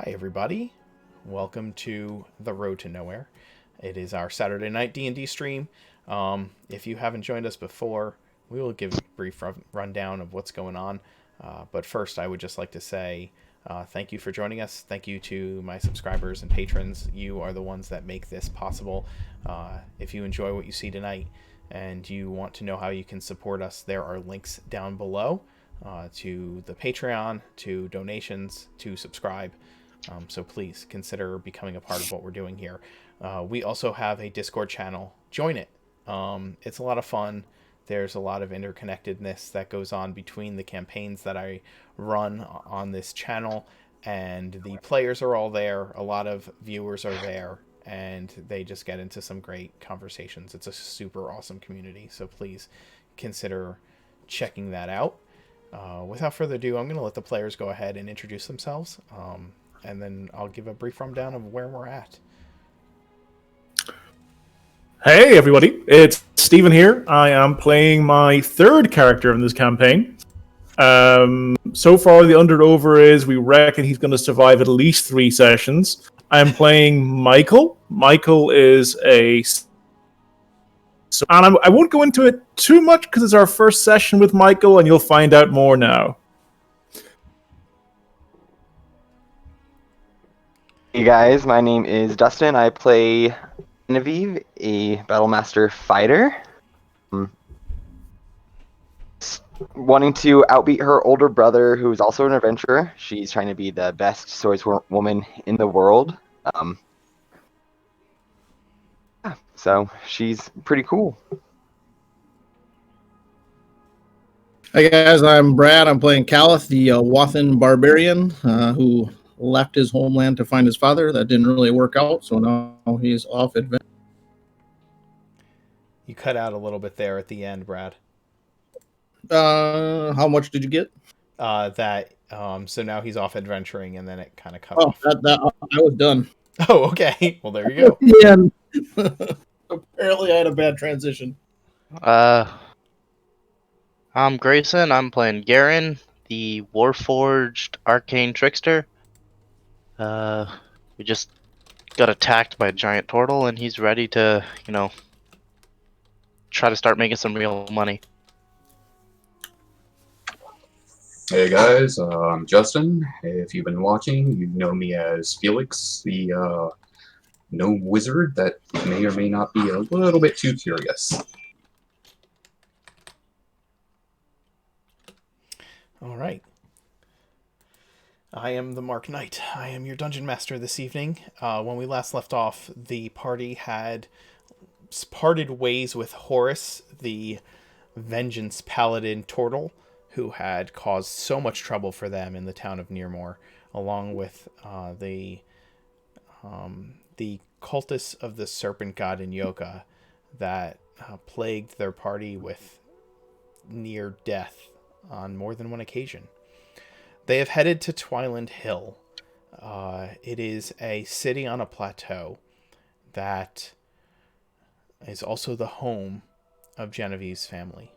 Hi, everybody. Welcome to The Road to Nowhere. It is our Saturday night D&D stream. If you haven't joined us before, we will give a brief rundown of what's going on. But first, I would just like to say thank you for joining us. Thank you to my subscribers and patrons. You are the ones that make this possible. If you enjoy what you see tonight and you want to know how you can support us, there are links down below to the Patreon, to donations, to subscribe. So please consider becoming a part of what we're doing here. We also have a Discord channel. Join it. It's a lot of fun. There's a lot of interconnectedness that goes on between the campaigns that I run on this channel, and the players are all there. A lot of viewers are there, and they just get into some great conversations. It's a super awesome community, so please consider checking that out. Without further ado, I'm going to let the players go ahead and introduce themselves, and then I'll give a brief rundown of where we're at. Hey everybody, it's Steven here. I am playing my third character in this campaign. So far the under-over is we reckon he's going to survive at least 3 sessions. I'm playing Michael. Michael is and I won't go into it too much because it's our first session with Michael and you'll find out more now. Hey guys, my name is Dustin. I play Genevieve, a Battlemaster fighter. Wanting to outbeat her older brother, who's also an adventurer. She's trying to be the best swordswoman in the world. So she's pretty cool. Hey guys, I'm Brad. I'm playing Calith, the Wathan barbarian who left his homeland to find his father. That didn't really work out, so now he's off adventure. You cut out a little bit there at the end, Brad. How much did you get? So now he's off adventuring, and then it kind of cut Oh, off. I was done. Oh, okay. Well, there you go. Yeah. Apparently, I had a bad transition. I'm Grayson. I'm playing Garen, the Warforged Arcane Trickster. We just got attacked by a giant turtle, and he's ready to, try to start making some real money. Hey guys, I'm Justin. If you've been watching, you know me as Felix, the gnome wizard that may or may not be a little bit too curious. All right. I am the Mark Knight. I am your dungeon master this evening. When we last left off, the party had parted ways with Horus, the vengeance paladin turtle, who had caused so much trouble for them in the town of Nearmore, along with the cultists of the serpent god in Yoka that plagued their party with near death on more than one occasion. They have headed to Twiland Hill. It is a city on a plateau that is also the home of Genevieve's family.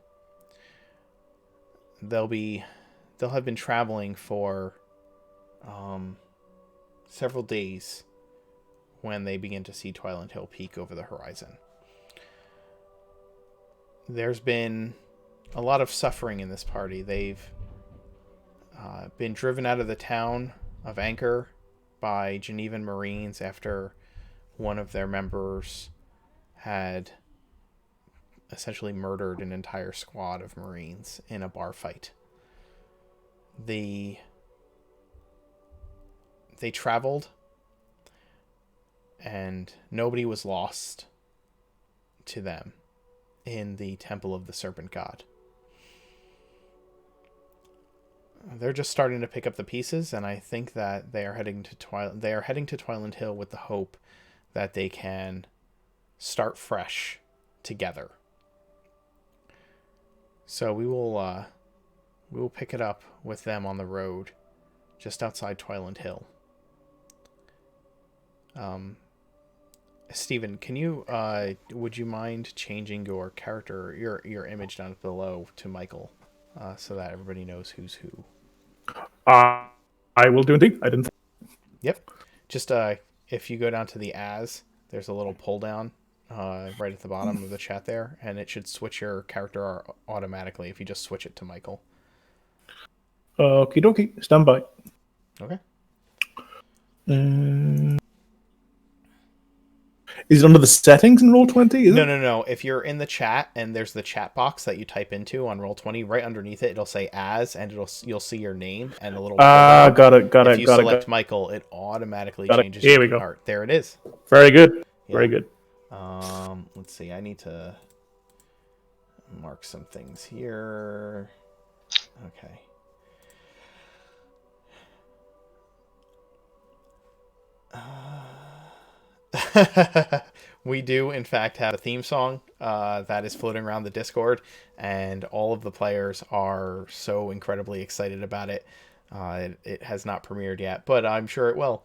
They'll have been traveling for several days when they begin to see Twiland Hill peak over the horizon. There's been a lot of suffering in this party. They've been driven out of the town of Anchor by Genevan Marines after one of their members had essentially murdered an entire squad of Marines in a bar fight. They traveled, and nobody was lost to them in the Temple of the Serpent God. They're just starting to pick up the pieces, and I think that they are heading to Twiland Hill with the hope that they can start fresh together. So we will pick it up with them on the road just outside Twiland Hill. Steven, can you would you mind changing your character, your image down below to Michael, so that everybody knows who's who? I will do indeed. I didn't. Yep. Just if you go down to the there's a little pull down right at the bottom of the chat there, and it should switch your character automatically if you just switch it to Michael. Okie dokie. Stand by. Okay. Is it under the settings in Roll20? No. If you're in the chat and there's the chat box that you type into on Roll20, right underneath it, it'll say and you'll see your name and a little. Got it. If you select Michael, it automatically changes Here we your go. art. There it is. Very good. Yeah. Very good. Let's see. I need to mark some things here. Okay. We do, in fact, have a theme song that is floating around the Discord, and all of the players are so incredibly excited about it. It has not premiered yet, but I'm sure it will.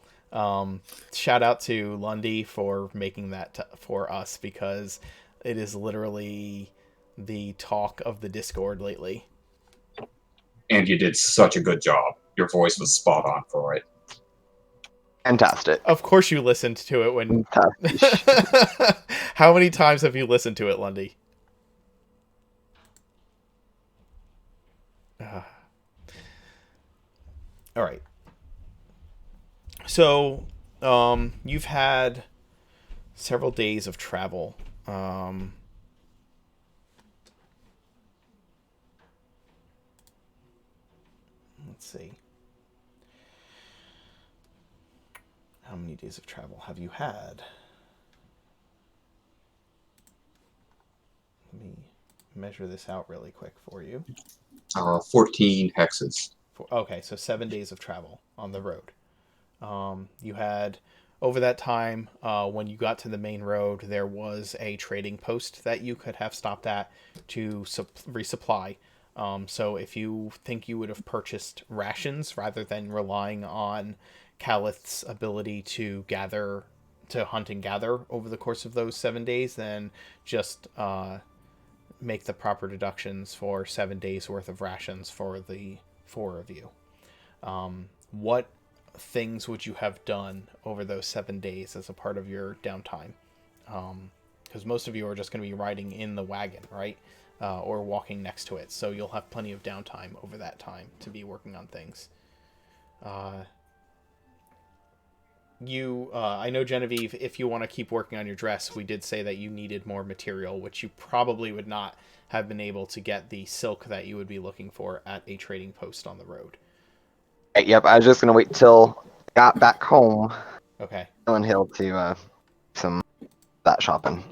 Shout out to Lundy for making that for us, because it is literally the talk of the Discord lately. And you did such a good job. Your voice was spot on for it. Fantastic. Of course you listened to it when... Fantastic. How many times have you listened to it, Lundy? All right. So, you've had several days of travel. Let's see. How many days of travel have you had? Let me measure this out really quick for you. 14 hexes. Okay, so 7 days of travel on the road. You had, over that time, when you got to the main road, there was a trading post that you could have stopped at to resupply. So if you think you would have purchased rations rather than relying on Calith's ability to hunt and gather over the course of those 7 days, then just make the proper deductions for 7 days worth of rations for the 4 of you. What things would you have done over those 7 days as a part of your downtime? Because most of you are just going to be riding in the wagon, right? Or walking next to it. So you'll have plenty of downtime over that time to be working on things. I know, Genevieve, if you want to keep working on your dress, we did say that you needed more material, which you probably would not have been able to get the silk that you would be looking for at a trading post on the road. Yep, I was just gonna wait till I got back home. Okay. Twiland Hill to some that shopping.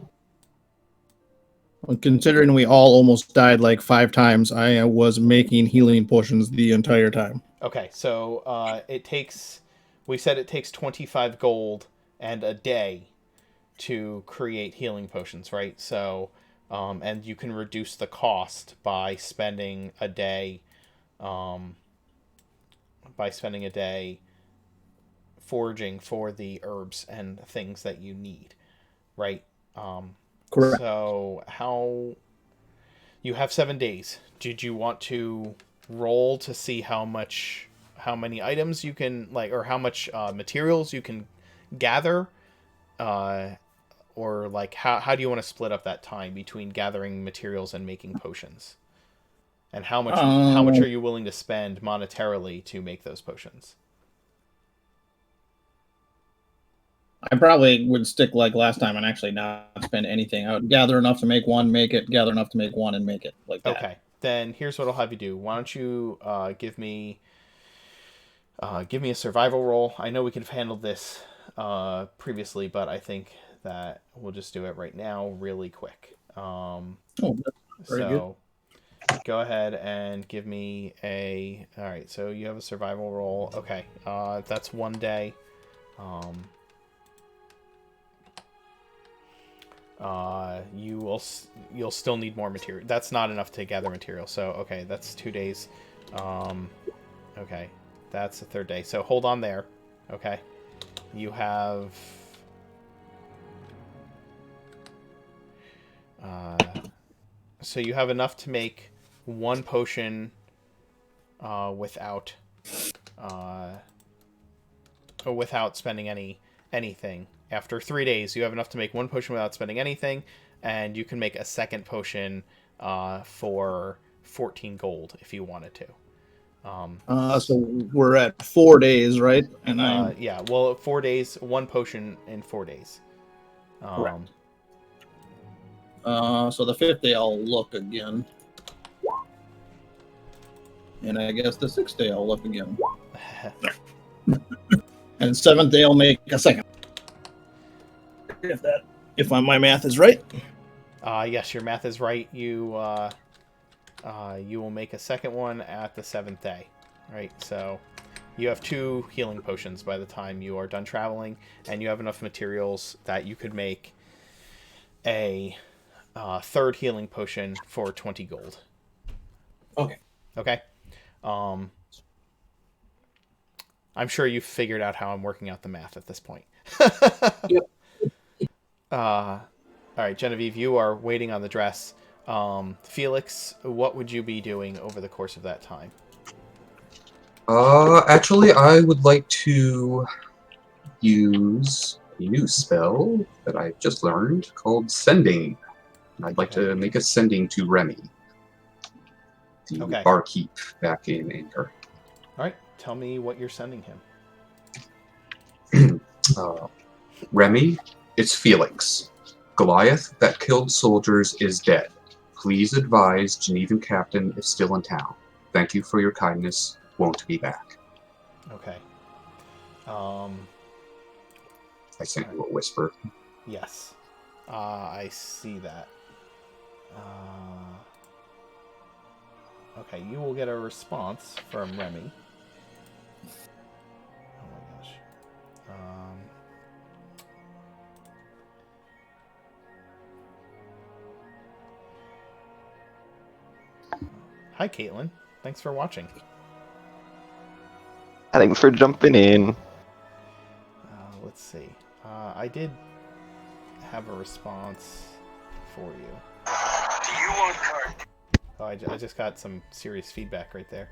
Well, considering we all almost died like 5 times, I was making healing potions the entire time. Okay, so we said it takes 25 gold and a day to create healing potions, right? So, and you can reduce the cost by spending a day, foraging for the herbs and things that you need, right? Correct. So you have 7 days. Did you want to roll to see how many items you can, or how much materials you can gather, or how do you want to split up that time between gathering materials and making potions? And how much are you willing to spend monetarily to make those potions? I probably would stick like last time and actually not spend anything. I would gather enough to make one, make it, gather enough to make one, and make it like that. Okay, then here's what I'll have you do. Why don't you give me a survival roll? I know we could have handled this previously, but I think that we'll just do it right now really quick. Very good. Go ahead and give me a... Alright, so you have a survival roll. Okay, that's 1 day. You'll still need more material. That's not enough to gather material. So, okay, that's 2 days. Okay, that's the 3rd day. So hold on there. Okay. You have... so you have enough to make 1 potion without without spending anything. After 3 days, you have enough to make one potion without spending anything, and you can make a second potion for 14 gold if you wanted to. So we're at 4 days, right? And Yeah, well, 4 days, one potion in 4 days. Correct. So the 5th day I'll look again. And I guess the 6th day I'll look again. And 7th day I'll make a second. If my math is right. Yes, your math is right. You will make a second one at the 7th day, right? So you have 2 healing potions by the time you are done traveling, and you have enough materials that you could make a 3rd healing potion for 20 gold. Okay. Okay. I'm sure you've figured out how I'm working out the math at this point. Yep. All right, Genevieve, you are waiting on the dress. Felix, what would you be doing over the course of that time? Actually, I would like to use a new spell that I just learned called Sending. I'd like to make a sending to Remy, the barkeep back in Anchor. All right, tell me what you're sending him. Remy, it's Felix. Goliath that killed soldiers is dead. Please advise Genevieve Captain is still in town. Thank you for your kindness. Won't be back. Okay. I sent you a whisper. Yes. I see that. Okay, you will get a response from Remy. Oh my gosh. Hi, Caitlin. Thanks for watching. Thanks for jumping in. Let's see. I did have a response for you. Do you want card? Oh, I just got some serious feedback right there.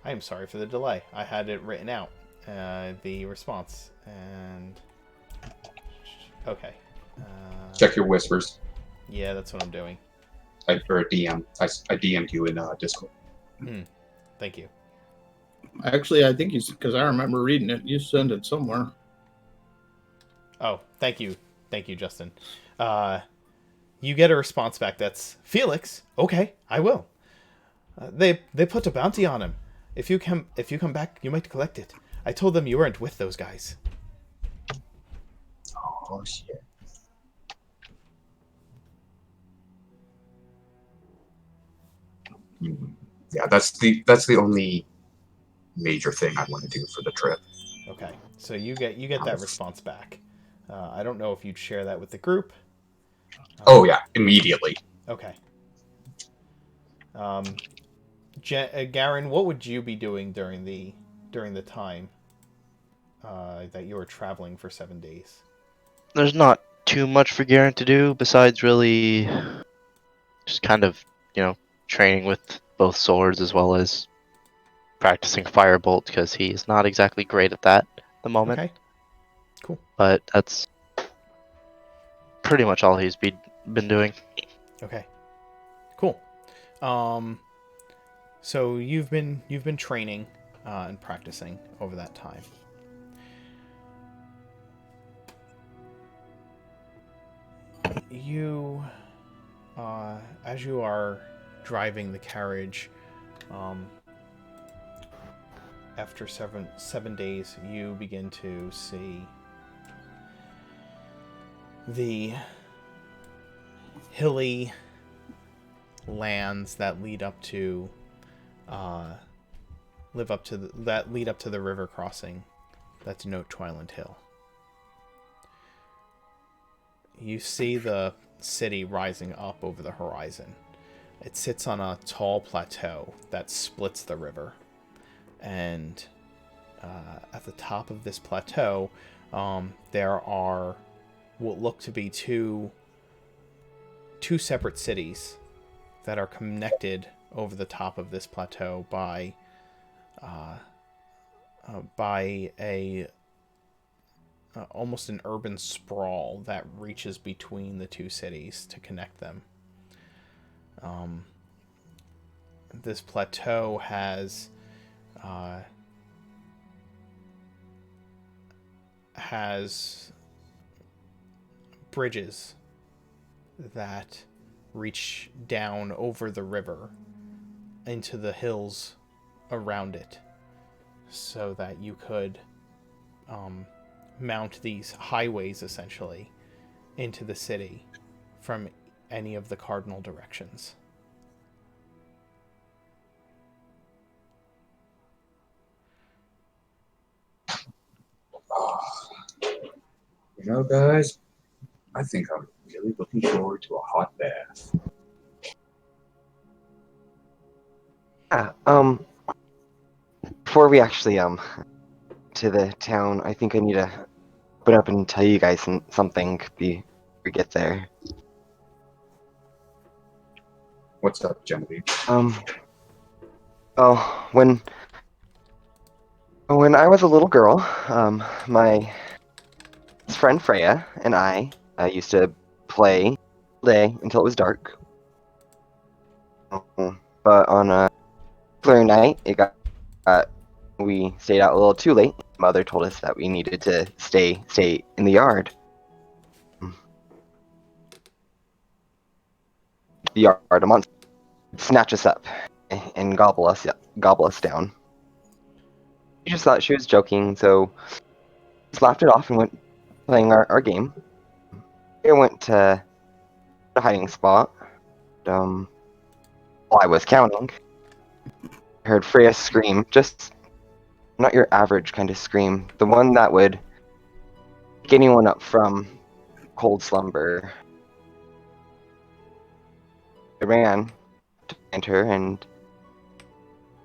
I am sorry for the delay. I had it written out, the response, and okay. Check your whispers. Yeah, that's what I'm doing. Or DM. I DM'd you in Discord. Thank you. Actually, I think because I remember reading it. You sent it somewhere. Oh, thank you, Justin. You get a response back that's Felix. Okay, I will. They put a bounty on him. If you come back, you might collect it. I told them you weren't with those guys. Oh shit. Yeah, that's the only major thing I want to do for the trip. Okay, so you get that response back. I don't know if you'd share that with the group. Oh yeah, immediately. Okay. Garen, what would you be doing during the time that you were traveling for 7 days? There's not too much for Garen to do besides really just kind of, training with both swords as well as practicing Firebolt because he's not exactly great at that at the moment. Okay. Cool. But that's pretty much all he's been doing. Okay. Cool. So you've been training and practicing over that time. You, as you are driving the carriage, after 7 days, you begin to see the hilly lands that lead up to the river crossing that denote Twiland Hill. You see the city rising up over the horizon. It sits on a tall plateau that splits the river, and at the top of this plateau, there are what look to be two separate cities that are connected over the top of this plateau by a almost an urban sprawl that reaches between the two cities to connect them. This plateau has bridges that reach down over the river into the hills around it, so that you could mount these highways essentially into the city from any of the cardinal directions. Guys, I think I'm really looking forward to a hot bath. Yeah, before we actually to the town, I think I need to open up and tell you guys something before we get there. What's up, Genevieve? Oh, when I was a little girl, my friend Freya and I used to play all day until it was dark. But on a clear night, we stayed out a little too late. Mother told us that we needed to stay in the yard. The yard, a monster would snatch us up and gobble us down. We just thought she was joking, so just laughed it off and went playing our game. We went to a hiding spot. While I was counting, I heard Freya scream, just not your average kind of scream, the one that would wake anyone up from cold slumber. I ran to find her and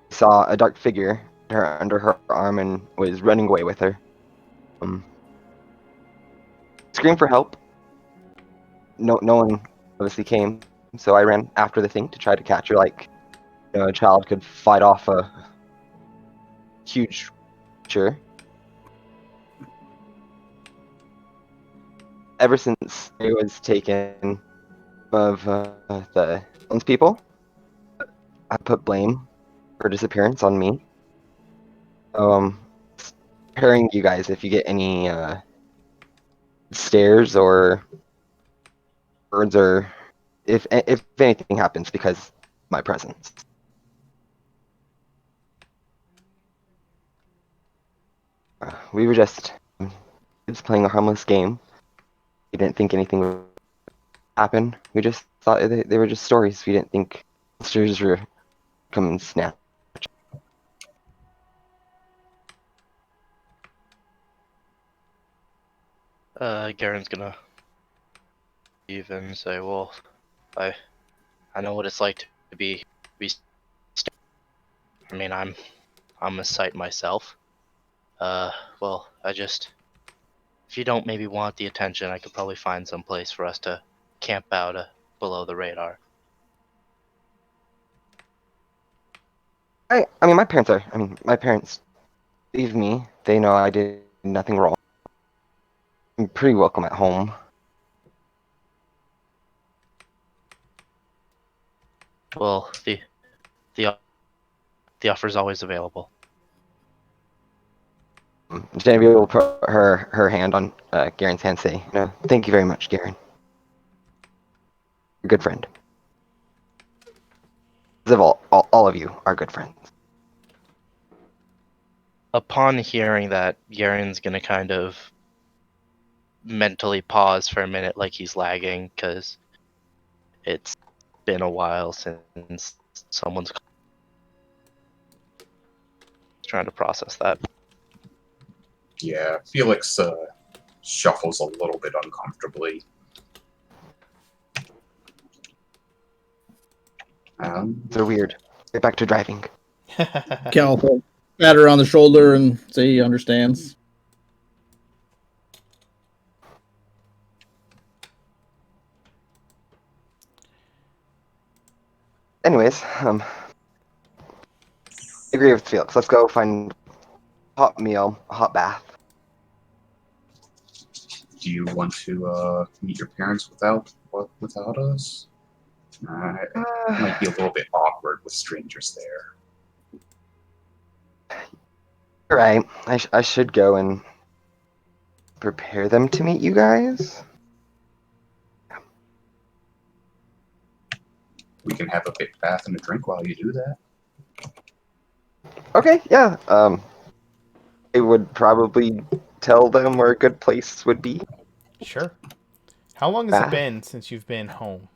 saw a dark figure under her arm and was running away with her. Screamed for help. No one obviously came, so I ran after the thing to try to catch her, like a child could fight off a huge creature. Ever since it was taken of the townspeople, I put blame for her disappearance on me. So preparing you guys if you get any stairs or birds, or if anything happens because of my presence. We were just playing a harmless game. We didn't think anything would happen. We just thought they were just stories. We didn't think monsters were come and snatch. Garen's gonna even say, well, I know what it's like to be I mean, I'm a sight myself. Well, if you don't maybe want the attention, I could probably find some place for us to camp out below the radar. I mean, my parents believe me. They know I did nothing wrong. I'm pretty welcome at home. Well, the offer's always available. Genevieve will put her hand on Garen's hand, say, "No, thank you very much, Garen. You're a good friend. As of all of you are good friends." Upon hearing that, Garen's gonna kind of mentally pause for a minute, like he's lagging, because it's been a while since someone's trying to process that. Yeah, Felix shuffles a little bit uncomfortably. They're weird. Get back to driving. Cal will pat her on the shoulder and say he understands. anyways, I agree with Felix. Let's go find a hot meal, a hot bath. Do you want to meet your parents without us? It might be a little bit awkward with strangers there. Right. I should go and prepare them to meet you guys. We can have a big bath and a drink while you do that. Okay, yeah. I would probably tell them where a good place would be. Sure. How long has it been since you've been home?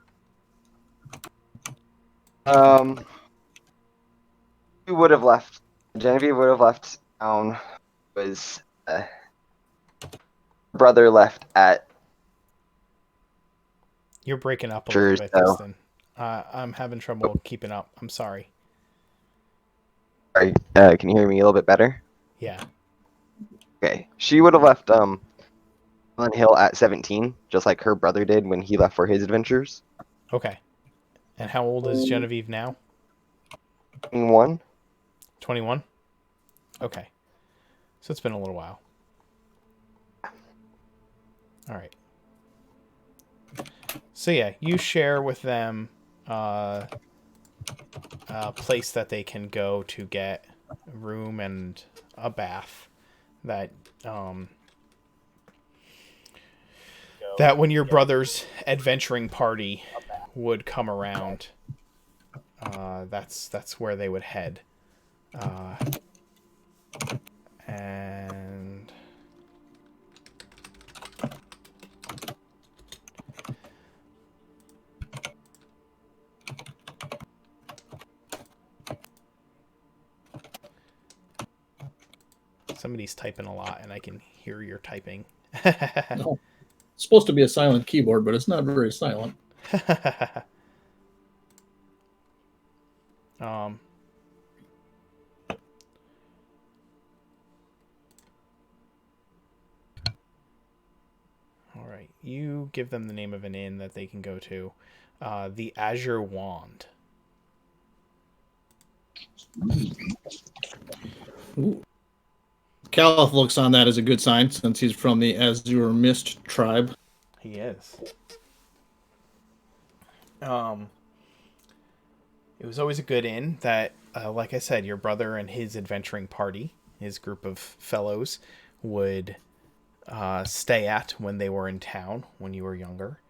We would have left. Genevieve would have left town. Was brother left at You're breaking up a Sure, little bit, so. Dustin. I'm having trouble keeping up. I'm sorry. Sorry, can you hear me a little bit better? Yeah. Okay. She would have left Twiland Hill at 17, just like her brother did when he left for his adventures. Okay. And how old is Genevieve now? 21. 21? Okay. So it's been a little while. All right. So yeah, you share with them a place that they can go to get a room and a bath that that when your brother's adventuring party would come around, that's where they would head. And somebody's typing a lot, and I can hear your typing. No. It's supposed to be a silent keyboard, but it's not very silent. All right, you give them the name of an inn that they can go to. The Azure Wand. Ooh. Caliph looks on that as a good sign since he's from the Azure Mist tribe. He is. It was always a good inn that, like I said, your brother and his adventuring party, his group of fellows, would stay at when they were in town when you were younger.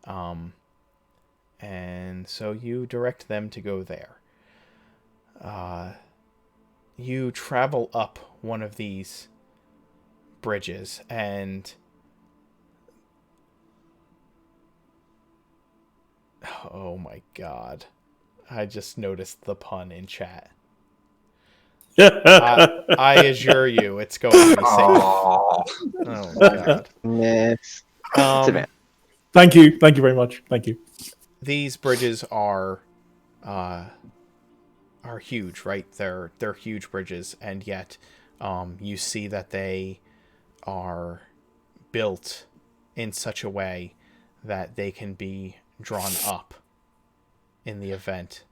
And so you direct them to go there. You travel up one of these bridges, and oh my god, I just noticed the pun in chat. I assure you it's going to be safe. Oh god. Miss. Thank you very much. Thank you. These bridges are huge, right? They're huge bridges, and yet you see that they are built in such a way that they can be drawn up in the event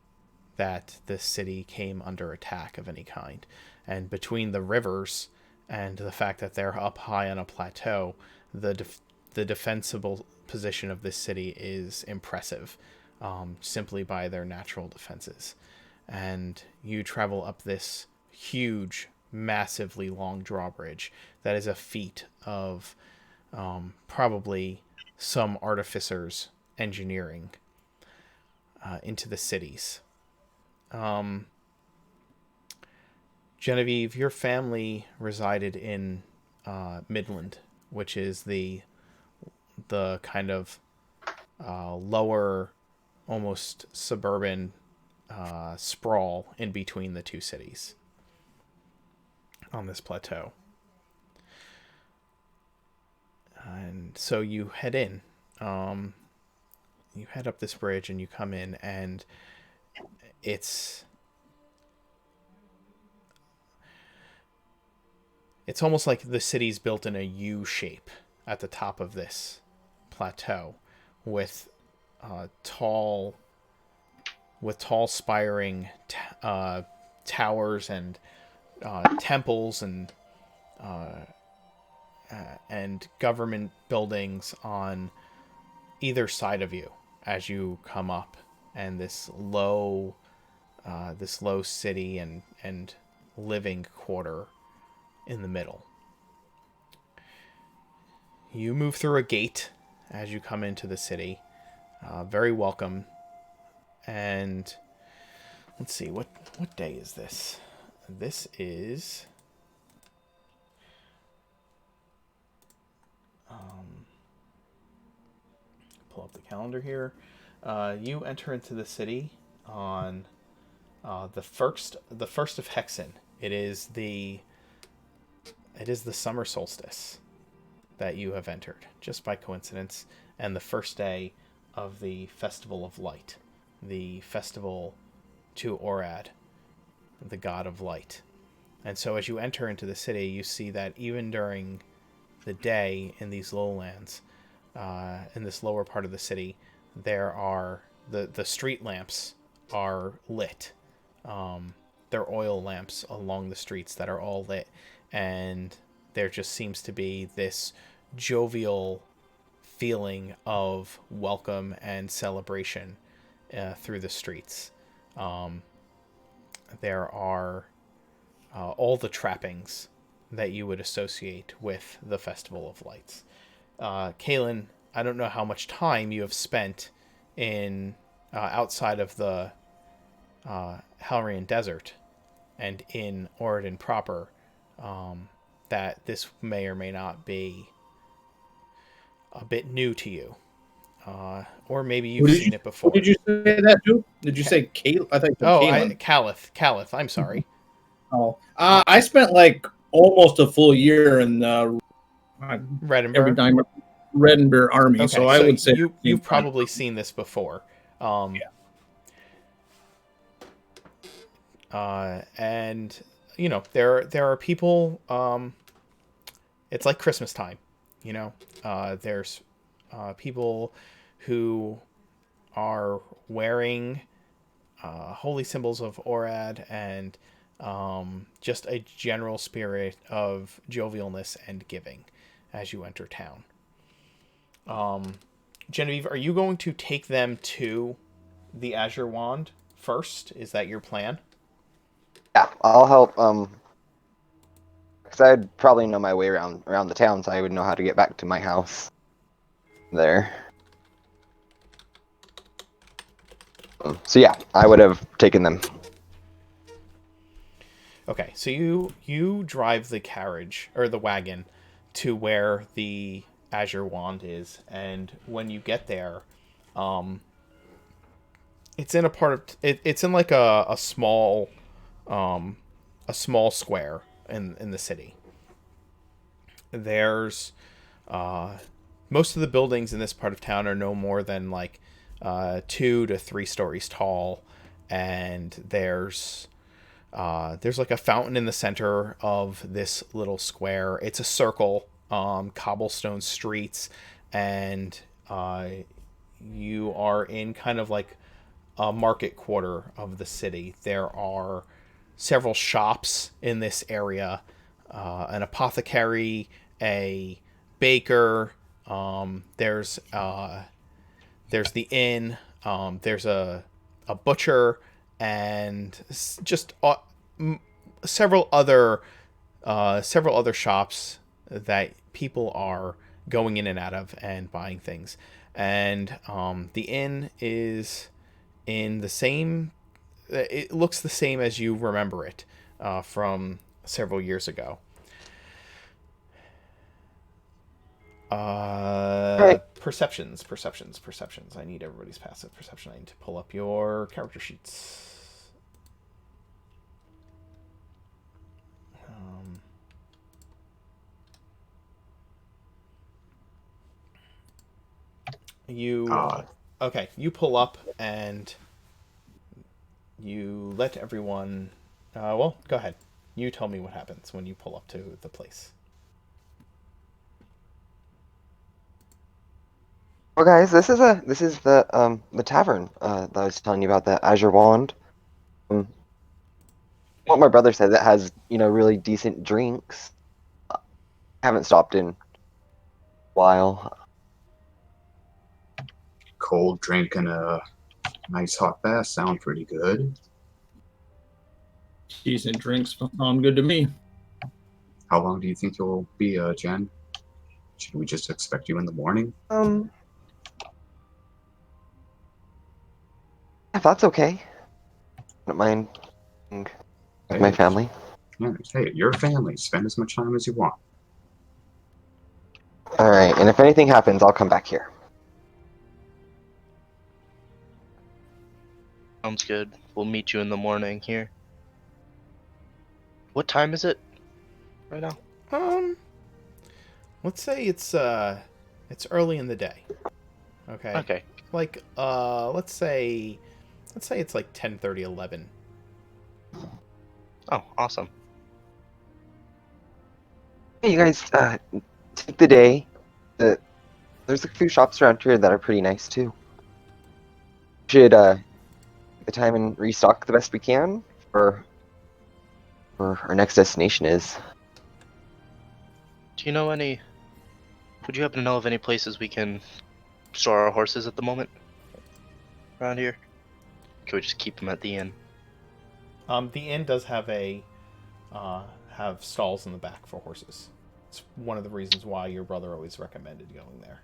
that the city came under attack of any kind. And between the rivers and the fact that they're up high on a plateau, the defensible position of this city is impressive, simply by their natural defenses. And you travel up this huge, massively long drawbridge that is a feat of probably some artificer's engineering into the cities. Genevieve, your family resided in Midland, which is the kind of lower, almost suburban sprawl in between the two cities on this plateau. And so you head in. You head up this bridge and you come in, and it's almost like the city's built in a U shape at the top of this plateau, with tall with tall spiring towers and temples and government buildings on either side of you as you come up, and this low city and living quarter in the middle. You move through a gate as you come into the city. Very welcome. And let's see, what day is this? This is pull up the calendar here. You enter into the city on the first of Hexen. It is the summer solstice that you have entered, just by coincidence, and the first day of the Festival of Light, the festival to Orad, the god of light. And so as you enter into the city, you see that even during the day in these lowlands, in this lower part of the city, there are the street lamps are lit. They're oil lamps along the streets that are all lit, and there just seems to be this jovial feeling of welcome and celebration through the streets. There are all the trappings that you would associate with the Festival of Lights. Kaylin, I don't know how much time you have spent in outside of the Halrian Desert and in Oregon proper, that this may or may not be a bit new to you. Or maybe you've seen it before. What did you say that to? Did you say Kate? I think Caliph. I'm sorry. Oh, I spent like almost a full year in Reddenburg. Reddenburg Army, Okay, so I would say you've probably seen this before. And you know there are people. It's like Christmas time, you know. There's people who are wearing holy symbols of Orad and just a general spirit of jovialness and giving as you enter town. Genevieve, are you going to take them to the Azure Wand first? Is that your plan? Yeah, I'll help. Because I'd probably know my way around the town, so I would know how to get back to my house. There. So yeah, I would have taken them. Okay, so you drive the carriage or the wagon to where the Azure Wand is, and when you get there, it's in a part of it's in like a small square in the city. There's most of the buildings in this part of town are no more than like 2 to 3 stories tall, and there's like a fountain in the center of this little square. It's a circle, cobblestone streets, and you are in kind of like a market quarter of the city. There are several shops in this area, an apothecary, a baker, there's the inn, there's a butcher, and just several other shops that people are going in and out of and buying things. And the inn is in the same. It looks the same as you remember it from several years ago. Right. Perceptions. I need everybody's passive perception. I need to pull up your character sheets. Okay, you pull up and you let everyone. Well, go ahead. You tell me what happens when you pull up to the place. Well, guys, this is the tavern that I was telling you about, the Azure Wand. Um, what my brother said, that has really decent drinks. Haven't stopped in a while. Cold drink and a nice hot bath sound pretty good. Decent drinks sound good to me. How long do you think you'll be, Jen? Should we just expect you in the morning? If that's okay, I don't mind being with my Hey, family. yeah, hey, your family. Spend as much time as you want. All right, and if anything happens, I'll come back here. Sounds good. We'll meet you in the morning here. What time is it right now? Let's say it's early in the day. Okay. Okay. Like let's say it's like 10:30, 11. Oh, awesome. Hey, you guys, take the day. There's a few shops around here that are pretty nice too. Should take the time and restock the best we can for our next destination is. Do you know any? Would you happen to know of any places we can store our horses at the moment around here? Can we just keep them at the inn? The inn does have stalls in the back for horses. It's one of the reasons why your brother always recommended going there.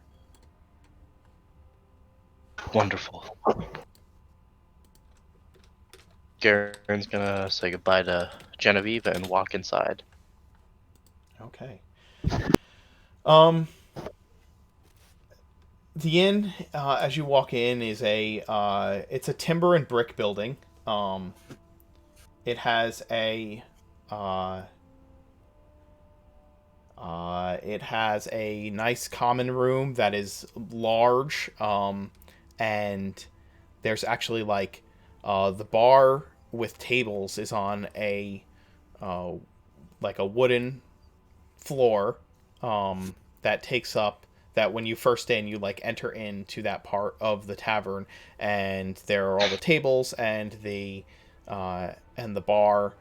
Wonderful. Garen's gonna say goodbye to Genevieve and walk inside. Okay. Um, the inn, as you walk in, is it's a timber and brick building. It has a nice common room that is large. And there's actually the bar with tables is on like a wooden floor that takes up that when you first in you enter into that part of the tavern, and there are all the tables and the bar,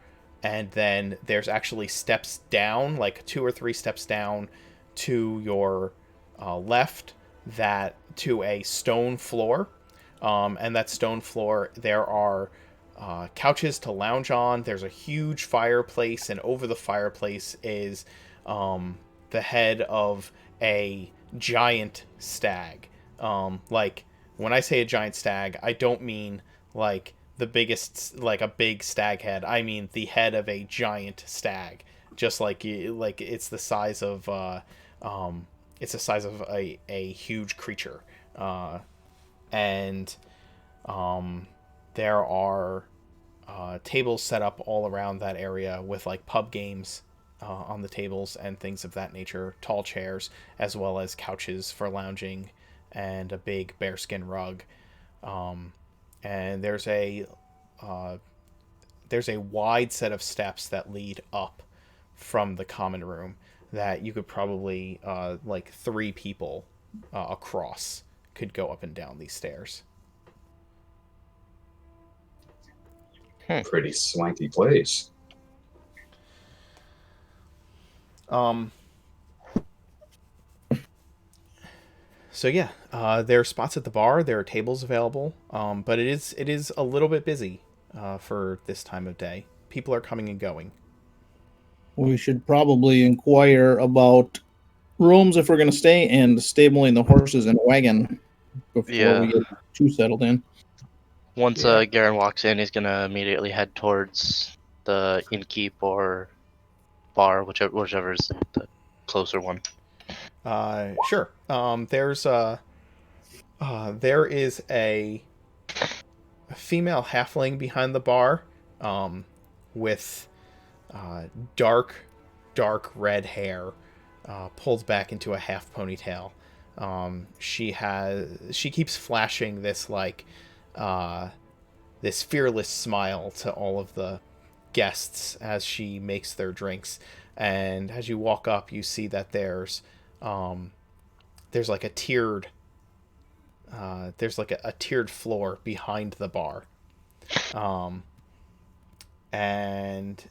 and then there's actually steps down, like 2 or 3 steps down to your left, that to a stone floor, and that stone floor there are couches to lounge on. There's a huge fireplace, and over the fireplace is the head of a giant stag. When I say a giant stag, I don't mean the biggest, a big stag head. I mean the head of a giant stag, just like it's the size of a huge creature, and there are tables set up all around that area with pub games on the tables and things of that nature, tall chairs, as well as couches for lounging, and a big bearskin rug. And there's a wide set of steps that lead up from the common room that you could probably 3 people across could go up and down these stairs. Pretty swanky place. So yeah, there are spots at the bar. There are tables available, but it is a little bit busy for this time of day. People are coming and going. We should probably inquire about rooms if we're going to stay, and stabling the horses in a wagon before we get too settled in. Once Garen walks in, he's gonna immediately head towards the innkeep or bar, whichever is the closer one. Sure. There is a female halfling behind the bar, with dark red hair, pulled back into a half ponytail. She keeps flashing this this fearless smile to all of the guests as she makes their drinks. And as you walk up, you see that there's a tiered there's like a tiered floor behind the bar. And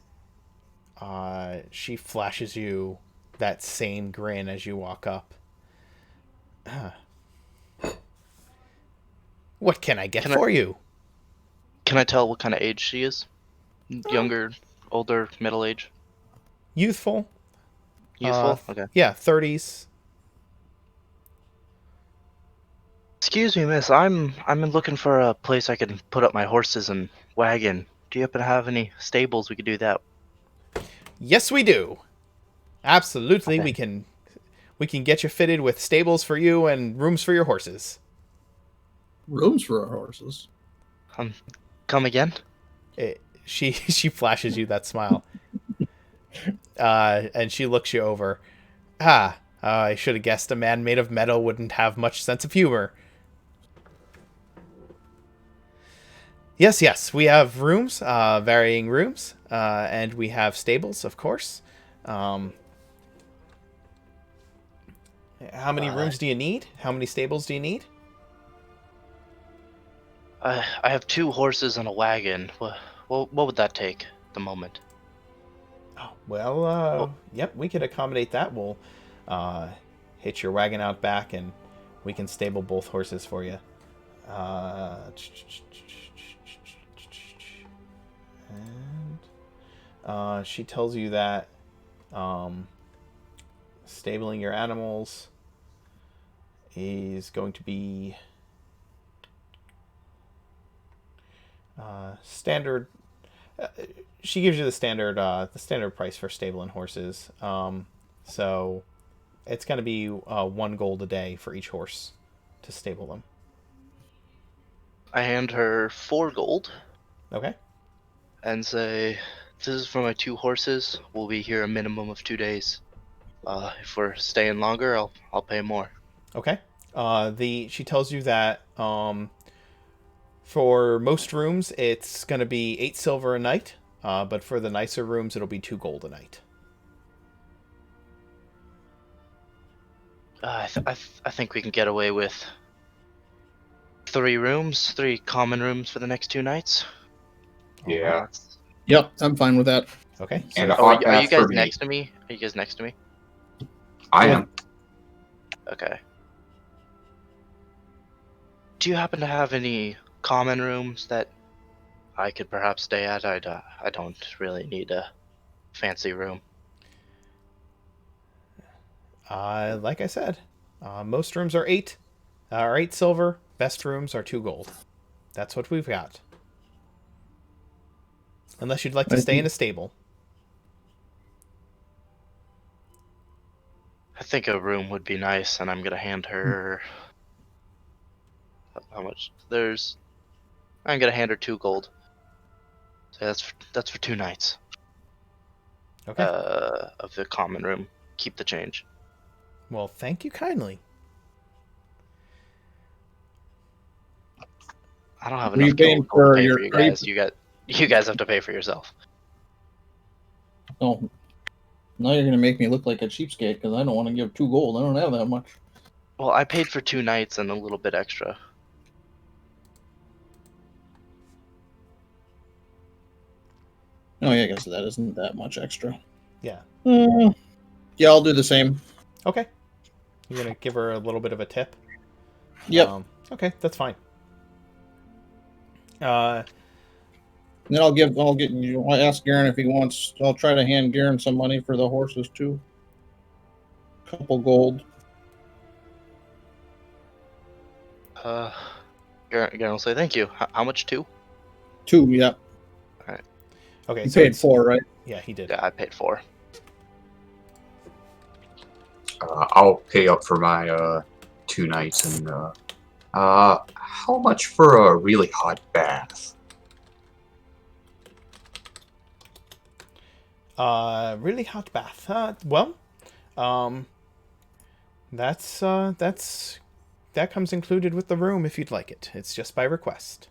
she flashes you that same grin as you walk up. What can I get for you? Can I tell what kind of age she is? Younger, older, middle age? Youthful. Youthful? Okay. Yeah, 30s. Excuse me, miss. I'm looking for a place I can put up my horses and wagon. Do you happen to have any stables we could do that? Yes, we do. Absolutely, Okay. we can get you fitted with stables for you and rooms for your horses. Rooms for our horses. Come again? She flashes you that smile. And she looks you over. I should have guessed a man made of metal wouldn't have much sense of humor. Yes, we have rooms, varying rooms, and we have stables, of course. How many rooms do you need? How many stables do you need? I have 2 horses and a wagon. What would that take at the moment? Oh, well, Well, yep, we could accommodate that. We'll hitch your wagon out back, and we can stable both horses for you. And she tells you that stabling your animals is going to be standard. She gives you the standard price for stabling horses. So it's going to be 1 gold a day for each horse to stable them. I hand her 4 gold Okay. and say, "This is for my 2 horses. We'll be here a minimum of 2 days. If we're staying longer, I'll pay more." Okay. She tells you that for most rooms it's going to be 8 silver a night, but for the nicer rooms it'll be 2 gold a night. I think we can get away with 3 rooms, 3 common rooms for the next 2 nights. Yeah. Yep, I'm fine with that. Okay. And So a Oh, hot are you bath for guys me. next to me? Are you guys next to me? I am. Okay. Do you happen to have any common rooms that I could perhaps stay at? I don't really need a fancy room. like I said, most rooms are 8 silver. Best rooms are 2 gold. That's what we've got. Unless you'd like to stay in a stable. I think a room would be nice, and I'm gonna hand her how much? I'm gonna hand her 2 gold. So that's for 2 nights. Okay. Of the common room. Keep the change. Well, thank you kindly. I don't have Are you enough paying gold to for pay your for you guys. You guys have to pay for yourself. Oh, now you're gonna make me look like a cheapskate because I don't want to give 2 gold. I don't have that much. Well, I paid for 2 nights and a little bit extra. Oh yeah, I guess that isn't that much extra. Yeah. Yeah, I'll do the same. Okay. You're gonna give her a little bit of a tip. Yep. Okay, that's fine. Then I'll ask Garen if he wants. I'll try to hand Garen some money for the horses too. Couple gold. Garen will say thank you. How much? 2? 2, yep. Okay. You So paid it's- 4, right? Yeah, he did. Yeah, I paid 4. I'll pay up for my 2 nights and how much for a really hot bath? Really hot bath. Well, that comes included with the room if you'd like it. It's just by request.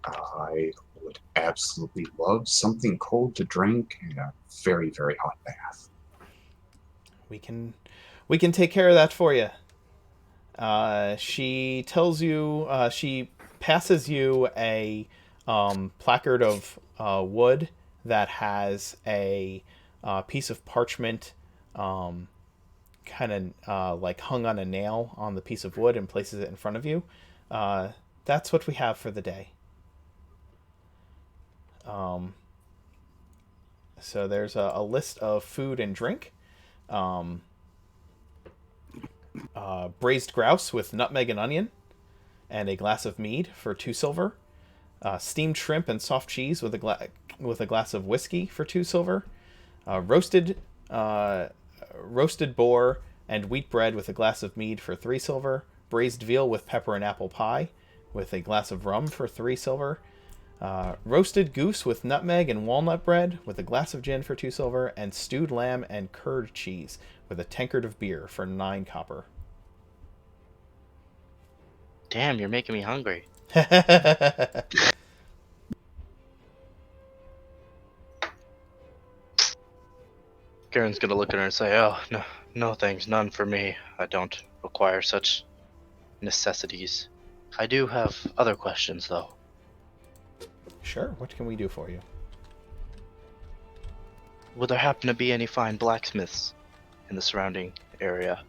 I would absolutely love something cold to drink and a very, very hot bath. We can take care of that for you. She tells you, she passes you a placard of wood that has a piece of parchment kind of like hung on a nail on the piece of wood and places it in front of you. That's what we have for the day. So there's a list of food and drink. Braised grouse with nutmeg and onion, and a glass of mead for 2 silver. Steamed shrimp and soft cheese with a glass of whiskey for 2 silver. Roasted boar and wheat bread with a glass of mead for 3 silver. Braised veal with pepper and apple pie with a glass of rum for 3 silver. Roasted goose with nutmeg and walnut bread with a glass of gin for 2 silver, and stewed lamb and curd cheese with a tankard of beer for 9 copper. Damn, you're making me hungry. Garen's gonna look at her and say, "Oh, no, no thanks, none for me. I don't require such necessities. I do have other questions, though. Sure, what can we do for you? Would there happen to be any fine blacksmiths in the surrounding area?"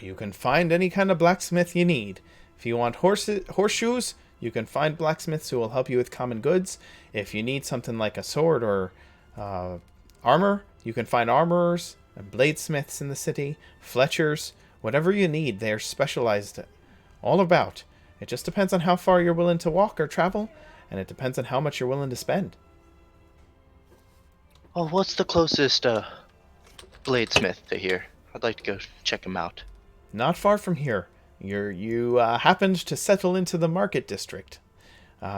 You can find any kind of blacksmith you need. If you want horseshoes, you can find blacksmiths who will help you with common goods. If you need something like a sword or armor, you can find armorers and bladesmiths in the city, fletchers, whatever you need. They are specialized all about. It just depends on how far you're willing to walk or travel, and it depends on how much you're willing to spend. Well, what's the closest bladesmith to here? I'd like to go check him out. Not far from here. You happened to settle into the market district.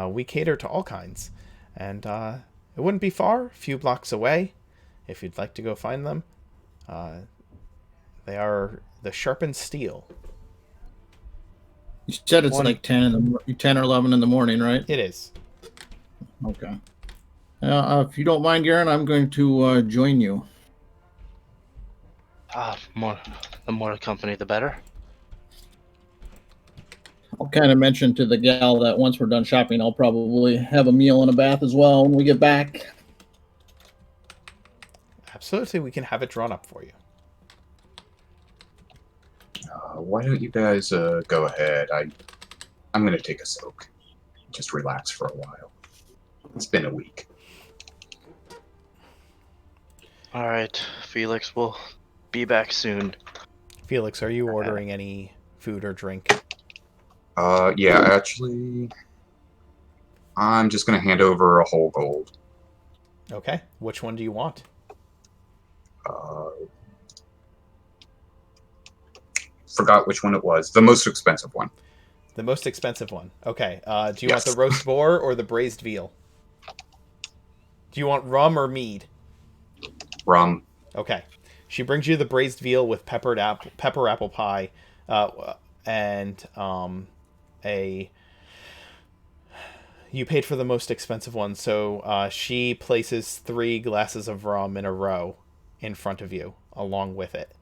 We cater to all kinds, and it wouldn't be far, a few blocks away, if you'd like to go find them. They are the sharpened steel. You said it's like 10 or 11 in the morning, right? It is. Okay. If you don't mind, Garen, I'm going to join you. The more company, the better. I'll kind of mention to the gal that once we're done shopping, I'll probably have a meal and a bath as well when we get back. Absolutely, we can have it drawn up for you. Why don't you guys go ahead? I'm gonna take a soak. Just relax for a while. It's been a week. All right, Felix, we'll be back soon. Felix, are you ordering any food or drink? Yeah, actually, I'm just gonna hand over a whole gold. Okay, which one do you want? Forgot which one it was. The most expensive one. The most expensive one. Okay, do you want Yes. the roast boar or the braised veal? Do you want rum or mead? Rum. Okay. She brings you the braised veal with pepper apple pie, and a. You paid for the most expensive one, so she places 3 glasses of rum in a row in front of you, along with it.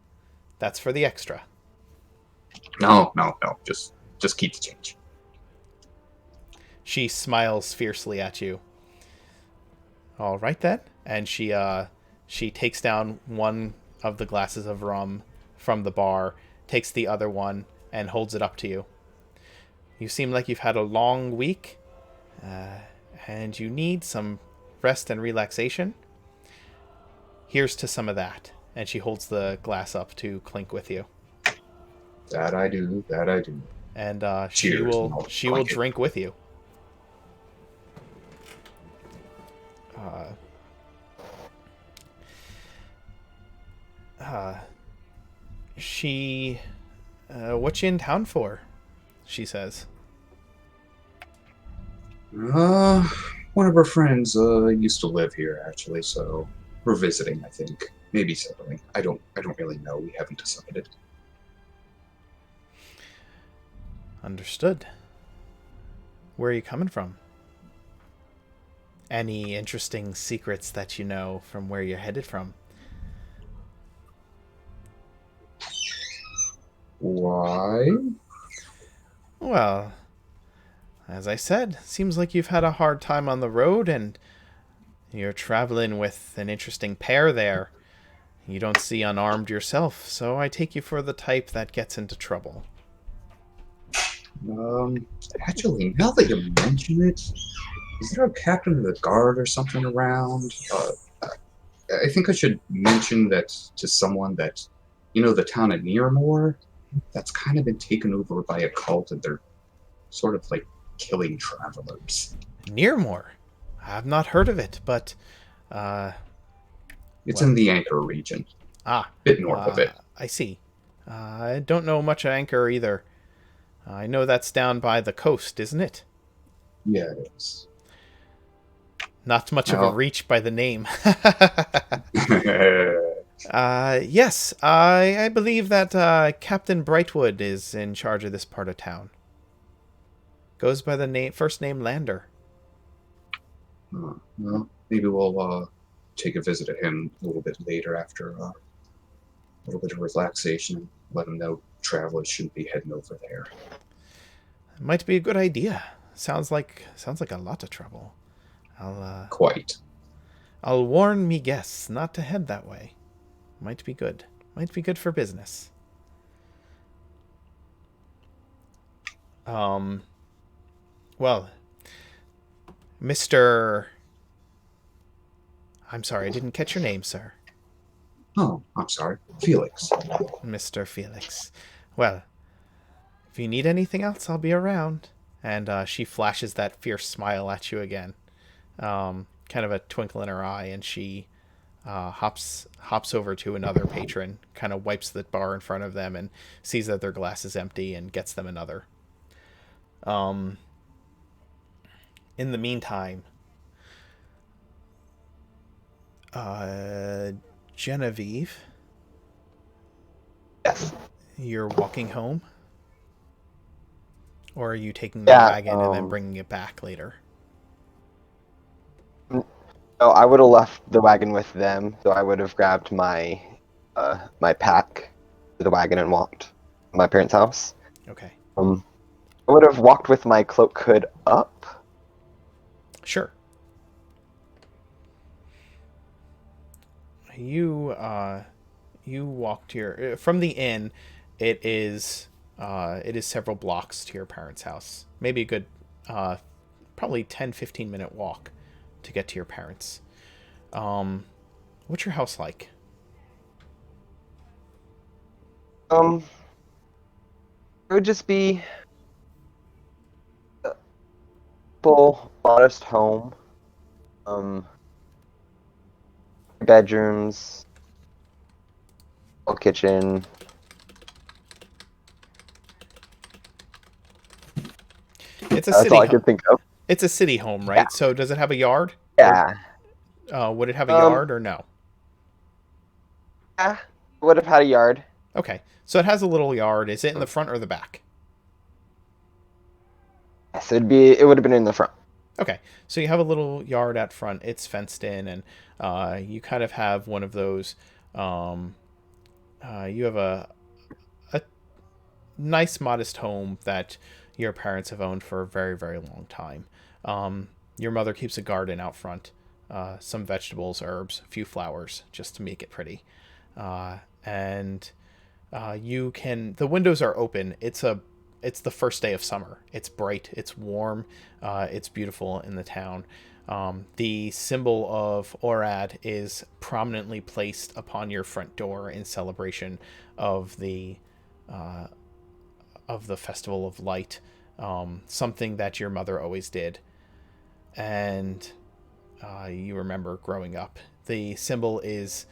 That's for the extra. No. Just keep the change. She smiles fiercely at you. All right then, and she takes down one of the glasses of rum from the bar, takes the other one, and holds it up to you. You seem like you've had a long week, and you need some rest and relaxation. Here's to some of that. And she holds the glass up to clink with you. That I do. And Cheers. she will drink with you. What you in town for? She says. One of our friends used to live here actually, so we're visiting. I think maybe settling. I don't really know. We haven't decided. Understood. Where are you coming from? Any interesting secrets that you know from where you're headed from? Why? Well, as I said, seems like you've had a hard time on the road, and you're traveling with an interesting pair there. You don't see unarmed yourself, so I take you for the type that gets into trouble. Actually, now that you mention it, is there a captain of the guard or something around? I think I should mention that to someone that, the town of Nearmore, that's kind of been taken over by a cult, and they're sort of like killing travelers. Nearmore. I've not heard of it, but, It's well, in the Anchor region, ah, bit north of it. I see. I don't know much of Anchor either. I know that's down by the coast, isn't it? Yeah, it is. Not much of a reach by the name. Well, Yes, I believe that Captain Brightwood is in charge of this part of town. Goes by the first name Lander. well, maybe we'll take a visit at him a little bit later after a little bit of relaxation and let him know travelers shouldn't be heading over there. Might be a good idea. Sounds like a lot of trouble. Quite. I'll warn me guests not to head that way. Might be good. Might be good for business. Well, Mr. I'm sorry, I didn't catch your name, sir. Oh, I'm sorry. Felix. Mr. Felix. Well, if you need anything else, I'll be around. And she flashes that fierce smile at you again. Kind of a twinkle in her eye, and she hops over to another patron, kind of wipes the bar in front of them and sees that their glass is empty and gets them another. In the meantime, Genevieve, Yes. you're walking home? Or are you taking the wagon and then bringing it back later? No, I would have left the wagon with them, so I would have grabbed my my pack to the wagon and walked to my parents' house. Okay. I would have walked with my cloak hood up. Sure. You walked here from the inn. It is several blocks to your parents' house. Maybe a good probably 10-15 minute walk to get to your parents. What's your house like? It would just be a full, modest home. Bedrooms, a kitchen. It's a That's city all I home. could think of. It's a city home, right? Yeah. So does it have a yard? Yeah. Would it have a yard or no? Yeah. Would have had a yard. Okay. So it has a little yard. Is it in the front or the back? Yes, it would have been in the front. Okay, so you have a little yard out front. It's fenced in, and you kind of have one of those. You have a nice, modest home that your parents have owned for a very, very long time. Your mother keeps a garden out front, some vegetables, herbs, a few flowers, just to make it pretty. And the windows are open. It's the first day of summer. It's bright, it's warm, it's beautiful in the town. The symbol of Orad is prominently placed upon your front door in celebration of the Festival of Light, something that your mother always did. And you remember growing up. The symbol is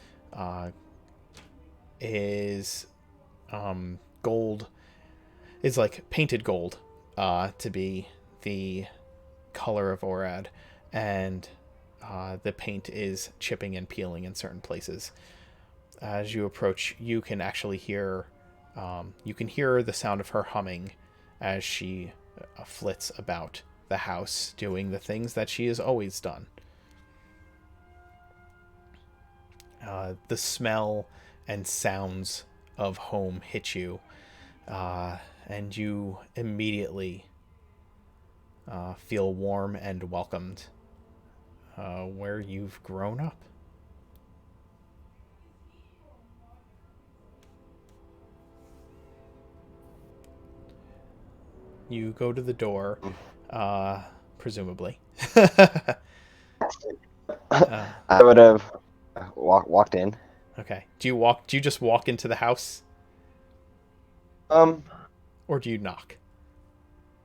gold. Is like painted gold to be the color of Orad, and the paint is chipping and peeling in certain places. As you approach, you can actually hear the sound of her humming as she flits about the house, doing the things that she has always done. The smell and sounds of home hit you. and you immediately feel warm and welcomed where you've grown up. You go to the door, presumably. I would have walked in. Okay. Do you walk? Do you just walk into the house, Um. or do you knock?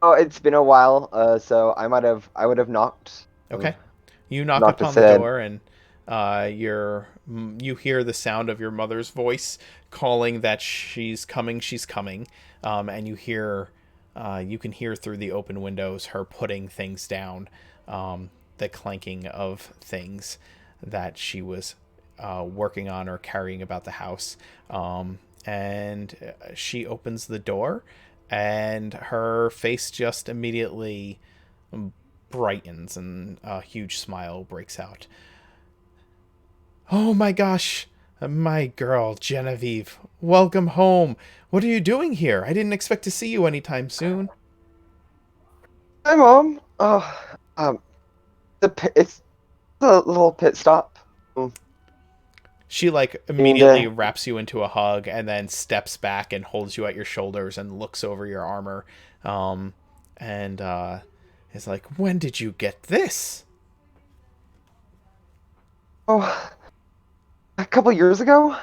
Oh, it's been a while. I would have knocked. Okay. You knock Knocked and upon the said, door, and you hear the sound of your mother's voice calling that she's coming. She's coming. And you can hear through the open windows her putting things down, the clanking of things that she was working on or carrying about the house. And she opens the door, and her face just immediately brightens, and a huge smile breaks out. Oh my gosh, my girl, Genevieve. Welcome home. What are you doing here? I didn't expect to see you anytime soon. "Hi, Mom. Oh, it's a little pit stop." She like And immediately wraps you into a hug and then steps back and holds you at your shoulders and looks over your armor. And is like, "When did you get this?" oh, a couple years ago, I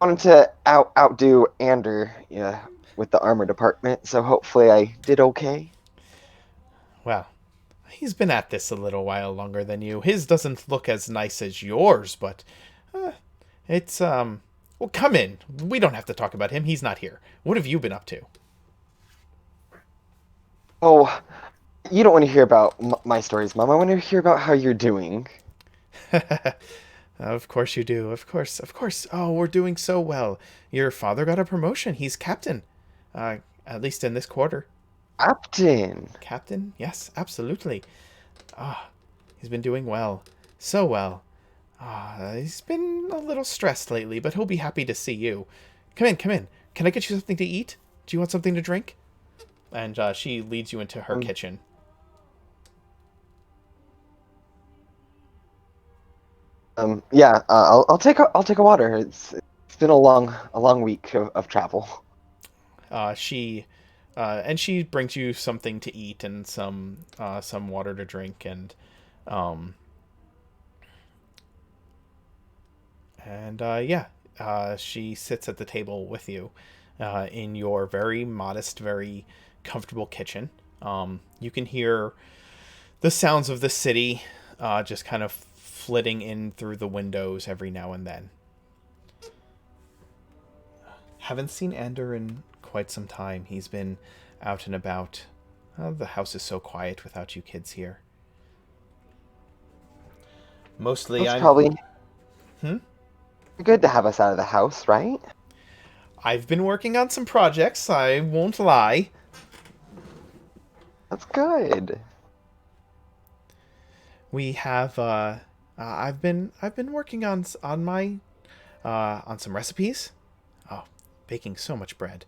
wanted to outdo Ander, yeah, with the armor department. So hopefully I did okay. Well, he's been at this a little while longer than you. His doesn't look as nice as yours, but it's well, come in. We don't have to talk about him. He's not here. What have you been up to? Oh, you don't want to hear about my stories, Mom. I want to hear about how you're doing. Of course you do. Of course. Of course. Oh, we're doing so well. Your father got a promotion. He's captain. At least in this quarter. Captain. Captain? Yes, absolutely. He's been doing well. So well. He's been a little stressed lately, but he'll be happy to see you. Come in, come in. Can I get you something to eat? Do you want something to drink? And she leads you into her kitchen. Yeah. I'll take a water. It's been a long week of travel. She brings you something to eat and some water to drink, and she sits at the table with you in your very modest, very comfortable kitchen. You can hear the sounds of the city just kind of flitting in through the windows every now and then. Haven't seen Ander in quite some time. He's been out and about. The house is so quiet without you kids here. Mostly It's I'm... probably good to have us out of the house, right? I've been working on some projects, I won't lie. That's good. We have I've been working on my on some recipes. Oh, baking so much bread.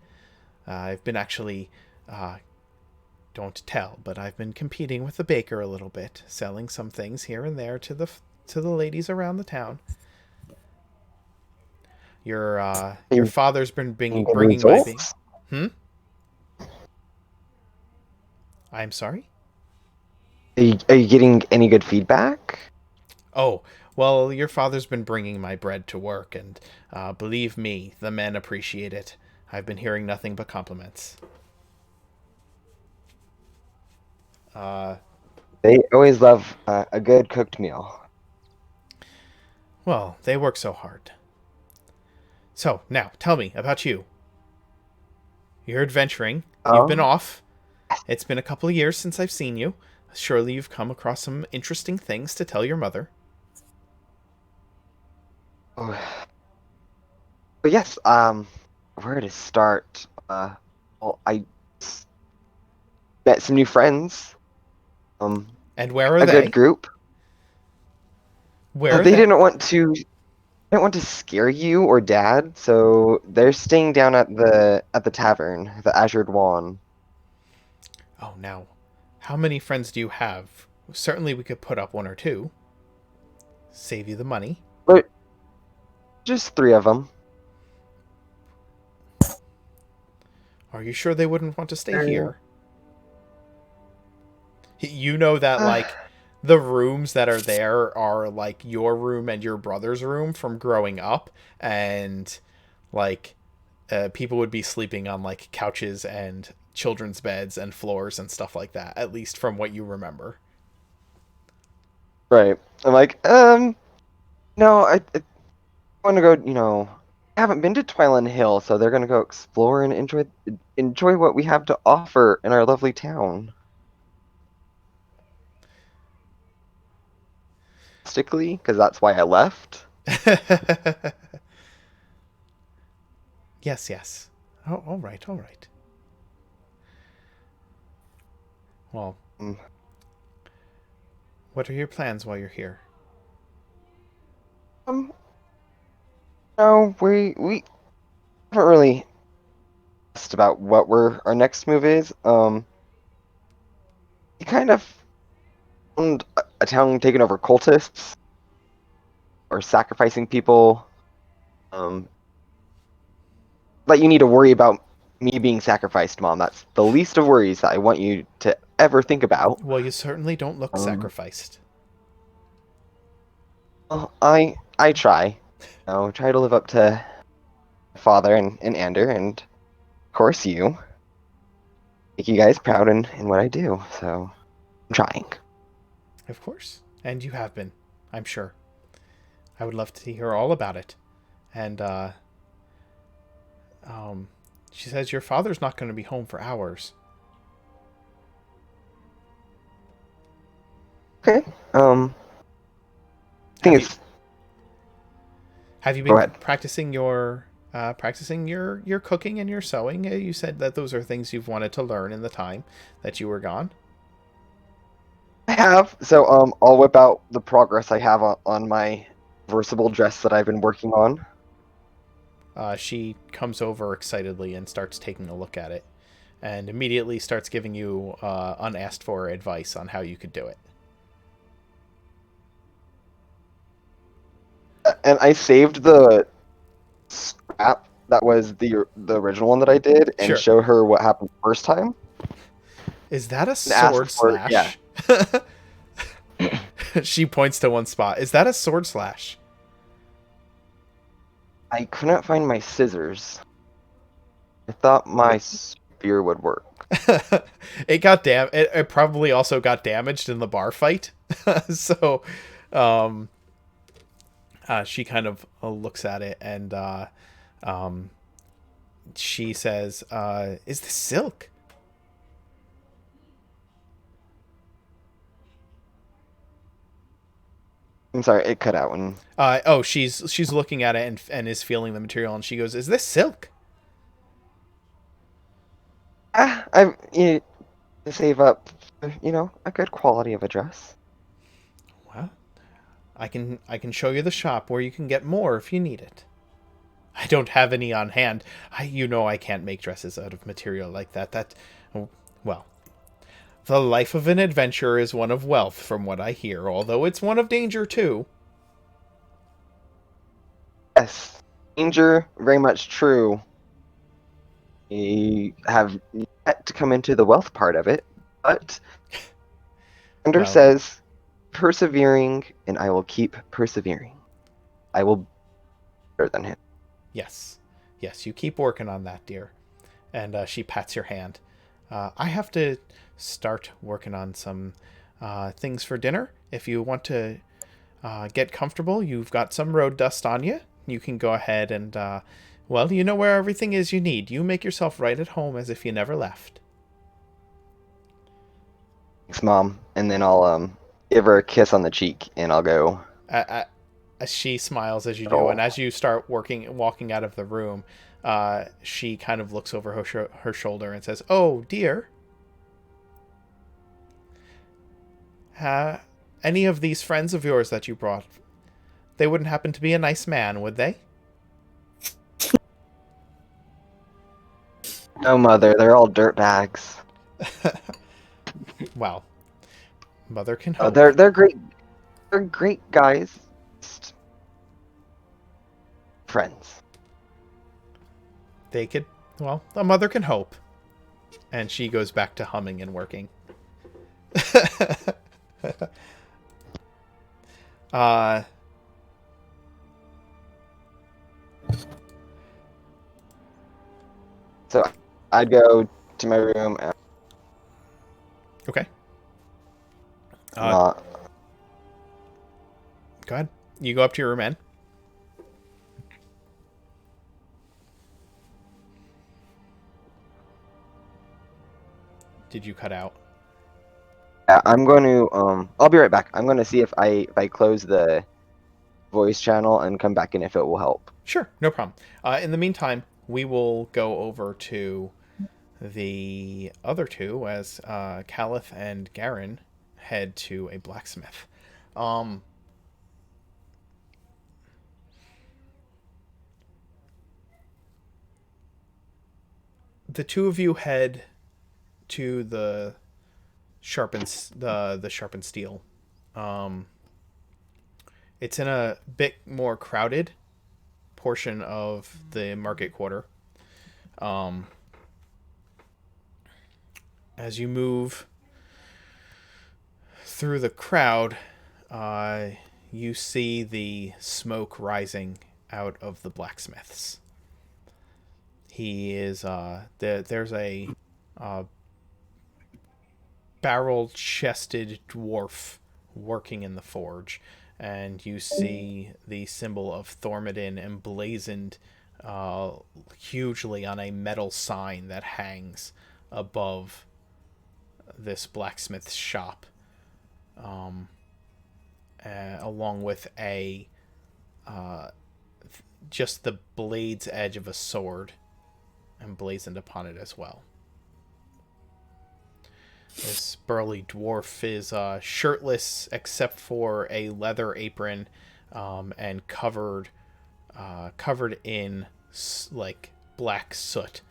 I've been actually don't tell, but I've been competing with the baker a little bit, selling some things here and there to the ladies around the town. Your father's been bringing my baby. I'm sorry? Are you getting any good feedback? Oh, well, your father's been bringing my bread to work, and believe me, the men appreciate it. I've been hearing nothing but compliments. They always love a good cooked meal. Well, they work so hard. So, now, tell me about you. You're adventuring. You've been off. It's been a couple of years since I've seen you. Surely you've come across some interesting things to tell your mother. But yes, where to start? Well, I met some new friends. And where are a they? good group. Where are They they? didn't want to. I don't want to scare you or Dad, so they're staying down at the tavern, the Azure Dwan. Oh, now, how many friends do you have? Certainly we could put up one or two. Save you the money. But just 3 of them. Are you sure they wouldn't want to stay They're- here? You know that, Uh, like, the rooms that are there are, like, your room and your brother's room from growing up. And, like, people would be sleeping on, like, couches and children's beds and floors and stuff like that, at least from what you remember. Right. I'm like, no, I want to go, I haven't been to Twiland Hill, so they're gonna go explore and enjoy what we have to offer in our lovely town. Stickly, because that's why I left. Yes, yes. Oh, all right, all right. Well, Mm. what are your plans while you're here? No, we haven't really asked about what our next move is. We kind of found a town taken over cultists or sacrificing people. That you need to worry about me being sacrificed, Mom. That's the least of worries that I want you to ever think about. Well, you certainly don't look sacrificed. Well, I try. Try to live up to father and Ander, and of course you. Make you guys proud in what I do, so I'm trying. Of course. And you have been, I'm sure. I would love to hear all about it. And, she says your father's not going to be home for hours. Okay. Thing Have is, Have you go been ahead. practicing your cooking and your sewing? You said that those are things you've wanted to learn in the time that you were gone. I have. So I'll whip out the progress I have on my reversible dress that I've been working on. She comes over excitedly and starts taking a look at it, and immediately starts giving you unasked for advice on how you could do it. And I saved the scrap that was the original one that I did and Sure. show her what happened first time. Is that a And ask sword for it, slash? She points to one spot. Is that a sword slash? I couldn't find my scissors. I thought my spear would work. It probably also got damaged in the bar fight. So, she kind of looks at it and she says, "Is this silk?" I'm sorry, it cut out when She's looking at it and is feeling the material, and she goes, "Is this silk?" I to save up, a good quality of a dress. Well, I can show you the shop where you can get more if you need it. I don't have any on hand. I can't make dresses out of material like that. Well, the life of an adventurer is one of wealth, from what I hear, although it's one of danger too. Yes, danger, very much true. We have yet to come into the wealth part of it, but Ander Well, says, persevering, and I will keep persevering. I will be better than him. yes, you keep working on that, dear. And she pats your hand. I have to start working on some things for dinner. If you want to get comfortable, you've got some road dust on you. You can go ahead and, you know where everything is you need. You make yourself right at home as if you never left. Thanks, Mom. And then I'll give her a kiss on the cheek, and I'll go. She smiles as you do, and as you start walking out of the room, she kind of looks over her shoulder and says, "Oh, dear. Any of these friends of yours that you brought, they wouldn't happen to be a nice man, would they? No, mother, they're all dirtbags. Well, mother can Oh, hope. they're great. They're great guys. Just friends. They could, well, a mother can hope. And she goes back to humming and working. uh, So I'd go to my room and okay. not. Go ahead. You go up to your room, Ed. Did you cut out? Yeah, I'm going to. I'll be right back. I'm going to see if I close the voice channel and come back in if it will help. Sure, no problem. In the meantime, we will go over to the other two as Caliph and Garen head to a blacksmith. The two of you head to the sharpened steel. It's in a bit more crowded portion of the market quarter. As you move through the crowd, you see the smoke rising out of the blacksmiths. He is there's a barrel-chested dwarf working in the forge, and you see the symbol of Thormodin emblazoned hugely on a metal sign that hangs above this blacksmith's shop, along with a just the blade's edge of a sword emblazoned upon it as well. This burly dwarf is shirtless except for a leather apron, and covered in like black soot,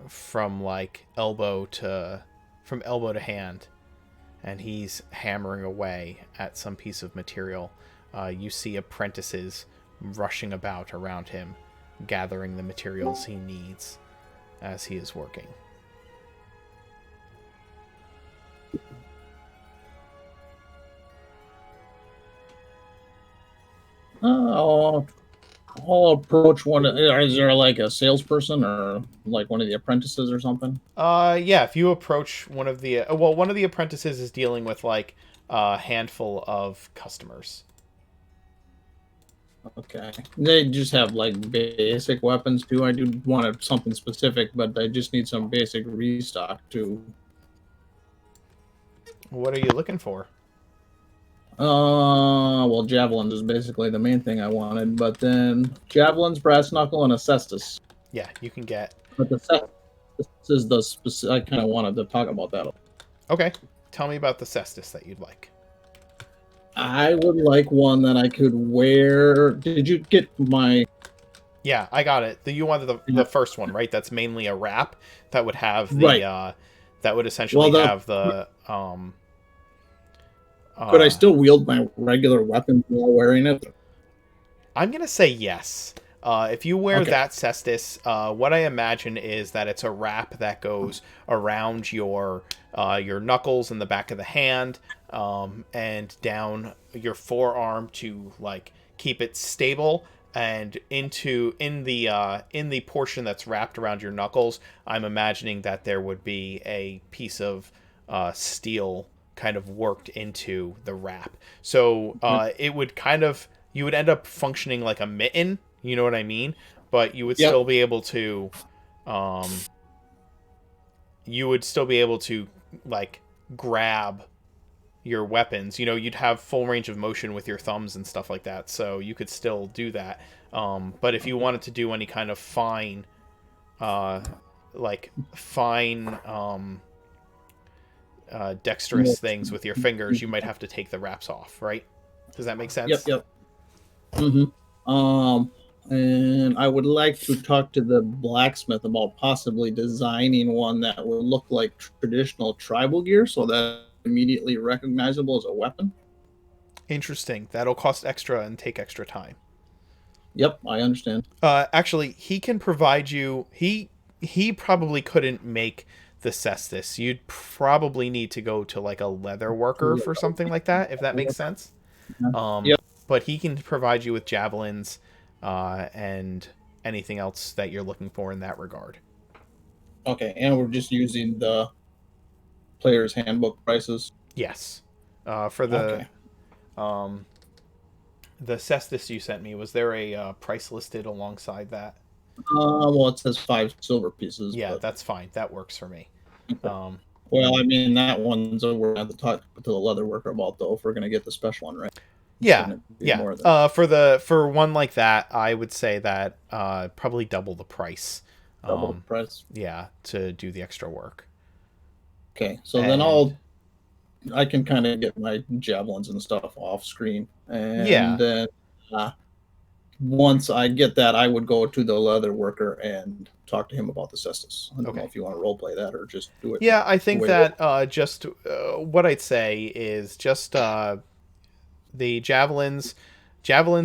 from elbow to hand, and he's hammering away at some piece of material. You see apprentices rushing about around him, gathering the materials he needs as he is working. I'll approach one. Is there like a salesperson or like one of the apprentices or something? Yeah, if you approach one of the one of the apprentices is dealing with a handful of customers. Okay. They just have like basic weapons too. I do want something specific, but I just need some basic restock too. What are you looking for? Well, javelins is basically the main thing I wanted, but then javelins, brass knuckle, and a cestus. Yeah, you can get. But the cestus is the specific. I kind of wanted to talk about that. Okay, tell me about the cestus that you'd like. I would like one that I could wear. Did you get my? Yeah, I got it. You wanted the first one, right? That's mainly a wrap that would have the Right. That would essentially have the Could I still wield my regular weapon while wearing it? I'm gonna say yes. If you wear Okay. that cestus, what I imagine is that it's a wrap that goes around your knuckles and the back of the hand, and down your forearm to keep it stable, and in the portion that's wrapped around your knuckles. I'm imagining that there would be a piece of steel kind of worked into the wrap, so it would you would end up functioning like a mitten. You know what I mean? But you would still be able to, grab your weapons. You'd have full range of motion with your thumbs and stuff like that, so you could still do that. But if you wanted to do any kind of fine, dexterous things with your fingers, you might have to take the wraps off, right? Does that make sense? Yep, yep. And I would like to talk to the blacksmith about possibly designing one that would look like traditional tribal gear, so that immediately recognizable as a weapon. Interesting. That'll cost extra and take extra time. Yep, I understand. Actually, he can provide you. He probably couldn't make the cestus. You'd probably need to go to like a leather worker for something like that, if that makes sense. Yep. But he can provide you with javelins and anything else that you're looking for in that regard. Okay, and we're just using the player's handbook prices. Yes. For the Okay. the cestus you sent me, was there a price listed alongside that? Well, it says 5 silver pieces. Yeah, but, that's fine. That works for me. well, I mean that one's we're going to talk to the leather worker about though if we're going to get the special one, right? It's Yeah, gonna be yeah. more than For one like that, I would say that probably double the price. double the price. Yeah, to do the extra work. Okay, so then I can kind of get my javelins and stuff off screen, and Yeah. then once I get that, I would go to the leather worker and talk to him about the cestus. I don't know Okay. if you want to role play that or just do it. Yeah, I think way that just what I'd say is just the javelins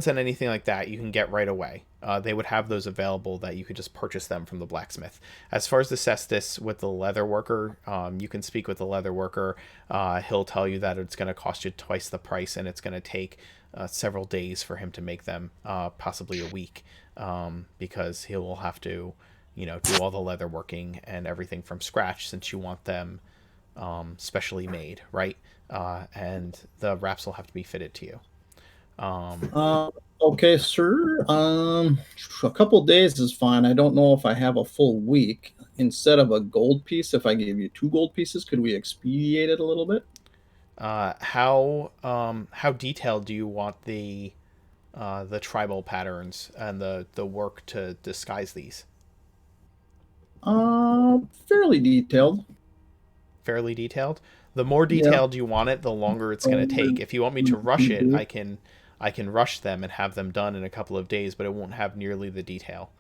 and anything like that you can get right away. They would have those available that you could just purchase them from the blacksmith. As far as the cestus with the leather worker, you can speak with the leather worker. He'll tell you that it's going to cost you twice the price, and it's going to take several days for him to make them, possibly a week, because he will have to, do all the leather working and everything from scratch, since you want them specially made, right? And the wraps will have to be fitted to you. Okay, sir. A couple days is fine. I don't know if I have a full week. Instead of a gold piece, if I gave you 2 gold pieces, could we expedite it a little bit? How detailed do you want the tribal patterns and the work to disguise these? Fairly detailed. Fairly detailed. The more Yeah. detailed you want it, the longer it's going to take. If you want me to rush it, I can rush them and have them done in a couple of days, but it won't have nearly the detail.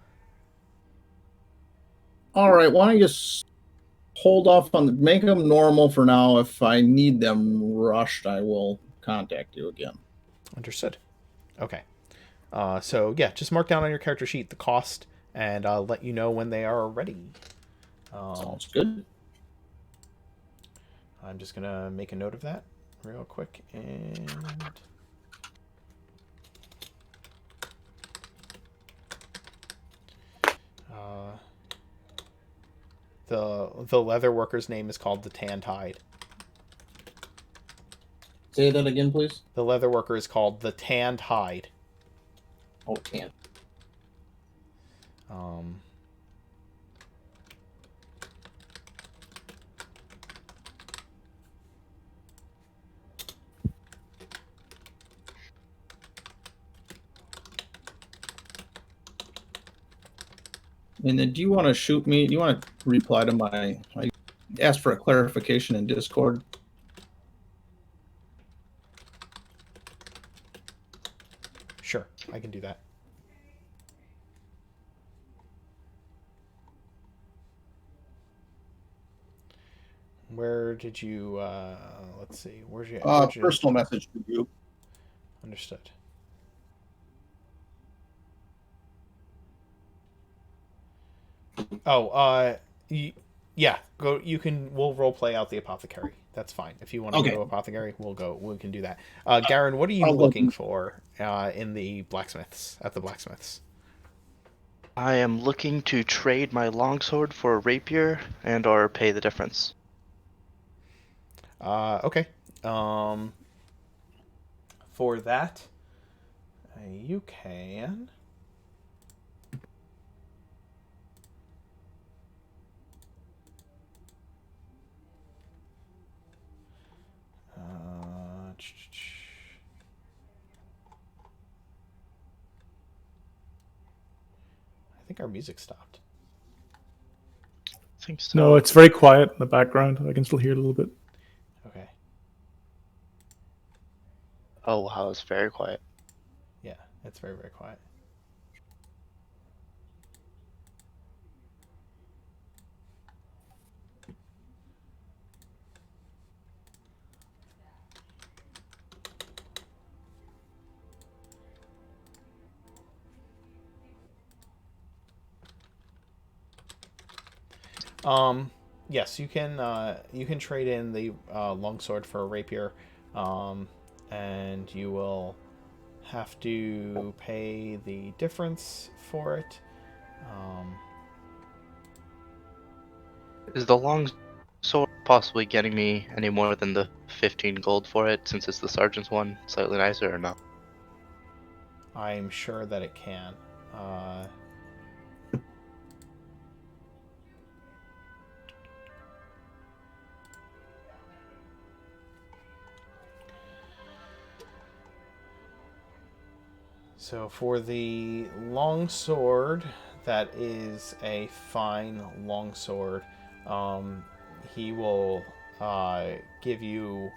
All right. Why don't you just hold off on make them normal for now. If I need them rushed, I will contact you again. Understood. Okay. So yeah, just mark down on your character sheet the cost, and I'll let you know when they are ready. Sounds good. I'm just gonna make a note of that real quick, and the leather worker's name is called the Tanned Hide. Say that again, please. The leather worker is called the Tanned Hide. Oh, can. And then, do you want to shoot me? Do you want to reply to my? I asked for a clarification in Discord. Sure, I can do that. Where did you? Let's see. Where'd you? Personal message to you. Understood. Oh, yeah. Go. You can. We'll role play out the apothecary. That's fine. If you want to Okay. go to apothecary, we'll go. We can do that. Garen, what are you I'll go. looking for in the blacksmiths at the blacksmiths? I am looking to trade my longsword for a rapier and or pay the difference. Okay. For that, you can. I think our music stopped. I think so. No, it's very quiet in the background. I can still hear it a little bit. Okay. Oh wow, it's very quiet. Yeah, it's very, very quiet. Yes, you can trade in the longsword for a rapier, and you will have to pay the difference for it. Um, Is the long sword possibly getting me any more than the 15 gold for it, since it's the sergeant's one, slightly nicer or no? I'm sure that it can. Uh, so for the longsword, that is a fine longsword. Um, he will give you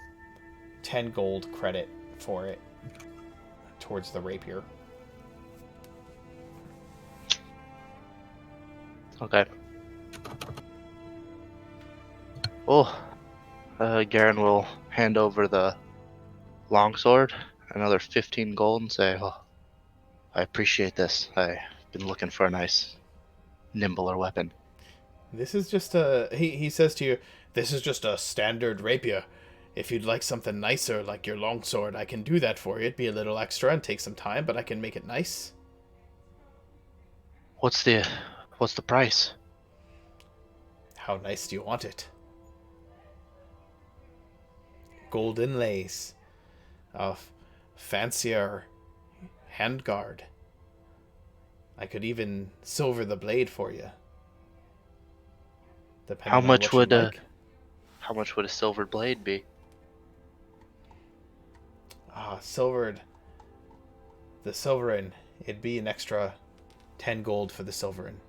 10 gold credit for it towards the rapier. Okay. Well, Garen will hand over the longsword, another 15 gold, and say, "Oh, I appreciate this. I've been looking for a nice, nimbler weapon." This is just a. He says to you, "This is just a standard rapier. If you'd like something nicer, like your longsword, I can do that for you. It'd be a little extra and take some time, but I can make it nice." What's the price? How nice do you want it? Gold inlays, a fancier handguard. I could even silver the blade for you, How depending on much what you'd would like. how much would a silvered blade be? Silvered. The silverin. It'd be an extra 10 gold for the silverin.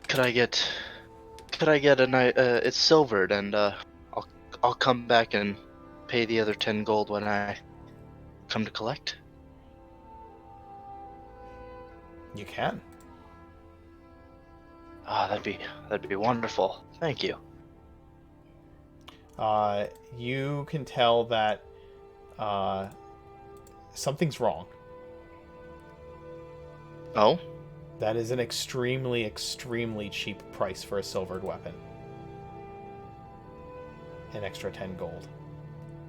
Could I get a night? It's silvered, and I'll come back and pay the other 10 gold when I come to collect. You can. Ah, that'd be wonderful. Thank you. You can tell that uh, something's wrong. Oh, That is an extremely, extremely cheap price for a silvered weapon. An extra 10 gold.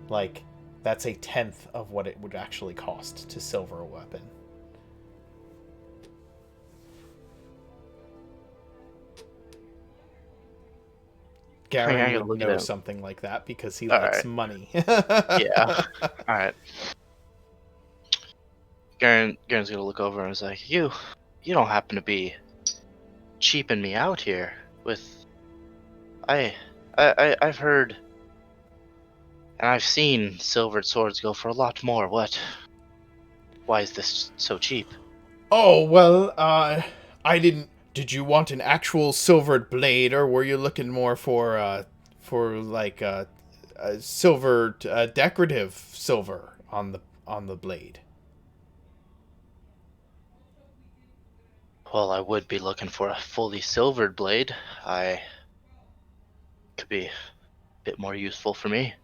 Like, that's a tenth of what it would actually cost to silver a weapon. Garen I gotta would look it know up. something like that because he All likes right. money. Yeah. All right. Garen's gonna look over and is like, you don't happen to be cheaping me out here with I've heard and I've seen silvered swords go for a lot more. Why is this so cheap? Oh, well, I didn't. Did you want an actual silvered blade, or were you looking more for like a silver, decorative silver on the blade? Well, I would be looking for a fully silvered blade. I could be a bit more useful for me.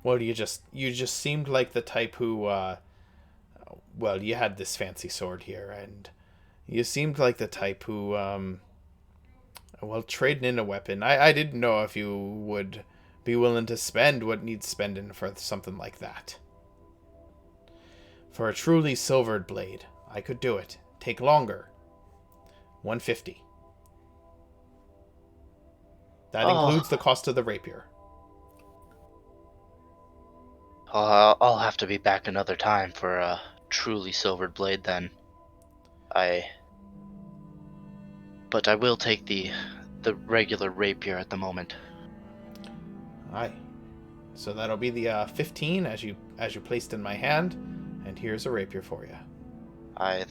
Well, you just seemed like the type who, well, you had this fancy sword here, and you seemed like the type who, well, trading in a weapon. I didn't know if you would be willing to spend what needs spending for something like that. For a truly silvered blade, I could do it. Take longer. 150. That Oh, includes the cost of the rapier. I'll have to be back another time for a truly silvered blade then. I But I will take the regular rapier at the moment. Aye. So that'll be the 15 as you placed in my hand, and here's a rapier for you. I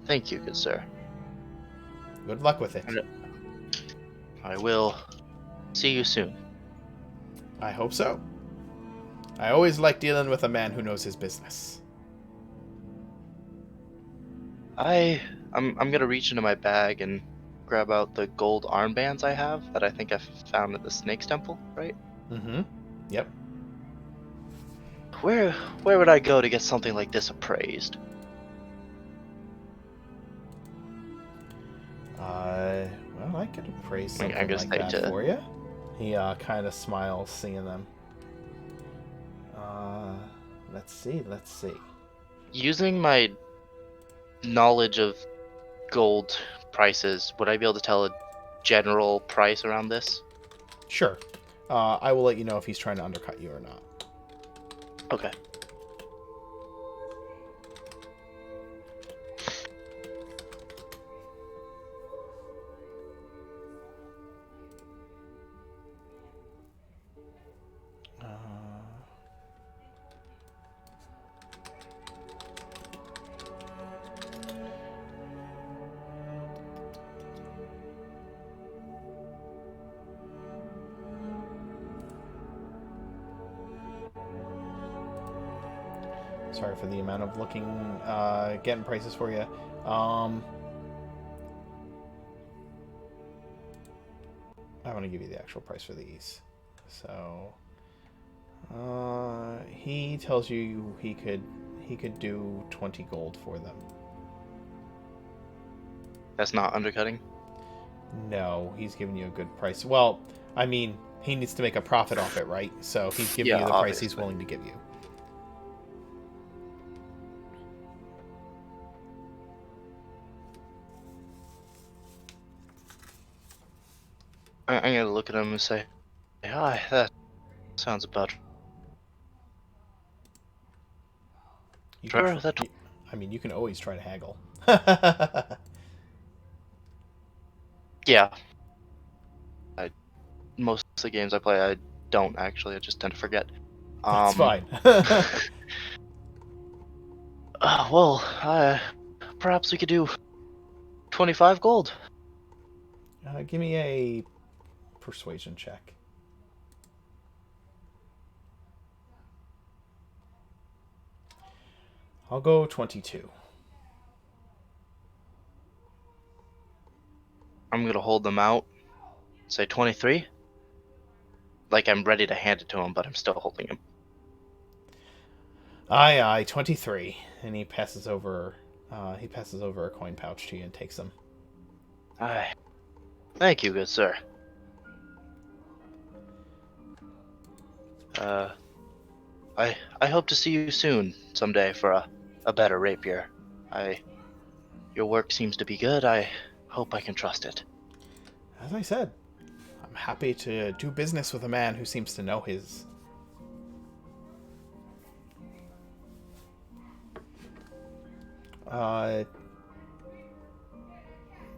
thank you, good sir. Good luck with it. And I will see you soon. I hope so. I always like dealing with a man who knows his business. I'm gonna reach into my bag and grab out the gold armbands I have that I think I found at the Snake's Temple, right? Mm-hmm. Yep. Where would I go to get something like this appraised? Well, I could appraise I'm something gonna like say that to for you. He kind of smiles seeing them. Let's see. using my knowledge of gold prices, would I be able to tell a general price around this? Sure. I will let you know if he's trying to undercut you or not. Okay. Sorry for the amount of looking, getting prices for you. I want to give you the actual price for these. So, he tells you he could do 20 gold for them. That's not undercutting? No, he's giving you a good price. Well, I mean, he needs to make a profit off it, right? So he's giving Yeah, you the price he's obviously. willing to give you. I'm gonna look at him and say, "Hi, that sounds about You can, sure." That I mean, you can always try to haggle. yeah. Most of the games I play, I don't actually. I just tend to forget. That's fine. Well, perhaps we could do 25 gold. Give me a persuasion check. I'll go 22. I'm gonna hold them out. Say 23. Like I'm ready to hand it to him, but I'm still holding him. Aye, 23. And he passes over a coin pouch to you and takes them. Aye. Thank you, good sir. I hope to see you soon someday for a better rapier. Your work seems to be good. I hope I can trust it. As I said, I'm happy to do business with a man who seems to know his.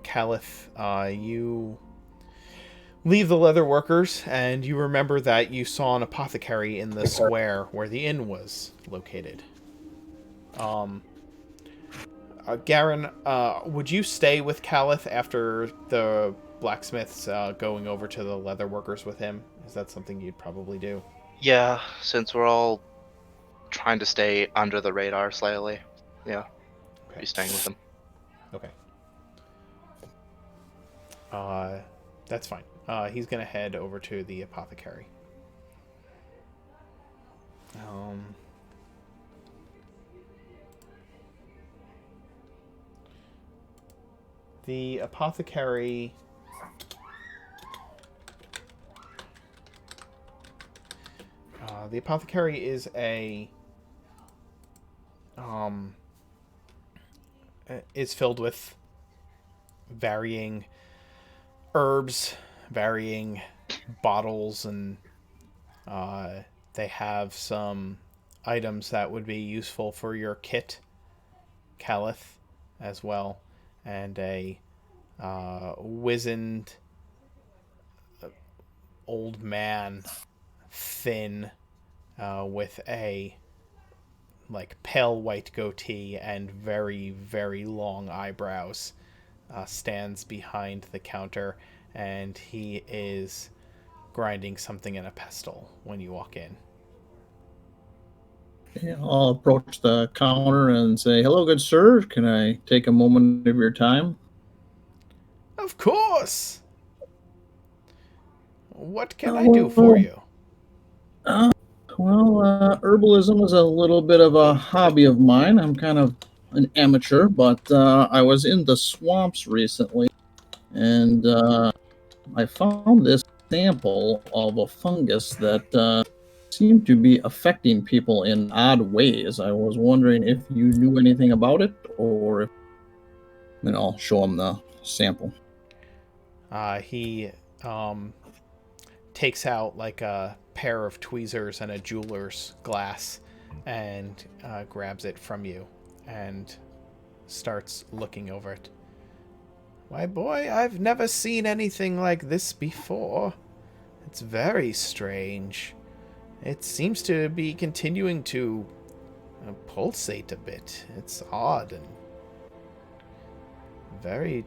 Caliph, you leave the leather workers, and you remember that you saw an apothecary in the square where the inn was located. Garen, would you stay with Caliph after the blacksmith's going over to the leather workers with him? Is that something you'd probably do? Yeah, since we're all trying to stay under the radar slightly. Yeah, Okay. be staying with him. Okay. That's fine. He's gonna head over to the apothecary. The apothecary. The apothecary is is filled with varying herbs, varying bottles, and they have some items that would be useful for your kit, Caliph, as well, and a wizened old man, thin, with a pale white goatee and very, very long eyebrows, stands behind the counter and he is grinding something in a pestle when you walk in. Yeah, I'll approach the counter and say, "Hello, good sir. Can I take a moment of your time?" Of course! What can I do for Well, you? uh, herbalism is a little bit of a hobby of mine. I'm kind of an amateur, but I was in the swamps recently, and I found this sample of a fungus that seemed to be affecting people in odd ways. I was wondering if you knew anything about it, or if, I'll show them the sample. He takes out like a pair of tweezers and a jeweler's glass and grabs it from you and starts looking over it. Why, boy, I've never seen anything like this before. It's very strange. It seems to be continuing to pulsate a bit. It's odd and very...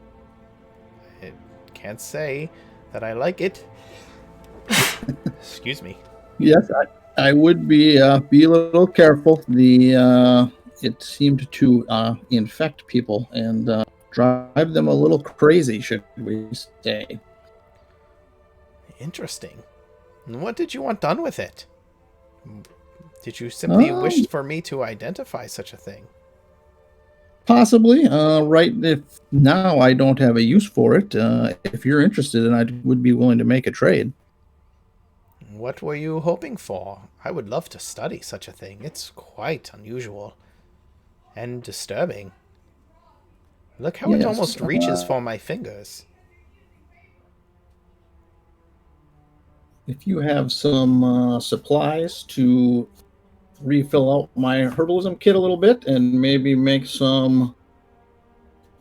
I can't say that I like it. Excuse me. Yes, I would be a little careful. It seemed to infect people and drive them a little crazy, should we say? Interesting. And what did you want done with it? Did you simply Um, wish for me to identify such a thing? Possibly. Right. If now I don't have a use for it, if you're interested, and I would be willing to make a trade. What were you hoping for? I would love to study such a thing. It's quite unusual and disturbing. Look how it Yes. almost reaches for my fingers. If you have some supplies to refill out my herbalism kit a little bit, and maybe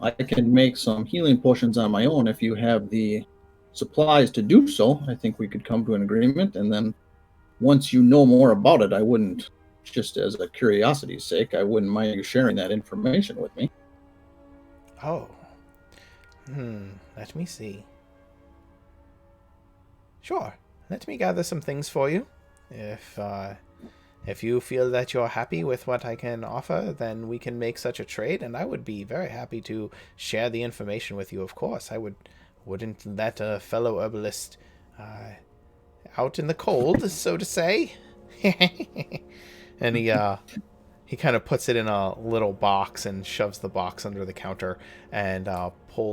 I can make some healing potions on my own. If you have the supplies to do so, I think we could come to an agreement. And then once you know more about it, I wouldn't, just as a curiosity's sake, I wouldn't mind you sharing that information with me. Oh. Let me see. Sure. Let me gather some things for you. If you feel that you're happy with what I can offer, then we can make such a trade, and I would be very happy to share the information with you, of course. Wouldn't let a fellow herbalist out in the cold, so to say. And he kind of puts it in a little box and shoves the box under the counter and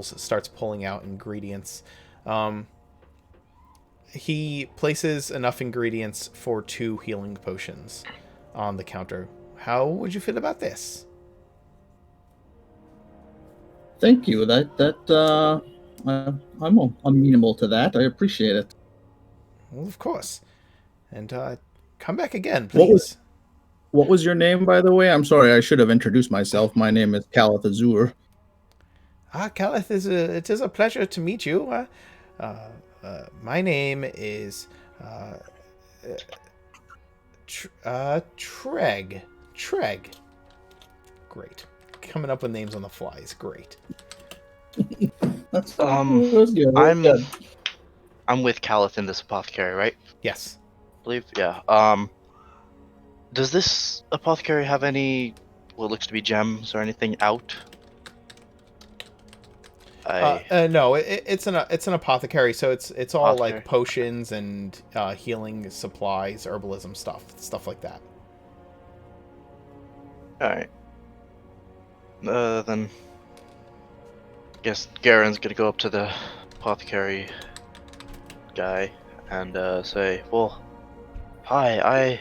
starts pulling out ingredients. He places enough ingredients for 2 healing potions on the counter. How would you feel about this? Thank you. I'm amenable to that. I appreciate it. Well, of course. And come back again, What was please. what was your name, by the way? I'm sorry, I should have introduced myself. My name is Calith Azur. Calith, it is a pleasure to meet you. My name is Treg. Treg. Great. Coming up with names on the fly is great. That's good. I'm with Calith in this apothecary, right? Yes. I believe, yeah. Does this apothecary have any what looks to be gems or anything out? No, it's an apothecary, so it's all Apothecary. like potions and healing supplies, herbalism stuff like that. All right. Then guess Garen's gonna go up to the apothecary guy and say, "Well, hi,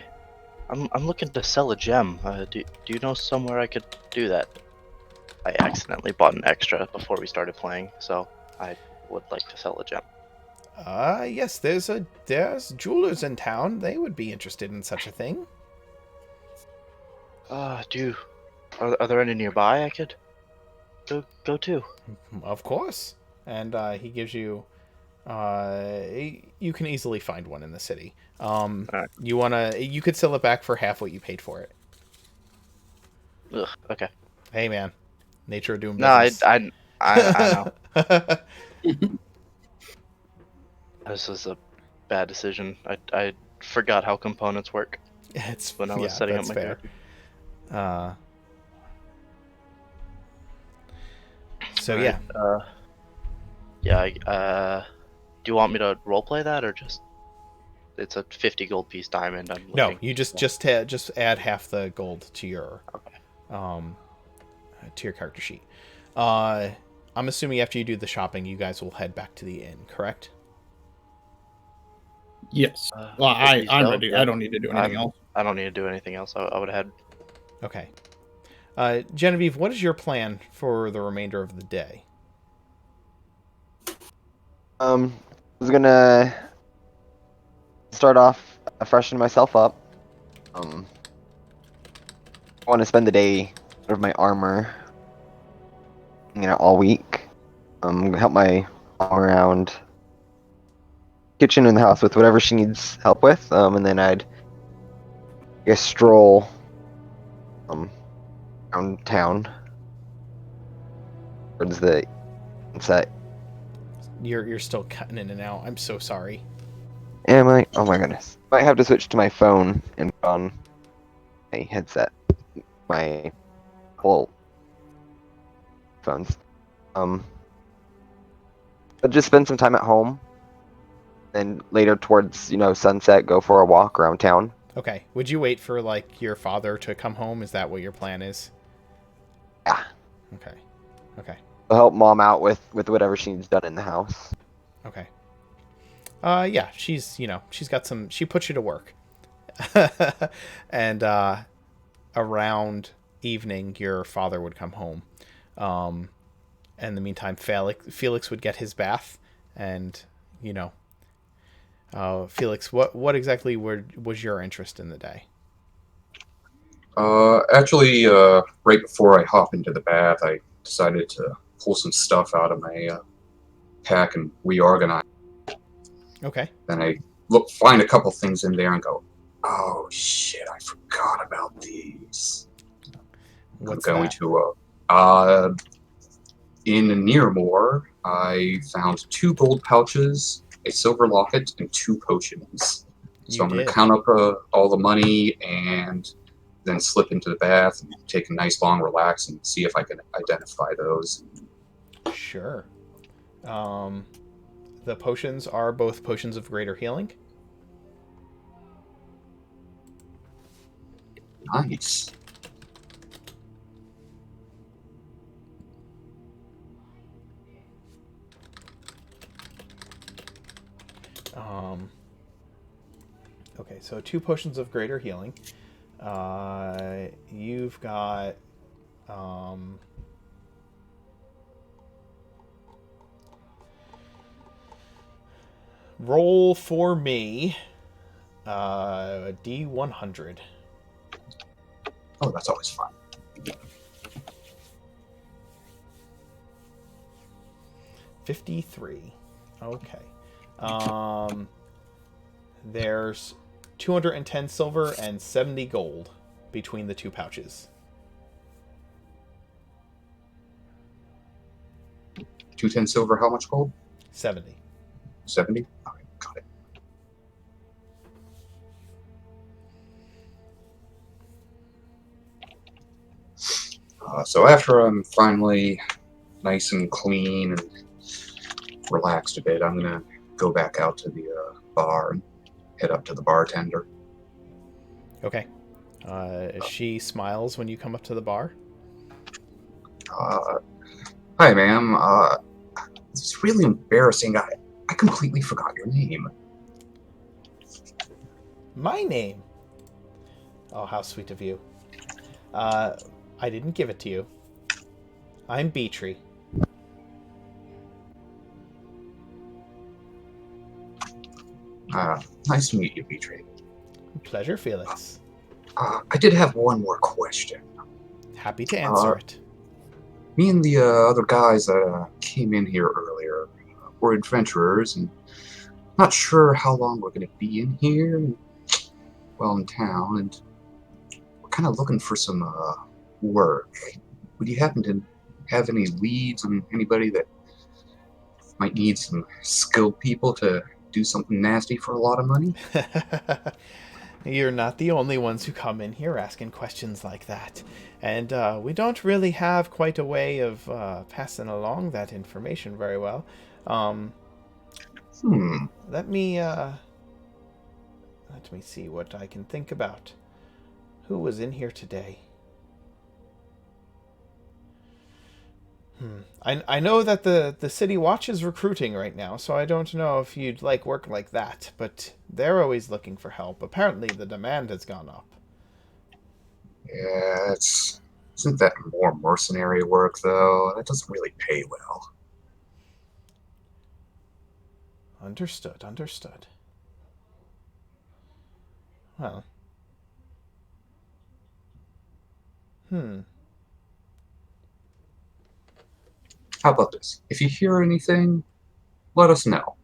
I'm looking to sell a gem. Do you know somewhere I could do that? I accidentally bought an extra before we started playing, so I would like to sell a gem." Yes, there's jewelers in town. They would be interested in such a thing. Are there any nearby I could go to? Of course. And he gives you you can easily find one in the city. Alright. You could sell it back for half what you paid for it. Ugh, okay. Hey man, nature of doing No, business. I know. This is a bad decision. I forgot how components work It's when I was setting up that's my fair. character. So Alright, do you want me to roleplay that, or just it's a 50 gold piece diamond? I'm no, looking. you just add half the gold to your character sheet. I'm assuming after you do the shopping, you guys will head back to the inn, correct? Yes. Well, If you I'm sell, ready. yeah. I don't need to do anything else. I don't need to do anything else. I would head. Okay. Genevieve, what is your plan for the remainder of the day? I was gonna start off freshening myself up. I want to spend the day out of my armor, all week. Help my mom around kitchen and the house with whatever she needs help with. And then I'd guess stroll around town towards the sunset. You're still cutting in and out. I'm so sorry. Am I? Oh my goodness. Might have to switch to my phone and put on my headset. My whole phones. But just spend some time at home. Then later towards, sunset, go for a walk around town. Okay. Would you wait for like your father to come home? Is that what your plan is? Yeah. Okay. Okay. I'll help mom out with whatever she needs done in the house. Okay. Yeah, she's got some. She puts you to work. And around evening, your father would come home. In the meantime, Felix would get his bath, and Felix, what exactly was your interest in the day? Actually, right before I hop into the bath, I decided to pull some stuff out of my pack and reorganize. Okay. Then I find a couple things in there and go, oh shit, I forgot about these. What's I'm going that? to in Nearmore, I found 2 gold pouches, a silver locket, and 2 potions. So I'm going to count up all the money and then slip into the bath and take a nice long relax and see if I can identify those. Sure. The potions are both potions of greater healing. Nice. Okay, so 2 potions of greater healing. You've got roll for me a D100. Oh, that's always fun. 53. Okay. There's 210 silver and 70 gold between the 2 pouches. 210 silver, how much gold? 70. 70? Okay, got it. So after I'm finally nice and clean and relaxed a bit, I'm going to go back out to the bar and head up to the bartender. Okay. She smiles when you come up to the bar. Hi, ma'am. It's really embarrassing. I completely forgot your name. My name? Oh, how sweet of you. I didn't give it to you. I'm Beatree. Nice to meet you, Beatree. Pleasure, Felix. I did have one more question. Happy to answer it. Me and the other guys that came in here earlier were adventurers, and not sure how long we're going to be in here, in town, and we're kind of looking for some work. Would you happen to have any leads on anybody that might need some skilled people to do something nasty for a lot of money? You're not the only ones who come in here asking questions like that. And we don't really have quite a way of passing along that information very well. Hmm. Let me see what I can think about. Who was in here today? I know that the City Watch is recruiting right now, so I don't know if you'd like work like that, but they're always looking for help. Apparently the demand has gone up. Yeah, isn't that more mercenary work though? That doesn't really pay well. Understood, understood. Well. How about this? If you hear anything, let us know.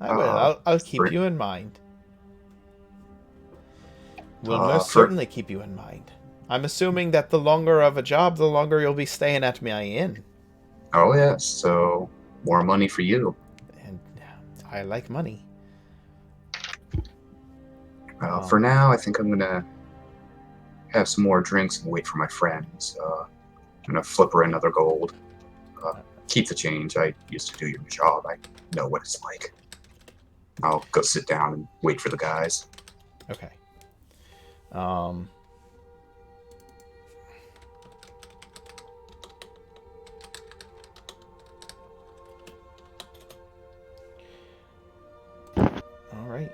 I will. I'll keep for- you in mind. We'll most for certainly keep you in mind. I'm assuming that the longer of a job, the longer you'll be staying at my inn. Oh yes, so more money for you. And I like money. For now, I think I'm gonna have some more drinks and wait for my friends. I'm gonna flip her another gold. Keep the change. I used to do your job. I know what it's like. I'll go sit down and wait for the guys. Okay. All right.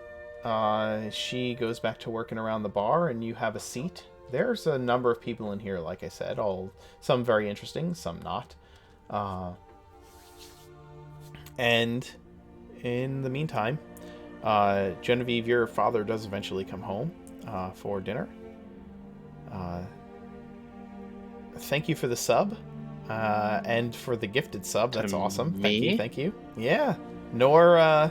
She goes back to working around the bar, and you have a seat. There's a number of people in here, like I said, some very interesting, some not. And in the meantime, Genevieve, your father does eventually come home for dinner. Thank you for the sub, and for the gifted sub. That's To awesome. me? Thank you, thank you. Yeah, Nor.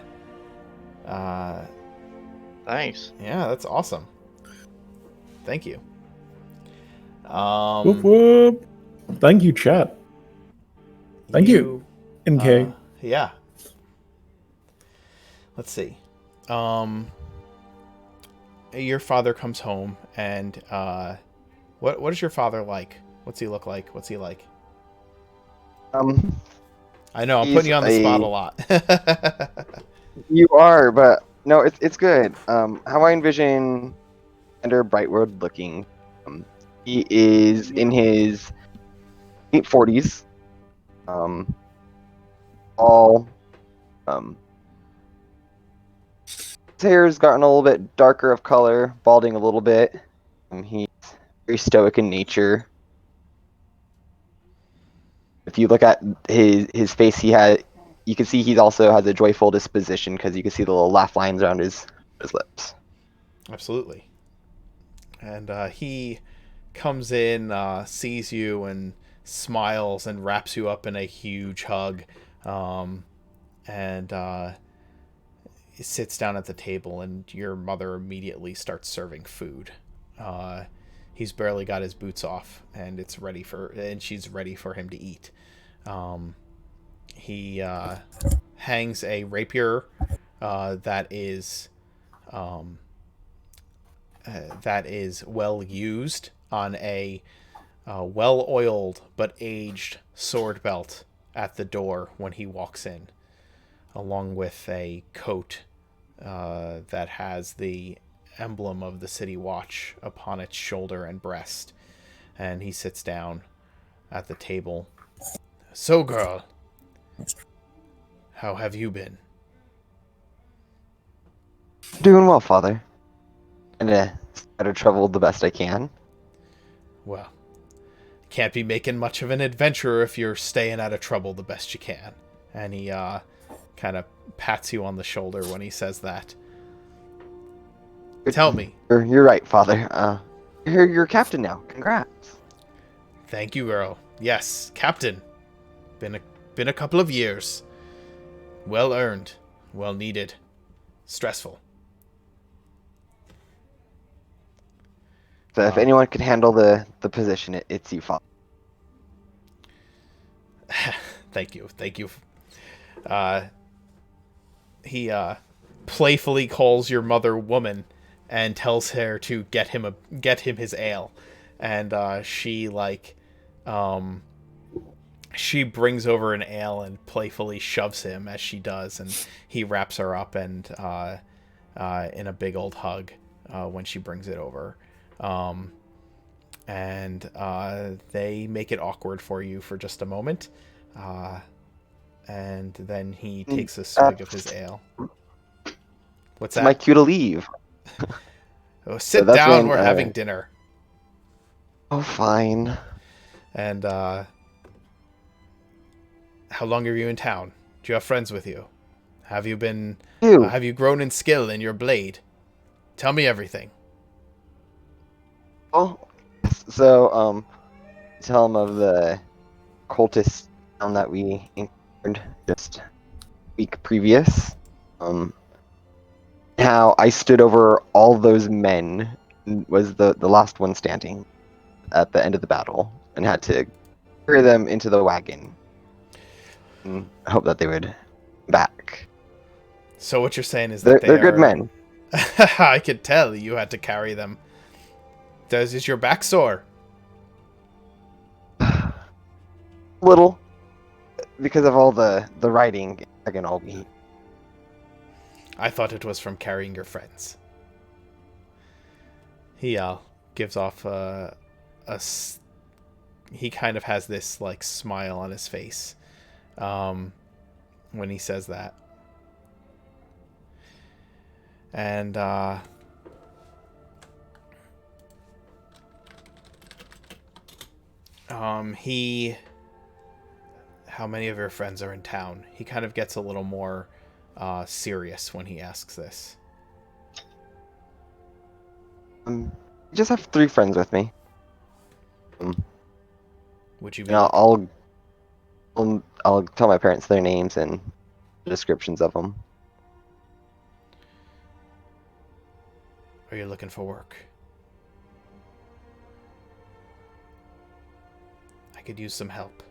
Thanks. Yeah, that's awesome. Thank you. Whoop whoop. Thank you, chat. Thank you, NK. Yeah. Let's see. Your father comes home, and what is your father like? What's he look like? What's he like? I know I'm putting you on the spot a lot. You are, but no, it's good. How I envision Ender Brightwood looking. He is in his late 40s. All his hair's gotten a little bit darker of color, balding a little bit. He's very stoic in nature. If you look at his face, you can see he also has a joyful disposition because you can see the little laugh lines around his lips. Absolutely. And he comes in, sees you, and smiles and wraps you up in a huge hug, and he sits down at the table, and your mother immediately starts serving food. He's barely got his boots off, and she's ready for him to eat. He hangs a rapier that is well used on a well-oiled but aged sword belt at the door when he walks in, along with a coat that has the emblem of the City Watch upon its shoulder and breast. And he sits down at the table. So, girl, how have you been? Doing well, Father. And out of trouble the best I can. Well, can't be making much of an adventurer if you're staying out of trouble the best you can. And he kind of pats you on the shoulder when he says that. Tell me. You're right, Father. You're captain now. Congrats. Thank you, girl. Yes, Captain. Been a couple of years. Well earned. Well needed. Stressful. So if anyone could handle the position, it's you, Father. Thank you. He playfully calls your mother woman and tells her to get him his ale, and she brings over an ale and playfully shoves him as she does, and he wraps her up and in a big old hug when she brings it over. And they make it awkward for you for just a moment, and then he takes a swig of his ale. What's It's my that? cue to leave. Oh, sit that's down. when, We're having dinner. Oh, fine. And how long are you in town? Do you have friends with you? Have you been? Dude. Have you grown in skill in your blade? Tell me everything. Oh, so tell him of the cultist town that we encountered just a week previous. How I stood over all those men, was the last one standing at the end of the battle, and had to carry them into the wagon. And hope that they would back. So what you're saying is that They're good men. I could tell you had to carry them. Is your back sore? Little, because of all the riding again all week. I thought it was from carrying your friends. He gives off he kind of has this like smile on his face when he says that. And how many of your friends are in town? He kind of gets a little more serious when he asks this. I just have 3 friends with me. Would you be? I'll tell my parents their names and descriptions of them. Are you looking for work? I could use some help.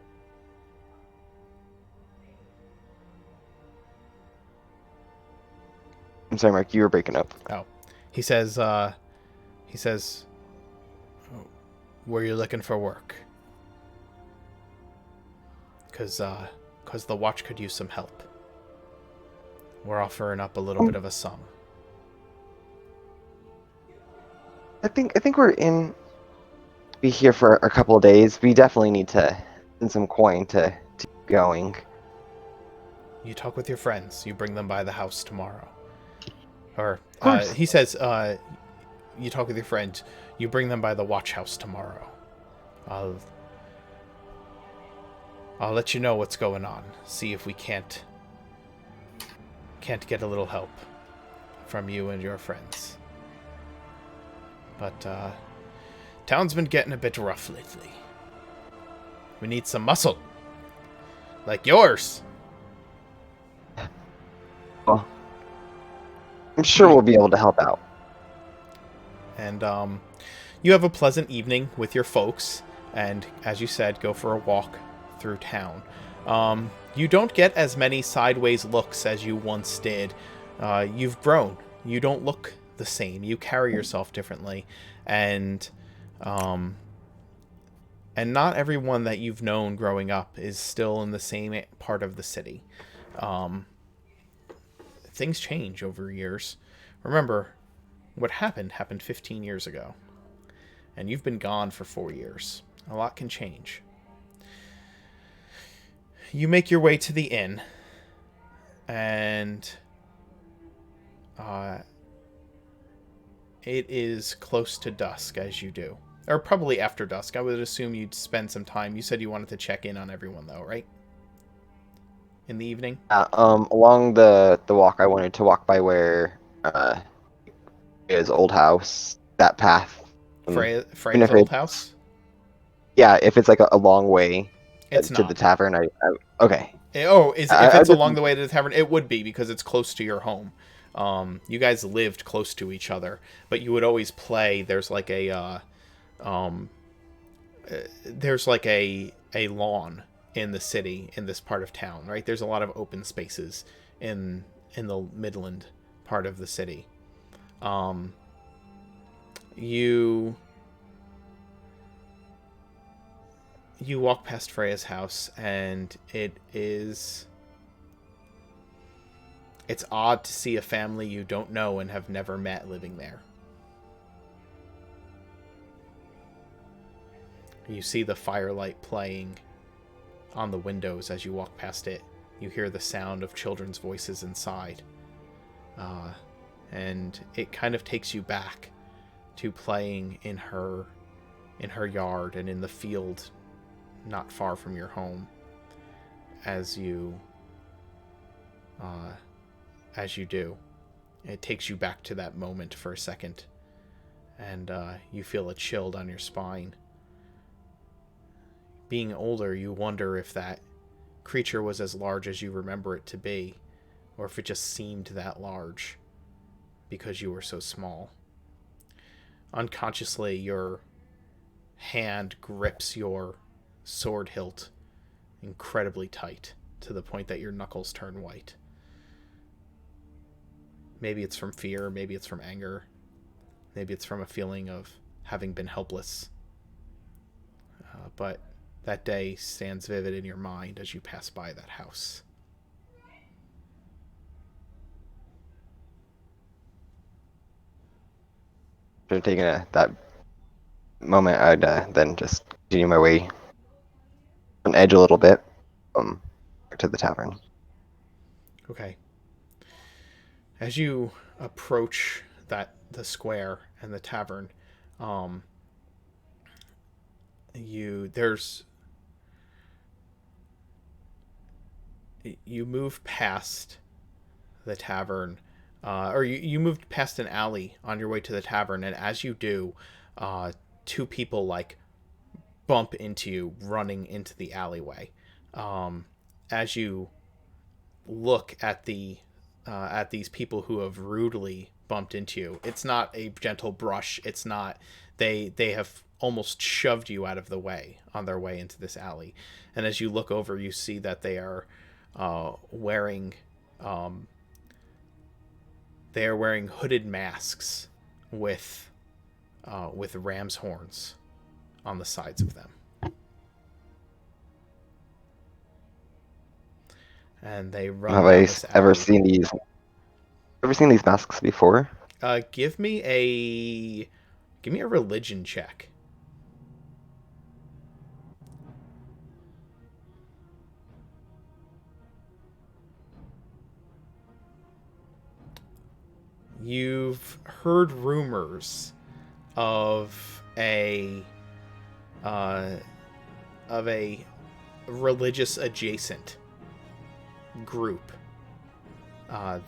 I'm sorry, Mark, you were breaking up. Oh, he says, were you looking for work? Because the watch could use some help. We're offering up a little bit of a sum. I think we're be here for a couple of days. We definitely need to send some coin to keep going. You talk with your friends. You bring them by the house tomorrow. Or course. He says, you talk with your friends. You bring them by the watch house tomorrow. I'll let you know what's going on. See if we can't get a little help from you and your friends. But town's been getting a bit rough lately. We need some muscle. Like yours. Well, I'm sure we'll be able to help out. And you have a pleasant evening with your folks, and as you said, go for a walk through town. You don't get as many sideways looks as you once did. You've grown. You don't look the same. You carry yourself differently, and not everyone that you've known growing up is still in the same part of the city. Things change over years. Remember, what happened 15 years ago. And you've been gone for 4 years. A lot can change. You make your way to the inn. And it is close to dusk as you do. Or probably after dusk. I would assume you'd spend some time. You said you wanted to check in on everyone though, right? In the evening? Along the walk, I wanted to walk by where his old house, that path. Freya's old house? Yeah, if it's like a long way it's to not. the tavern, okay. If it's along the way to the tavern, it would be because it's close to your home. You guys lived close to each other, but you would always play. There's like a lawn in the city in this part of town, right? There's a lot of open spaces in the Midland part of the city. You walk past Freya's house, and it's odd to see a family you don't know and have never met living there. You see the firelight playing on the windows as you walk past it. You hear the sound of children's voices inside. And it kind of takes you back to playing in her yard and in the field not far from your home as you do. It takes you back to that moment for a second, and you feel a chill down your spine. Being older, you wonder if that creature was as large as you remember it to be, or if it just seemed that large because you were so small. Unconsciously, your hand grips your sword hilt incredibly tight, to the point that your knuckles turn white. Maybe it's from fear, maybe it's from anger, maybe it's from a feeling of having been helpless. But that day stands vivid in your mind as you pass by that house. After taking that moment, I'd then just continue my way on edge a little bit, to the tavern. Okay. As you approach the square and the tavern, you move past the tavern, or you moved past an alley on your way to the tavern, and as you do, two people like bump into you running into the alleyway. As you look at these people who have rudely bumped into you, it's not a gentle brush. It's not they have almost shoved you out of the way on their way into this alley. And as you look over, you see that they are wearing hooded masks with ram's horns on the sides of them. And they run. Have I ever seen these masks before? Give me a religion check. You've heard rumors of a religious adjacent group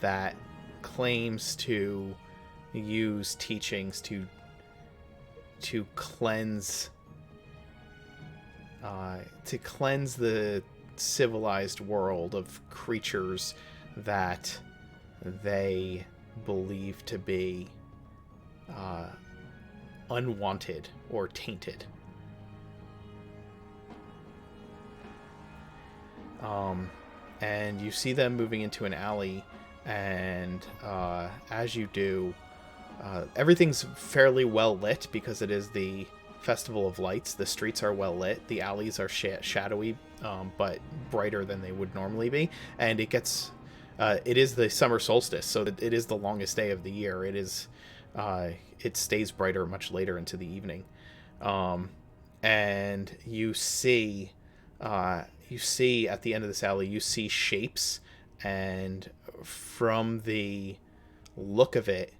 that claims to use teachings to cleanse the civilized world of creatures that they believe to be unwanted or tainted. And you see them moving into an alley, and as you do, everything's fairly well lit because it is the Festival of Lights. The streets are well lit. The alleys are shadowy, but brighter than they would normally be. And it is the summer solstice, so it is the longest day of the year. It stays brighter much later into the evening. And you see at the end of this alley, you see shapes, and from the look of it,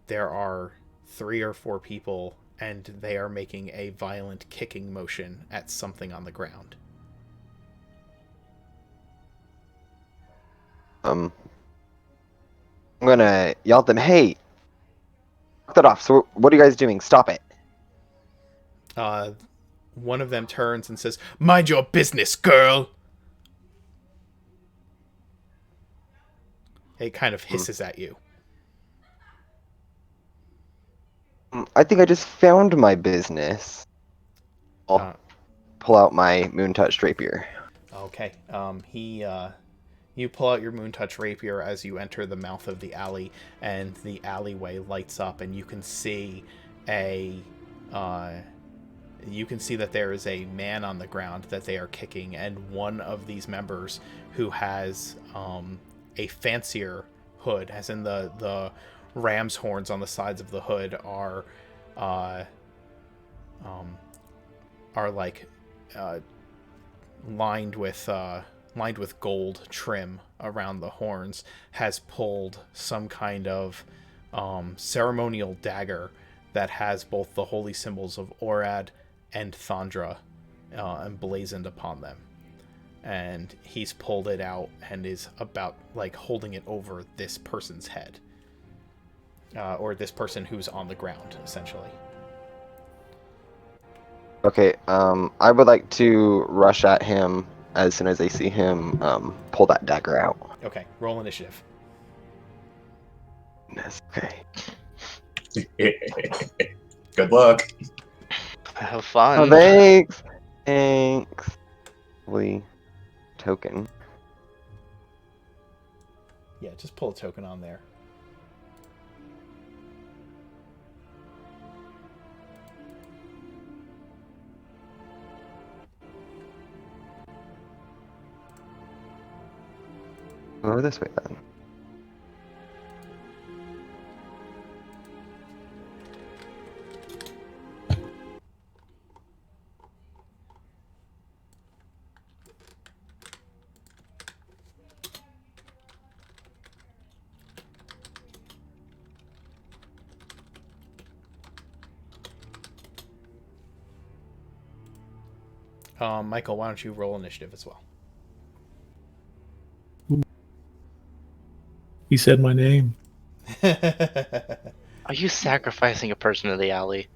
there are 3 or 4 people, and they are making a violent kicking motion at something on the ground. I'm gonna yell at them, "Hey, knock that off! So what are you guys doing? Stop it!" One of them turns and says, "Mind your business, girl!" It kind of hisses at you. I think I just found my business. I'll pull out my Moon Touch rapier. Okay. You pull out your Moon Touch rapier as you enter the mouth of the alley, and the alleyway lights up, and you can see a that there is a man on the ground that they are kicking, and one of these members who has a fancier hood, as in the ram's horns on the sides of the hood are like lined with gold trim around the horns, has pulled some kind of ceremonial dagger that has both the holy symbols of Orad and Thandra emblazoned upon them. And he's pulled it out and is about, like, holding it over this person's head. Or this person who's on the ground, essentially. Okay, I would like to rush at him as soon as I see him pull that dagger out. Okay, roll initiative. Yes, okay. Good luck. Have fun. Oh, thanks! Thanks. Lovely token. Yeah, just pull a token on there. Go this way then. Michael, why don't you roll initiative as well? He said my name. Are you sacrificing a person in the alley?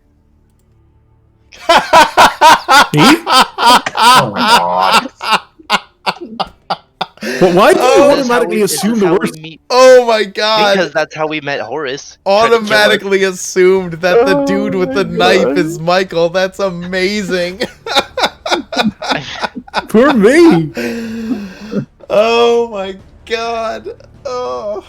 Me? Oh my god. But why do you Oh, automatically assume the worst? Oh my god! Because that's how we met Horace. Automatically assumed that the Oh dude with the my knife God. is Michael. That's amazing. Poor me. Oh my god. Oh.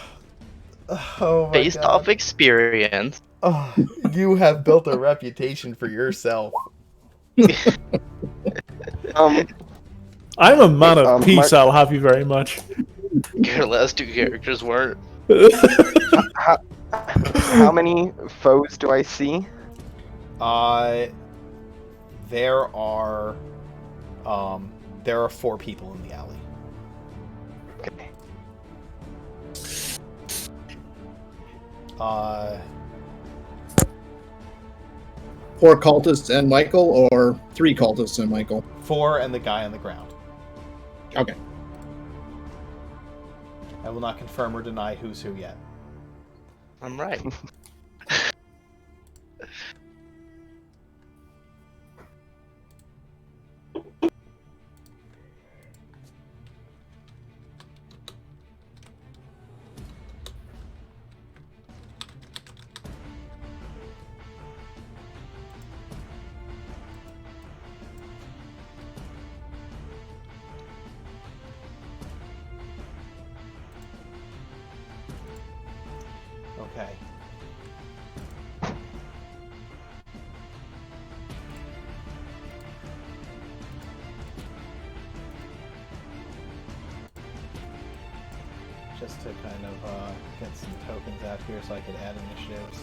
Oh my Based god. off experience. Oh, you have built a reputation for yourself. Um, I'm a man of Mark- peace, I'll have you very much. Your last two characters weren't. how many foes do I see? There are 4 people in the alley. Okay. Four cultists and Michael, or 3 cultists and Michael? 4 and the guy on the ground. Okay. I will not confirm or deny who's who yet. I'm right. Okay. Just to kind of get some tokens out here so I could add initiatives.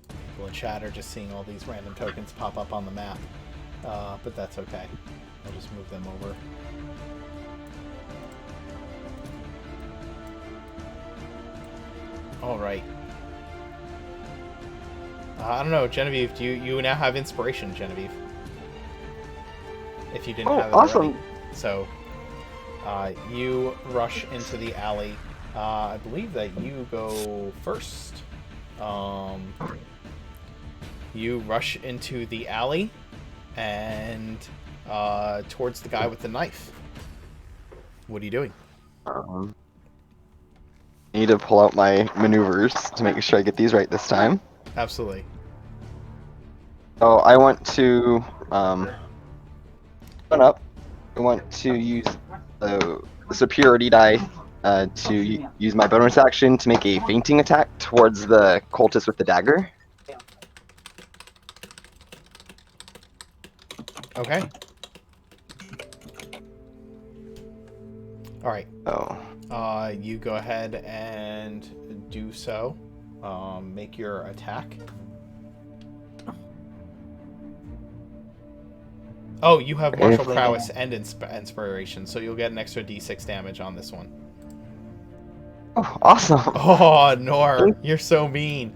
People in chat are just seeing all these random tokens pop up on the map. But that's okay. I'll just move them over. Alright. I don't know, Genevieve, do you now have inspiration, Genevieve? If you didn't have it awesome. already. So, you rush into the alley. I believe that you go first. You rush into the alley and towards the guy with the knife. What are you doing? I need to pull out my maneuvers to make sure I get these right this time. Absolutely. So I want to run up. I want to use the superiority die to use my bonus action to make a fainting attack towards the cultist with the dagger. Okay. All right. Oh, You go ahead and do so. Make your attack. Oh, you have martial prowess and inspiration, so you'll get an extra d6 damage on this one. oh awesome! Oh, Nor, you're so mean.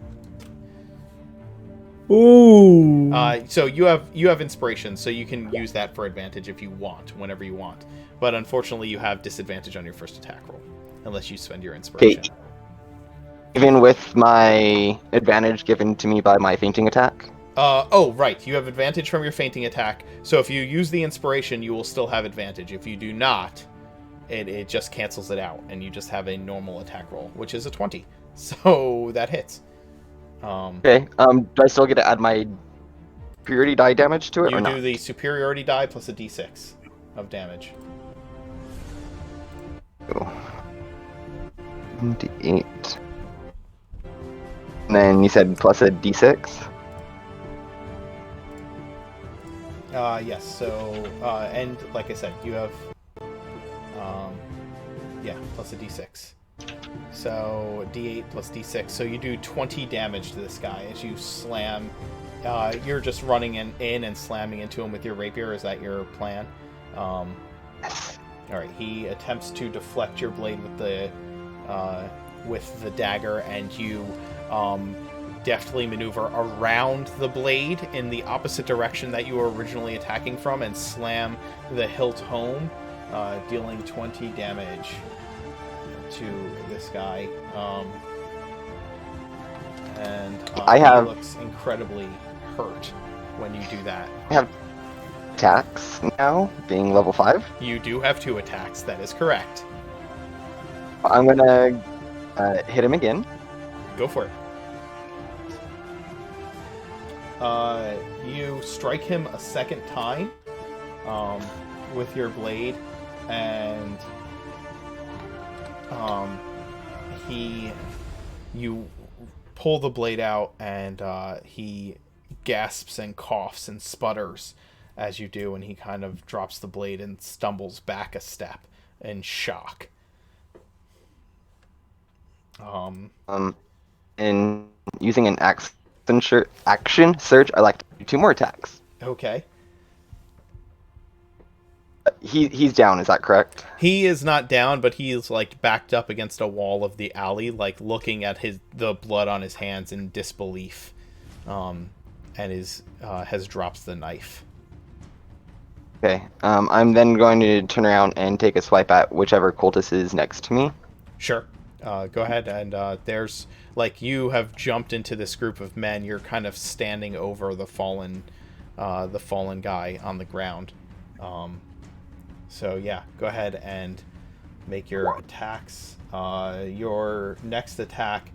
Ooh. So you have inspiration, so you can use that for advantage if you want, whenever you want. But unfortunately, you have disadvantage on your first attack roll, unless you spend your inspiration. Okay. Even with my advantage given to me by my fainting attack. Oh, right. You have advantage from your fainting attack. So if you use the inspiration, you will still have advantage. If you do not, it just cancels it out, and you just have a normal attack roll, which is a 20. So that hits. Okay. Do I still get to add my superiority die damage to it, You or do not? the superiority die plus a d6 of damage. Oh. D8. And then you said plus a d6. Yes. So, and like I said, you have, plus a d6. So d8 plus d6. So you do 20 damage to this guy as you slam. You're just running in and slamming into him with your rapier. Is that your plan? All right. He attempts to deflect your blade with the dagger, and you deftly maneuver around the blade in the opposite direction that you were originally attacking from, and slam the hilt home, dealing 20 damage to this guy. He looks incredibly hurt when you do that. I have attacks now, being level 5. You do have 2 attacks, that is correct. I'm gonna hit him again. Go for it. You strike him a second time with your blade, and you pull the blade out, and he gasps and coughs and sputters as you do, and he kind of drops the blade and stumbles back a step in shock. And using an action surge, I like to do 2 more attacks. Okay. He's down, is that correct? He is not down, but he is like backed up against a wall of the alley, like looking at the blood on his hands in disbelief, and has dropped the knife. Okay. I'm then going to turn around and take a swipe at whichever cultist is next to me. Sure. Go ahead, and there's, like, you have jumped into this group of men. You're kind of standing over the fallen guy on the ground. So yeah, go ahead and make your attacks. Your next attack,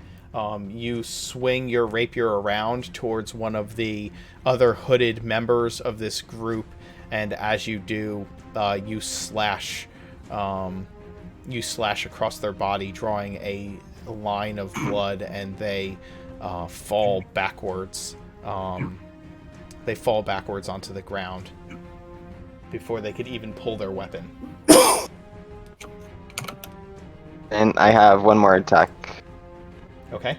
you swing your rapier around towards one of the other hooded members of this group, and as you do, you slash across their body, drawing a line of blood, and they fall backwards. They fall backwards onto the ground before they could even pull their weapon. And I have 1 more attack. Okay.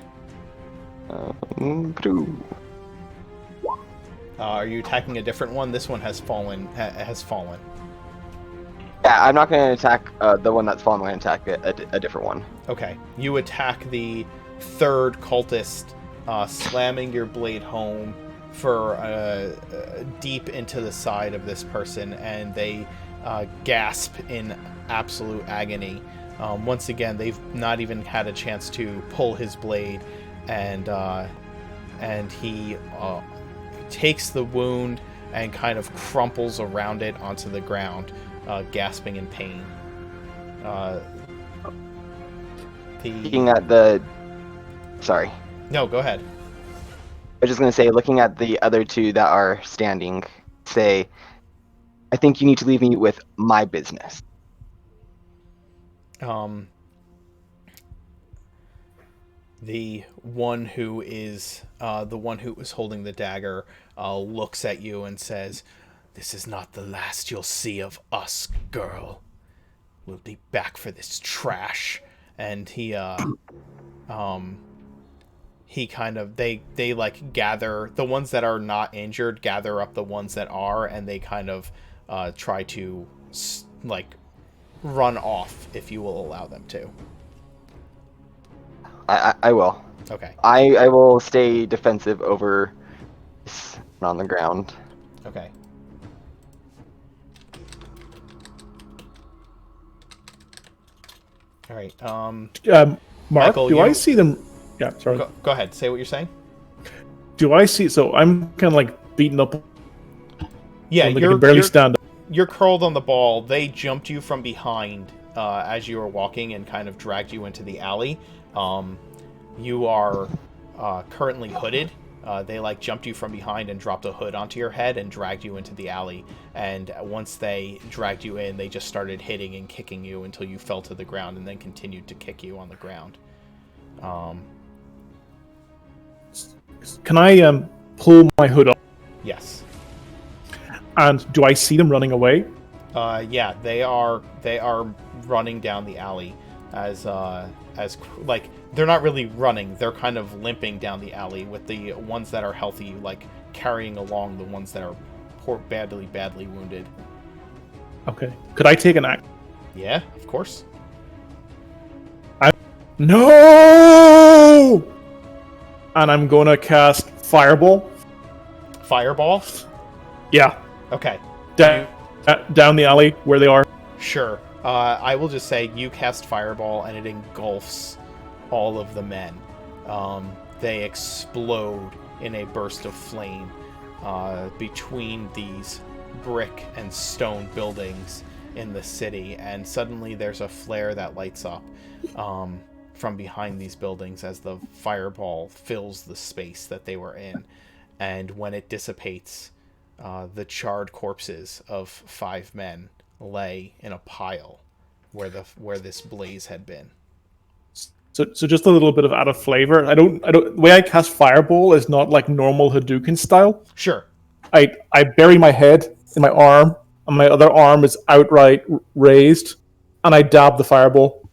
Are you attacking a different one? This one has fallen. Yeah, I'm not going to attack the one that's fallen. I'm going to attack a different one. Okay. You attack the third cultist, slamming your blade home for deep into the side of this person, and they gasp in absolute agony. Once again, they've not even had a chance to pull his blade, and he takes the wound and kind of crumples around it onto the ground, gasping in pain. Speaking at the... Sorry. No, go ahead. was just gonna say, looking at the other two that are standing, say, I think you need to leave me with my business. The one who is the one who was holding the dagger looks at you and says, "This is not the last you'll see of us, girl. We'll be back for this trash." And he kind of they like gather the ones that are not injured, gather up the ones that are, and they kind of try to like run off if you will allow them to. I will. Okay. I will stay defensive over this on the ground. Okay. All right. Mark, Michael, do I see them? Yeah, sorry. Go ahead. Say what you're saying. Do I see? So I'm kind of like beaten up. Yeah, I can barely stand up. You're curled on the ball. They jumped you from behind as you were walking and kind of dragged you into the alley. You are currently hooded. They like jumped you from behind and dropped a hood onto your head and dragged you into the alley. And once they dragged you in, they just started hitting and kicking you until you fell to the ground and then continued to kick you on the ground. Can I pull my hood off? Yes. And do I see them running away? Yeah, they are running down the alley as like they're not really running, they're kind of limping down the alley with the ones that are healthy like carrying along the ones that are badly wounded. Okay. Could I take an act? Yeah, of course. No! And I'm gonna cast Fireball. Fireball? Yeah. Okay. Down the alley where they are. Sure. I will just say you cast Fireball and it engulfs all of the men. They explode in a burst of flame between these brick and stone buildings in the city, and suddenly there's a flare that lights up from behind these buildings as the fireball fills the space that they were in. And when it dissipates, the charred corpses of 5 men lay in a pile where this blaze had been. So just a little bit of added flavor. I don't. The way I cast Fireball is not like normal Hadouken style. Sure. I bury my head in my arm, and my other arm is outright raised, and I dab the Fireball.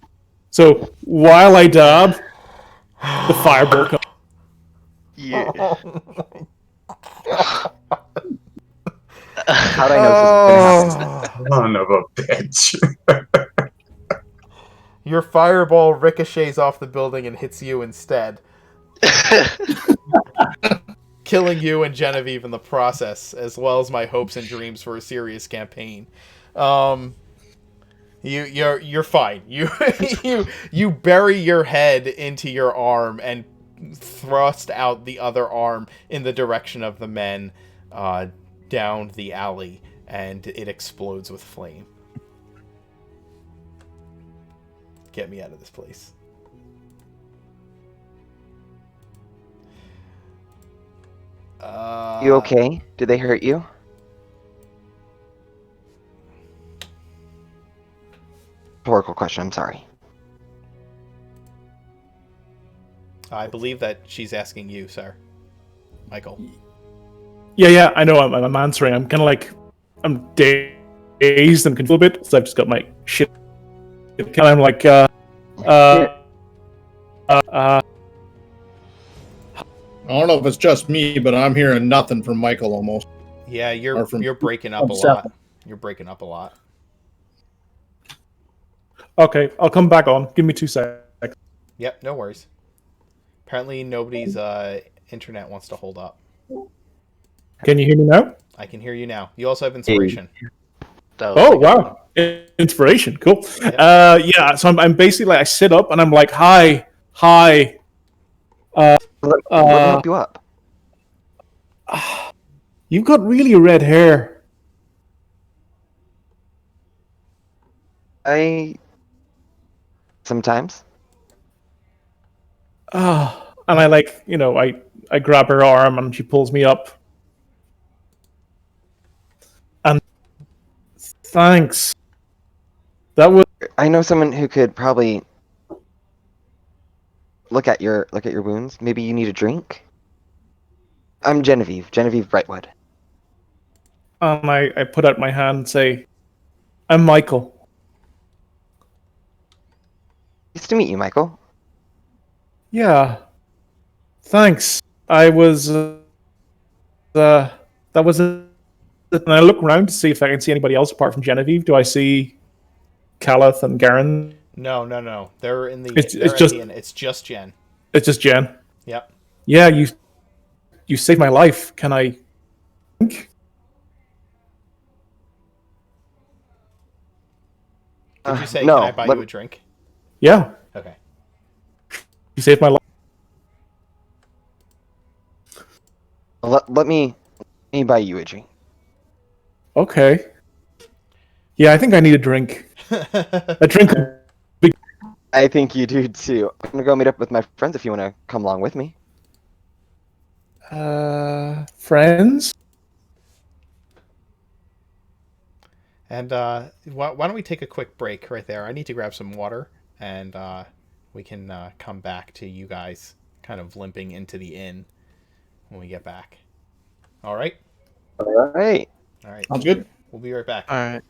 So while I dab, the Fireball comes. Yeah. How'd I know this was gonna happen? Son of a bitch. Your fireball ricochets off the building and hits you instead, killing you and Genevieve in the process, as well as my hopes and dreams for a serious campaign. You're fine. You bury your head into your arm and thrust out the other arm in the direction of the men down the alley, and it explodes with flame. Get me out of this place. You okay? Did they hurt you? Rhetorical question, I'm sorry. I believe that she's asking you, sir. Michael. Yeah, I know. I'm answering. I'm kind of like, I'm dazed and confused a bit, so I've just got my shit. Kind of like, I don't know if it's just me, but I'm hearing nothing from Michael almost. Yeah, Or you're from- breaking up a Seth. lot. You're breaking up a lot. Okay, I'll come back on. Give me 2 seconds. Yep, no worries. Apparently nobody's internet wants to hold up. Can you hear me now? I can hear you now. You also have inspiration. That was Oh a good one. wow, inspiration, cool. Yep. Yeah, so I'm basically like I sit up and I'm like, hi. Let me help you up. You've got really red hair. Sometimes. And I I grab her arm and she pulls me up. And thanks. That was I know someone who could probably look at your wounds. Maybe you need a drink. I'm Genevieve Brightwood. I put out my hand and say, I'm Michael. Nice to meet you, Michael. Yeah. Thanks. I was that was it. And I look around to see if I can see anybody else apart from Genevieve. Do I see Caleth and Garen? No, no, no. They're in the. It's They're it's at just the inn. It's just Jen. it's just Jen. Yep. Yeah, you saved my life. Can I drink? Did you say, "Can I No, buy you a drink"? Yeah, Okay. you saved my life. let me buy you a drink. Okay. Yeah, I think I need a drink. A drink. I think you do too. I'm gonna go meet up with my friends if you want to come along with me. Friends. And why don't we take a quick break right there? I need to grab some water, and we can come back to you guys kind of limping into the inn when we get back. All right? All right. All right. Sounds good. We'll be right back. All right.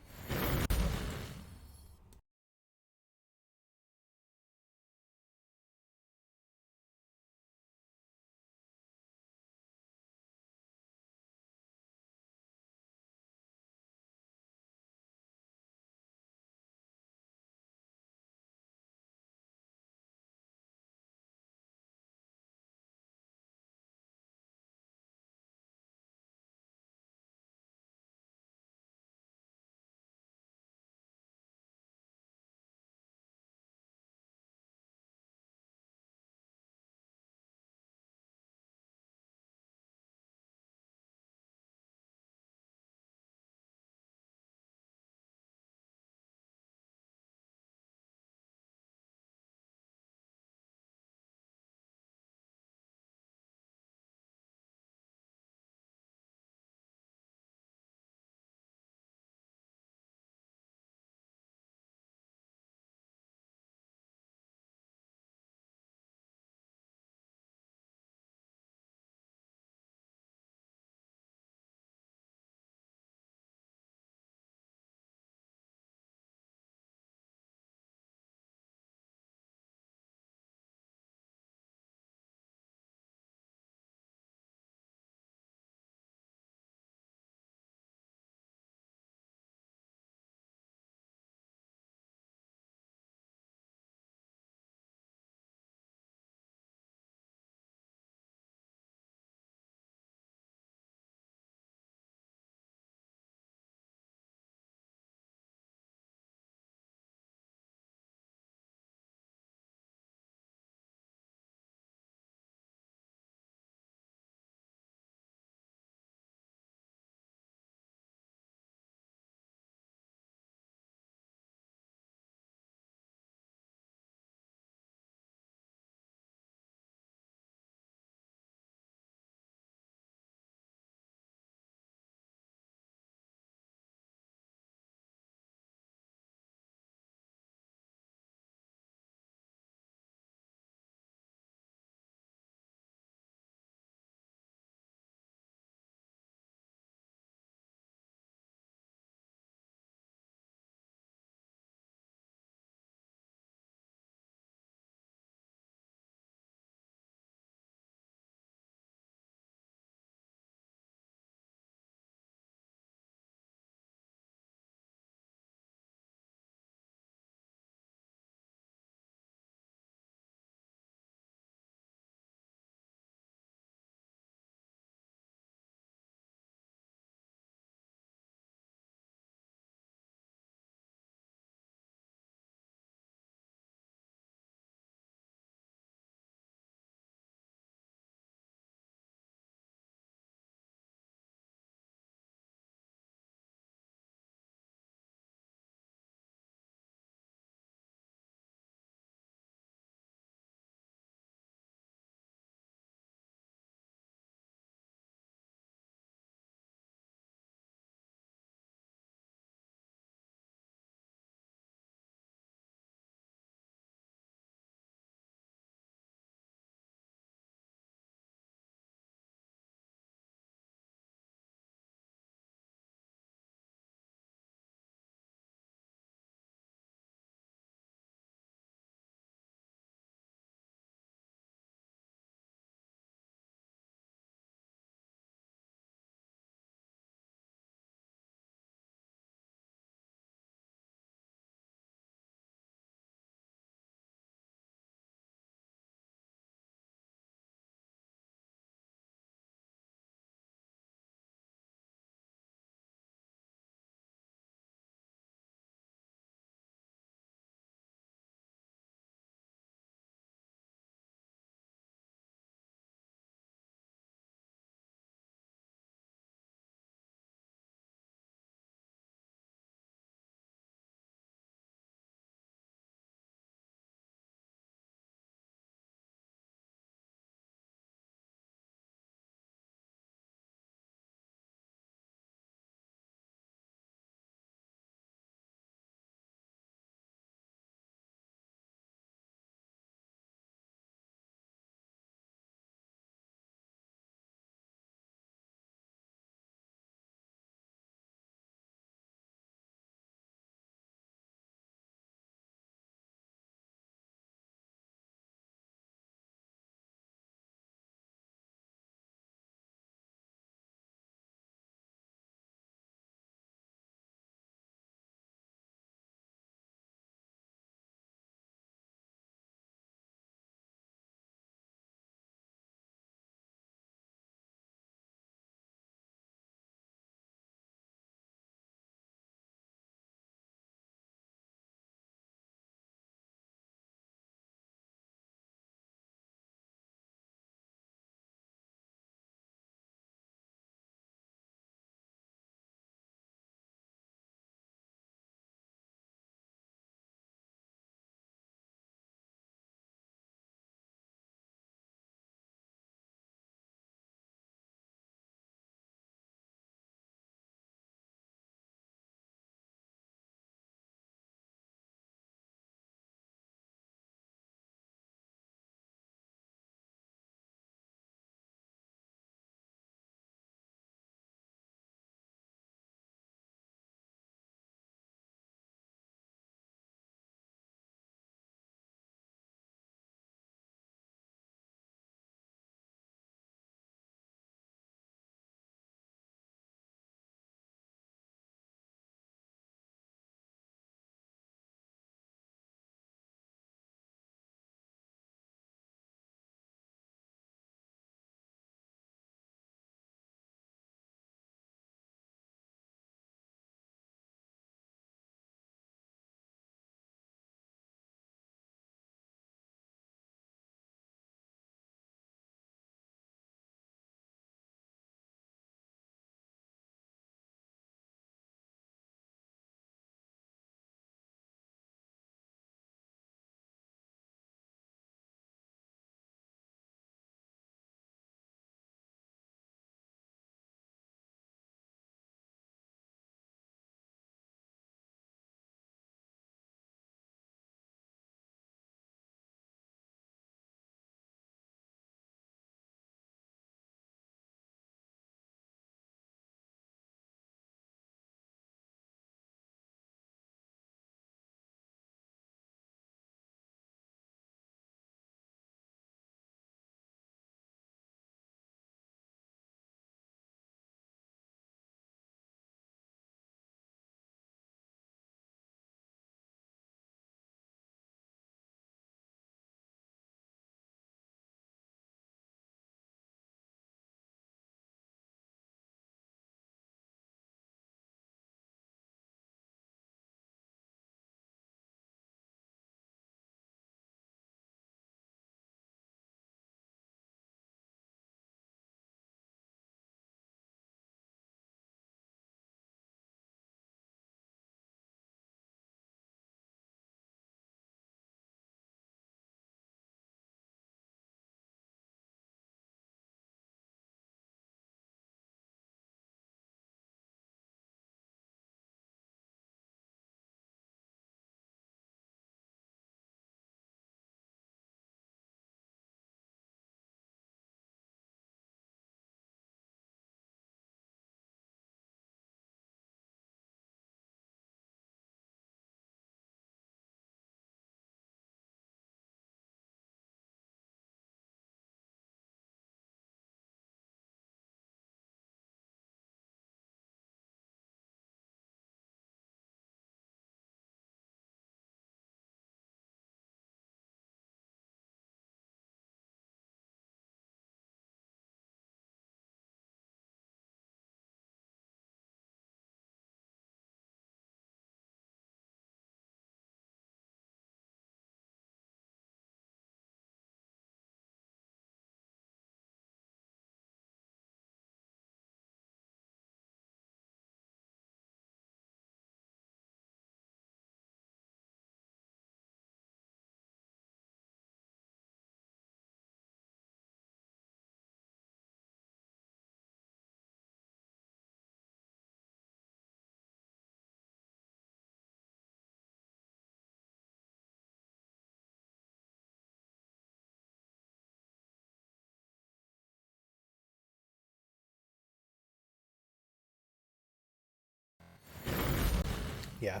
Yeah,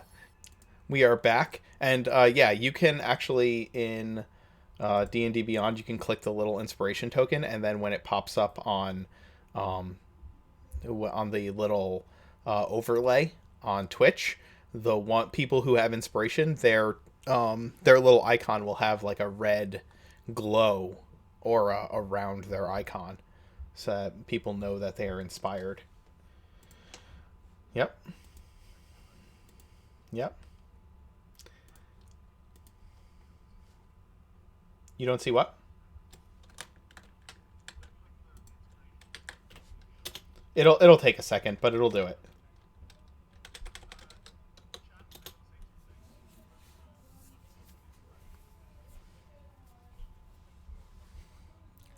we are back, and yeah, you can actually in D&D Beyond, you can click the little inspiration token, and then when it pops up um, on the little overlay on Twitch, the one people who have inspiration, their little icon will have like a red glow aura around their icon, so that people know that they are inspired. Yep. Yep. You don't see what? It'll take a second, but it'll do it.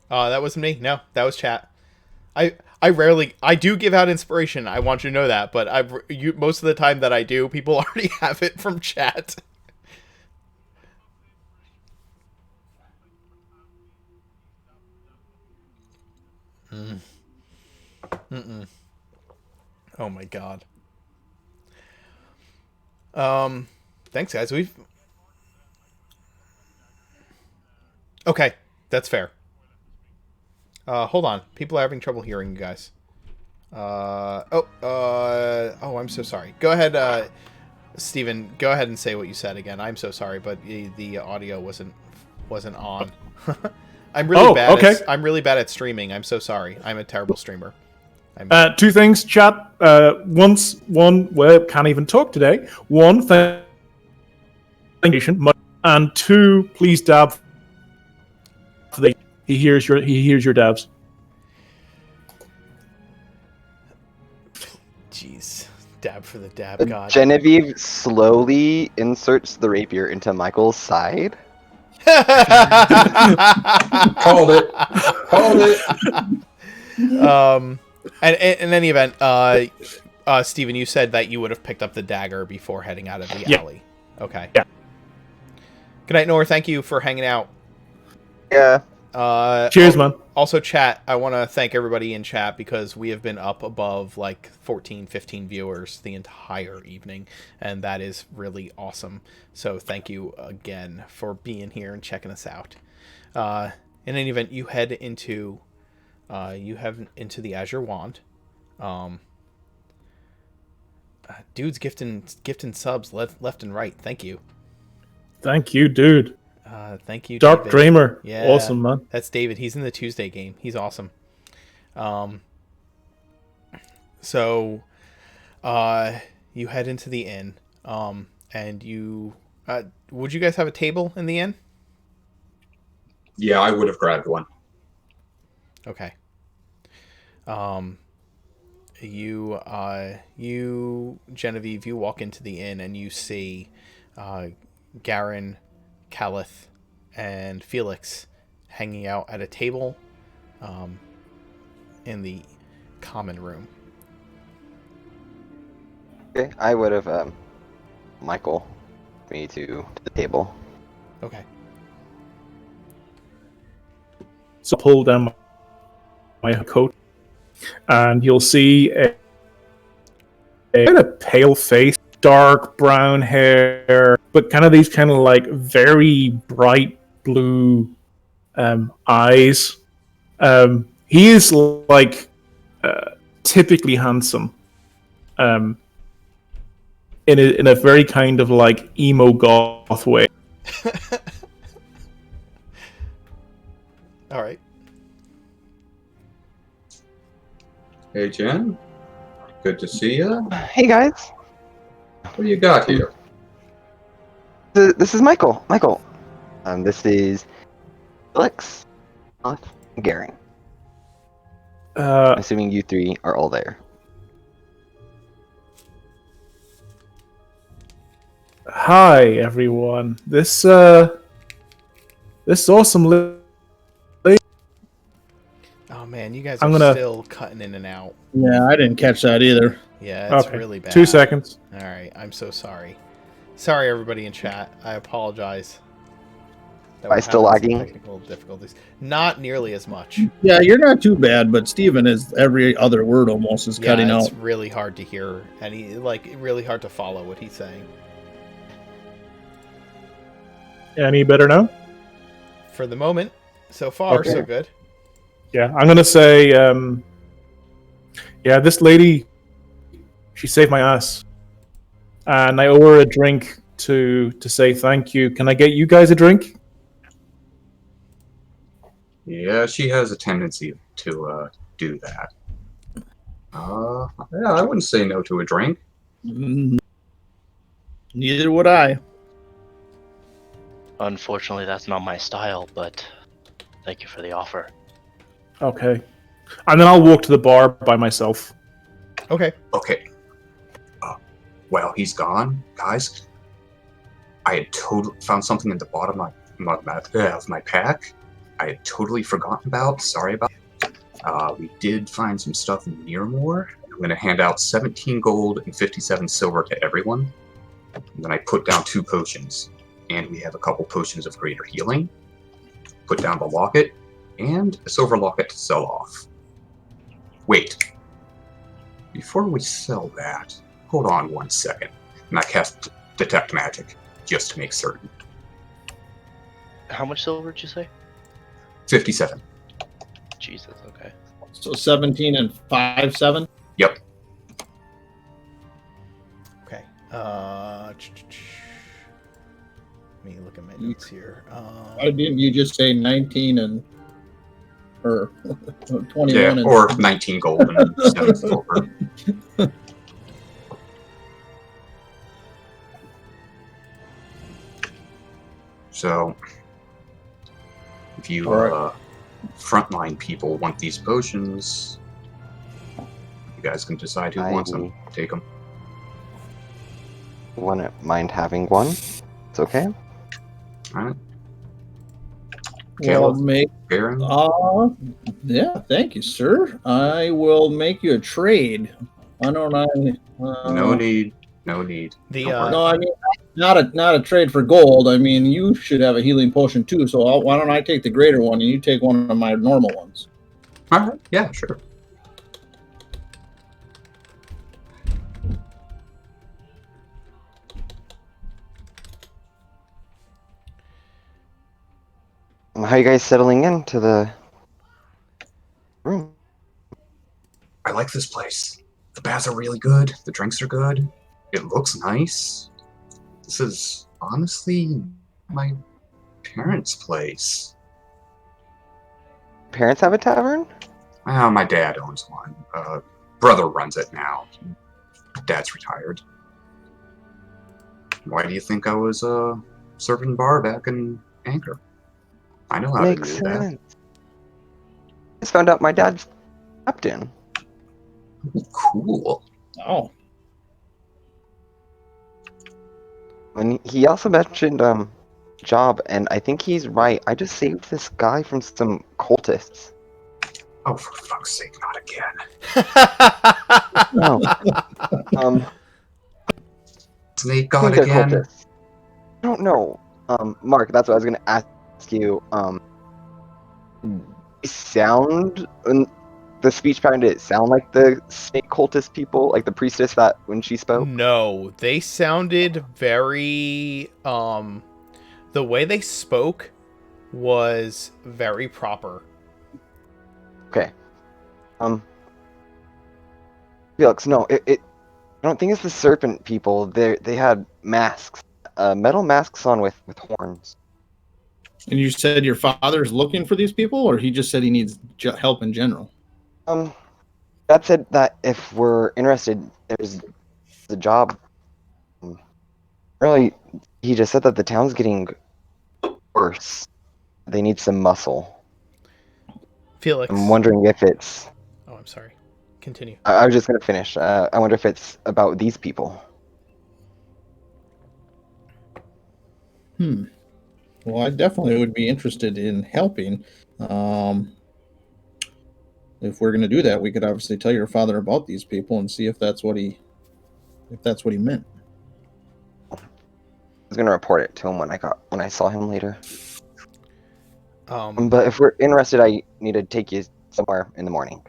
That wasn't me. No, that was chat. I do give out inspiration. I want you to know that, but most of the time that I do, people already have it from chat. Oh my god. Thanks guys. Okay, that's fair. Hold on. People are having trouble hearing you guys. I'm so sorry. Go ahead, Steven, go ahead and say what you said again. I'm so sorry, but the audio wasn't on. I'm really bad at streaming. I'm so sorry. I'm a terrible streamer. Two things, chat. One, can't even talk today. One, thank you. And two, please dab. He hears your dabs. Jeez, dab for the dab god. Genevieve slowly inserts the rapier into Michael's side. Called it. Called it. And in any event, Steven, you said that you would have picked up the dagger before heading out of the alley. Okay. Yeah. Good night, Nora. Thank you for hanging out. Yeah. Cheers, man. Also, chat, I want to thank everybody in chat because we have been up above like 14, 15 viewers the entire evening, and that is really awesome. So thank you again for being here and checking us out. In any event, you head into the Azure Wand. Dude's gifting subs left and right. Thank you. Thank you, dude. Thank you, Dark David. Dreamer. Yeah, Awesome, man. That's David. He's in the Tuesday game. He's awesome. So, you head into the inn. And you, would you guys have a table in the inn? Yeah, I would have grabbed one. Okay. You, Genevieve, you walk into the inn and you see, Garen, Calith, and Felix hanging out at a table in the common room. Okay, I would have Michael me to the table. Okay. So pull down my coat, and you'll see a pale face, dark brown hair, but kind of these kind of like very bright blue eyes. He is like typically handsome, in a very kind of like emo goth way. All right. Hey, Jen. Good to see you. Hey guys, What do you got here? this is Michael. Michael, this is Felix, Gary. I'm assuming you three are all there. Hi everyone. This awesome Oh man, you guys I'm are gonna- still cutting in and out. Yeah, I didn't catch that either. Yeah, it's Okay, really bad. 2 seconds. All right, I'm so sorry. Sorry, everybody in chat. I apologize. that Am I we're still having some lagging? technical difficulties. Not nearly as much. Yeah, you're not too bad, but Steven is every other word almost is cutting it's out. really hard to hear, and really hard to follow what he's saying. Any better now? For the moment, so far, Okay. so good. Yeah, I'm gonna say, yeah, this lady, she saved my ass, and I owe her a drink to say thank you. Can I get you guys a drink? Yeah, she has a tendency to do that. Yeah, I wouldn't say no to a drink. Mm, Neither would I. Unfortunately, that's not my style, but thank you for the offer. Okay, and then I'll walk to the bar by myself. Okay. Okay. While he's gone, guys, I had totally found something at the bottom of my pack. I had totally forgotten about. Sorry about. We did find some stuff in Nearmore. I'm going to hand out 17 gold and 57 silver to everyone. And then I put down 2 potions. And we have a couple potions of greater healing. Put down the locket. And a silver locket to sell off. Wait. Before we sell that, hold on 1 second. And I cast Detect Magic, just to make certain. How much silver did you say? 57. Jesus, okay. So 17 and 5, 7. Yep. Okay. Let me look at my notes here. Why didn't you just say 19 and or 21 Yeah, and or 19 gold and 7 silver. So, if you frontline people want these potions, you guys can decide who wants them. Take them. Wouldn't mind having one. It's okay. Alright. Well, Caleb, Baron, yeah, thank you, sir. I will make you a trade. Why don't I? no need. No need. The Don't worry. No, I mean not a trade for gold. I mean you should have a healing potion too. So why don't I take the greater one and you take one of my normal ones? Alright, yeah, sure. How are you guys settling into the room? I like this place. The baths are really good. The drinks are good. It looks nice. This is honestly my parents' place. Parents have a tavern? My dad owns one. Brother runs it now. Dad's retired. Why do you think I was serving bar back in Anchor? I know how Makes to do sense. Just found out my dad's captain. that. Cool. Oh, And he also mentioned job, and I think he's right. I just saved this guy from some cultists. Oh, for fuck's sake, not again. No. Snake I God think they're again. cultists. I don't know. Mark, that's what I was gonna ask you. Sound the speech pattern, did it sound like the snake cultist people, like the priestess that when she spoke? No, they sounded very the way they spoke was very proper. Okay. Felix, no, I don't think it's the serpent people. They had masks, metal masks on with horns. and you said your father's looking for these people, or he just said he needs help in general? That said that if we're interested, there's a job. Really, he just said that the town's getting worse. They need some muscle. Felix. I'm wondering if it's. Oh, I'm sorry. Continue. I was just gonna finish. I wonder if it's about these people. Well, I definitely would be interested in helping. If we're going to do that, we could obviously tell your father about these people and see if that's what he meant. I was gonna report it to him when I saw him later. But if we're interested, I need to take you somewhere in the morning.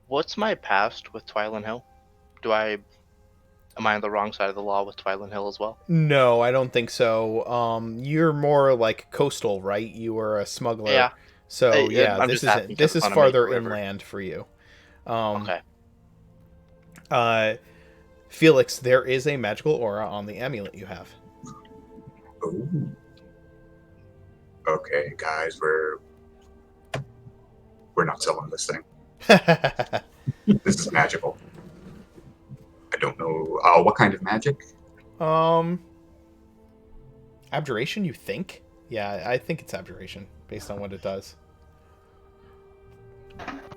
What's my past with Twiland Hill? Am I on the wrong side of the law with Twiland Hill as well? No, I don't think so. You're more like coastal, right? You were a smuggler. Yeah. So yeah, I'm this just asking isn't. 'cause This it's is on a farther major river. inland for you. Um, Okay. Felix, there is a magical aura on the amulet you have. Ooh. Okay, guys, we're not selling this thing. This is magical. I don't know. What kind of magic? Abjuration, you think? Yeah, I think it's abjuration based on what it does.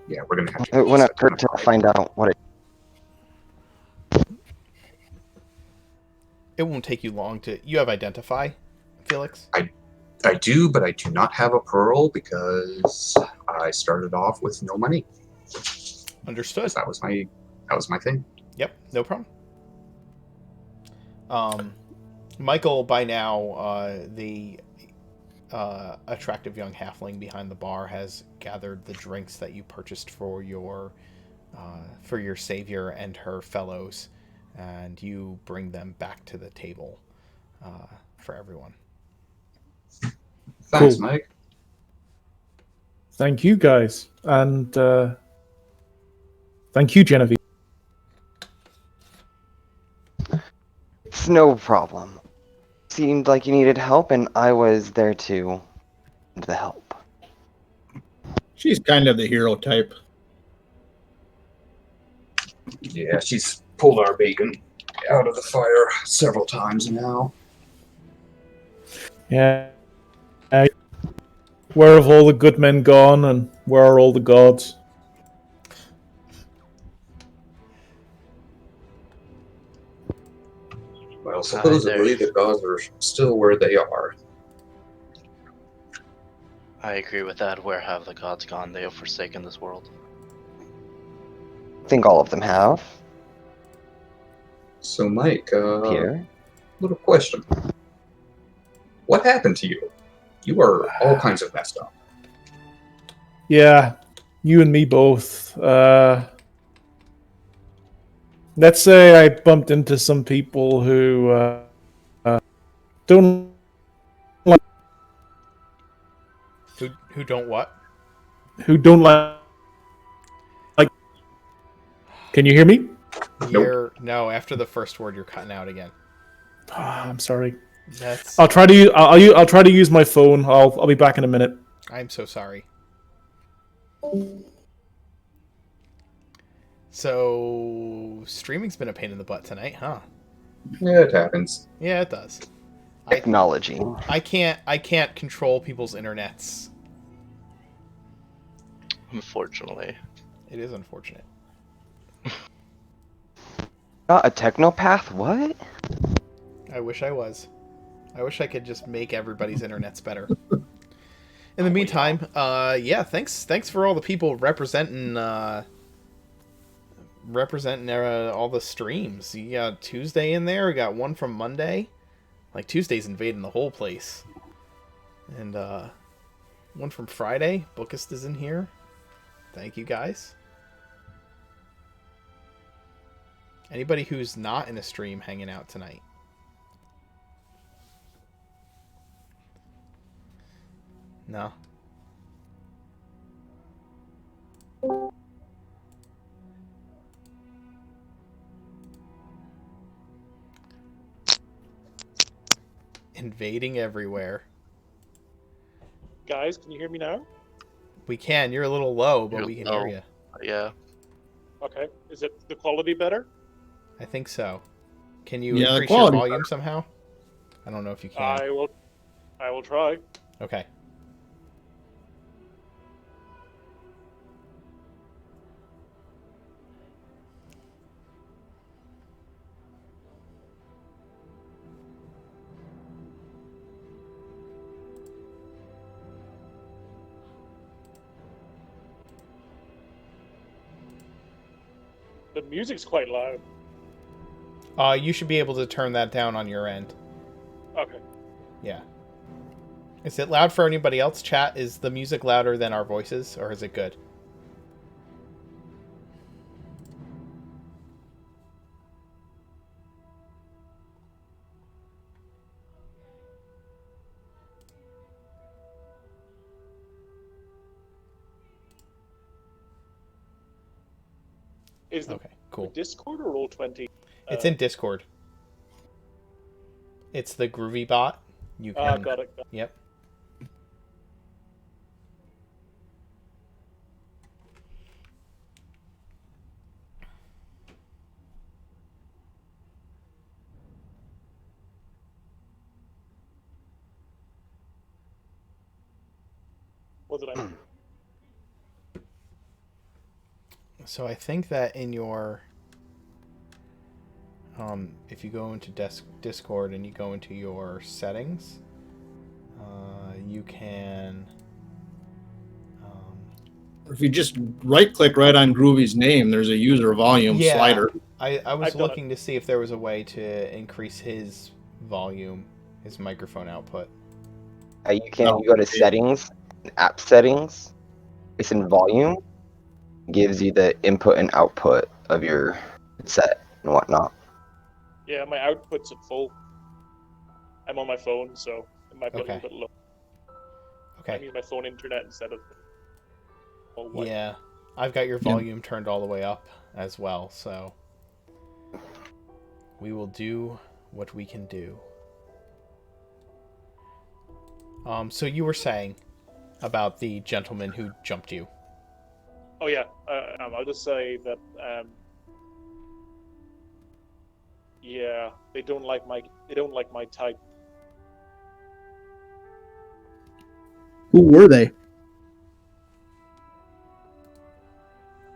Yeah, we're gonna have to. It wouldn't hurt to find out what it. It won't take you long to. You have identify, Felix. I do, but I do not have a pearl because I started off with no money. Understood. That was my thing. Yep, no problem. Michael, by now, the attractive young halfling behind the bar has gathered the drinks that you purchased for your savior and her fellows, and you bring them back to the table for everyone. Thanks, Cool. Mike. Thank you, guys. And thank you, Genevieve. It's no problem. Seemed like you needed help, and I was there to the help. She's kind of the hero type. Yeah, she's pulled our bacon out of the fire several times now. Yeah. Where have all the good men gone, and where are all the gods? Well, supposedly the gods are still where they are. I agree with that. Where have the gods gone? They have forsaken this world. I think all of them have. So, Mike, Here. little question. What happened to you? You are all kinds of messed up. Yeah, you and me both. Let's say I bumped into some people who don't like Who don't what? who don't like. Can you hear me? No. After the first word, you're cutting out again. I'm sorry. That's. I'll try to use. I'll try to use my phone. I'll be back in a minute. I'm so sorry. So streaming's been a pain in the butt tonight, huh? Yeah, it happens. Yeah, it does. Technology. I can't control people's internets. Unfortunately. It is unfortunate. Not a technopath? What? I wish I was. I wish I could just make everybody's internets better. In the meantime, yeah, thanks for all the people representing all the streams. You got Tuesday in there, we got one from Monday. Like Tuesday's invading the whole place. And one from Friday. Bookist is in here. Thank you guys. Anybody who's not in a stream hanging out tonight? No. Invading everywhere. Guys, can you hear me now? We can. You're a little low, but we can hear you. Yeah. Okay. Is it the quality better? I think so. Can you Yeah, the increase your quality volume better. somehow? I don't know if you can. I will try. Okay. The music's quite loud. You should be able to turn that down on your end. Okay. Yeah. Is it loud for anybody else? Chat, is the music louder than our voices, or is it good? Is the Okay, cool. Discord or Roll20? It's in Discord. It's the Groovy bot. You can. Got it. Yep. What did I? So I think that in your, if you go into Discord and you go into your settings, you can. If you just right-click right on Groovy's name, there's a user volume Yeah. slider. I was I've got looking to see if there was a way to increase his volume, his microphone output. You can you go to settings, app settings, it's in volume, gives you the input and output of your set and whatnot. Yeah, my output's at full. I'm on my phone, so it might be a Okay. little bit low. I'm Okay. using my phone internet instead of. all white. Yeah. I've got your volume turned all the way up as well, so we will do what we can do. So you were saying about the gentleman who jumped you. Oh yeah, I'll just say that. Yeah, they don't like my type. Who were they?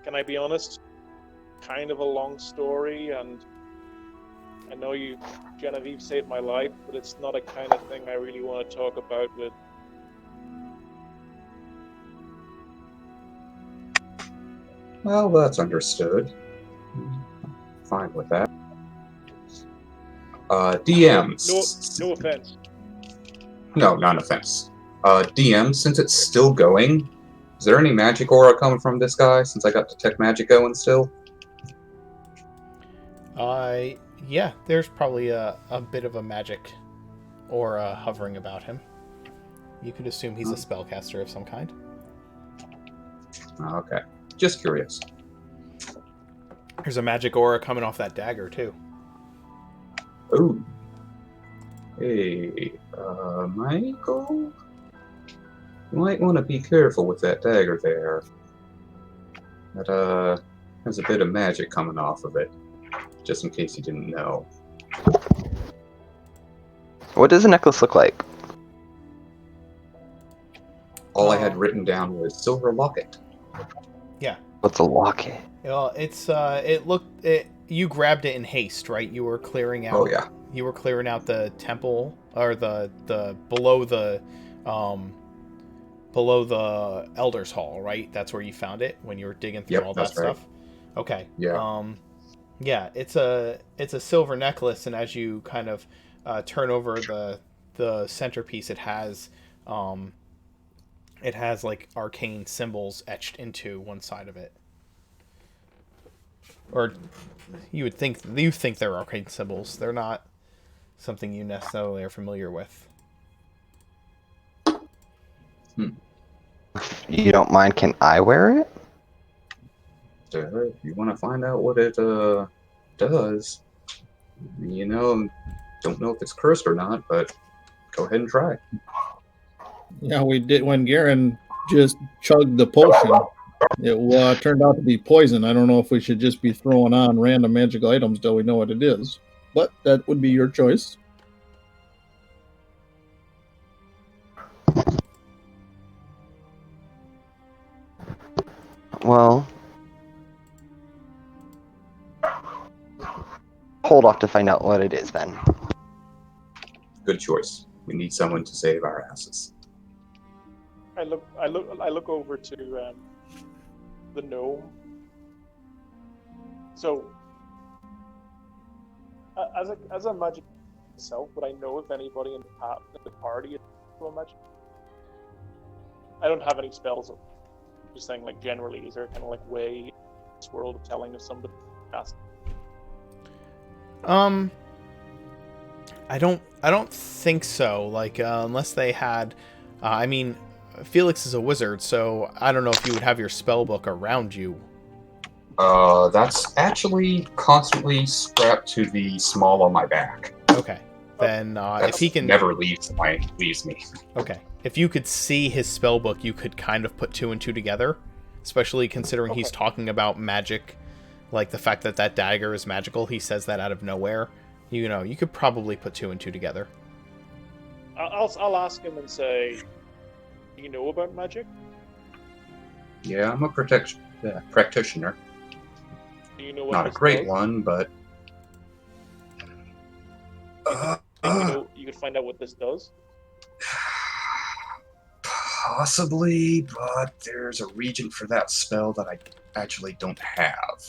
Can I be honest? Kind of a long story, and I know you, Genevieve, saved my life, but it's not a kind of thing I really want to talk about with. Well, that's understood. Fine with that. DMs. No offense. No, not an offense. DM, since it's still going, is there any magic aura coming from this guy, since I got Detect Magic going still? Yeah, there's probably a bit of a magic aura hovering about him. You could assume he's a spellcaster of some kind. Okay. Just curious. There's a magic aura coming off that dagger, too. Ooh. Hey, Michael? You might want to be careful with that dagger there. That, has a bit of magic coming off of it. Just in case you didn't know. What does the necklace look like? All I had written down was silver locket. Yeah. What's a locket? Well, it's you grabbed it in haste, right? You were clearing out. Oh yeah. You were clearing out the temple, or the below the Elder's Hall, right? That's where you found it when you were digging through all that that's right. stuff. Okay. Yeah. Yeah, it's a silver necklace, and as you kind of turn over the centerpiece, it has like arcane symbols etched into one side of it. Or you think they're arcane symbols. They're not something you necessarily are familiar with. You don't mind, can I wear it? If you want to find out what it does, don't know if it's cursed or not, but go ahead and try. Yeah, we did when Garen just chugged the potion. It turned out to be poison. I don't know if we should just be throwing on random magical items till we know what it is. But that would be your choice. Well, hold off to find out what it is then. Good choice. We need someone to save our asses. I look over to the gnome. So, as a magic myself, would I know if anybody in the party is a magic? I don't have any spells. Just saying, like, generally, is there kind of like way in this world of telling if somebody cast? I don't think so. Like, unless they had, I mean, Felix is a wizard, so I don't know if you would have your spell book around you. That's actually constantly strapped to the small on my back. Okay. Then if he can, never leaves me. okay, if you could see his spell book, you could kind of put two and two together, especially considering he's talking about magic, like the fact that that dagger is magical. He says that out of nowhere. You know, you could probably put two and two together. I'll ask him and say, "Do you know about magic? Yeah, I'm a practitioner. Do you know what Not a this great does? one, but You could find out what this does. possibly. But there's a region for that spell that I actually don't have.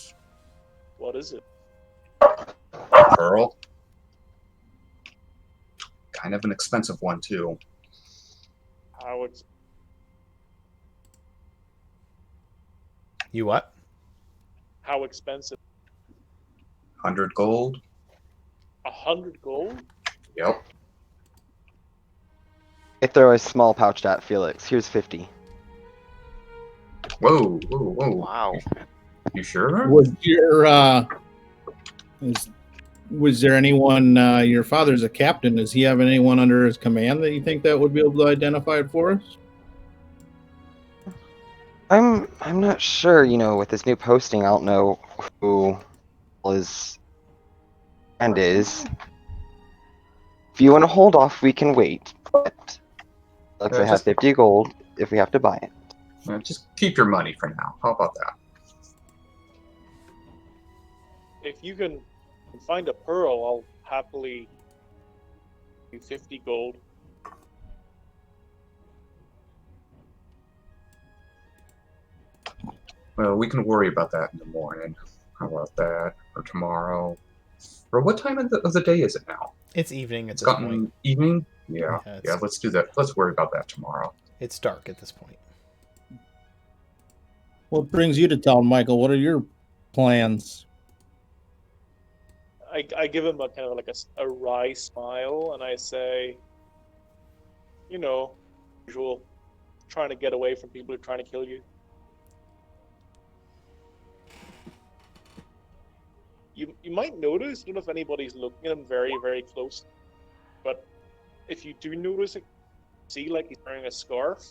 What is it? Pearl. Kind of an expensive one too. You what? How expensive? 100 gold. 100 gold? Yep. I throw a small pouch at Felix. Here's 50. Whoa, whoa, whoa. Wow. You sure? Was there anyone? Your father's a captain. Does he have anyone under his command that you think that would be able to identify it for us? I'm not sure. You know, with this new posting, I don't know who his hand is. If you want to hold off, we can wait. But Felix, I have 50 gold if we have to buy it. Just keep your money for now. How about that? If you can find a pearl, I'll happily do 50 gold. Well, we can worry about that in the morning. How about that? Or tomorrow? Or what time of the day is it now? It's evening at It's this gotten point. evening? Yeah, Yeah, let's do that. Let's worry about that tomorrow. It's dark at this point. What brings you to town, Michael? What are your plans? I give him a kind of like a wry smile, and I say, you know, usual, trying to get away from people who are trying to kill you. You might notice, I don't know if anybody's looking at him very, very close, but if you do notice it, see like he's wearing a scarf.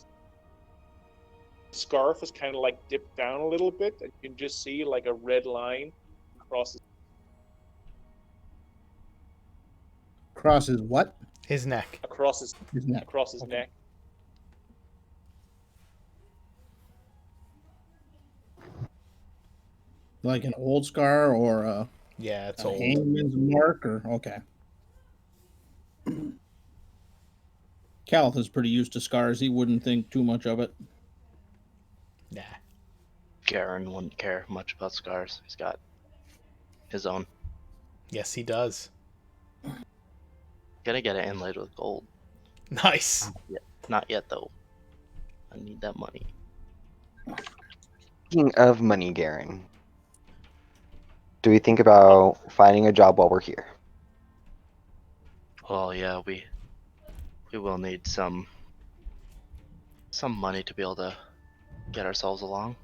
The scarf is kind of like dipped down a little bit, and you can just see like a red line across his Across his what? His neck. across his neck. across his Okay. neck. Like an old scar or a Yeah, it's a old. hangman's mark, or okay. Calth is pretty used to scars. He wouldn't think too much of it. Nah. Garen wouldn't care much about scars. He's got his own. Yes, he does. Gotta get it inlaid with gold. Nice. Not yet though. I need that money. Speaking of money, Garen, do we think about finding a job while we're here? Well, yeah, we will need some money to be able to get ourselves along.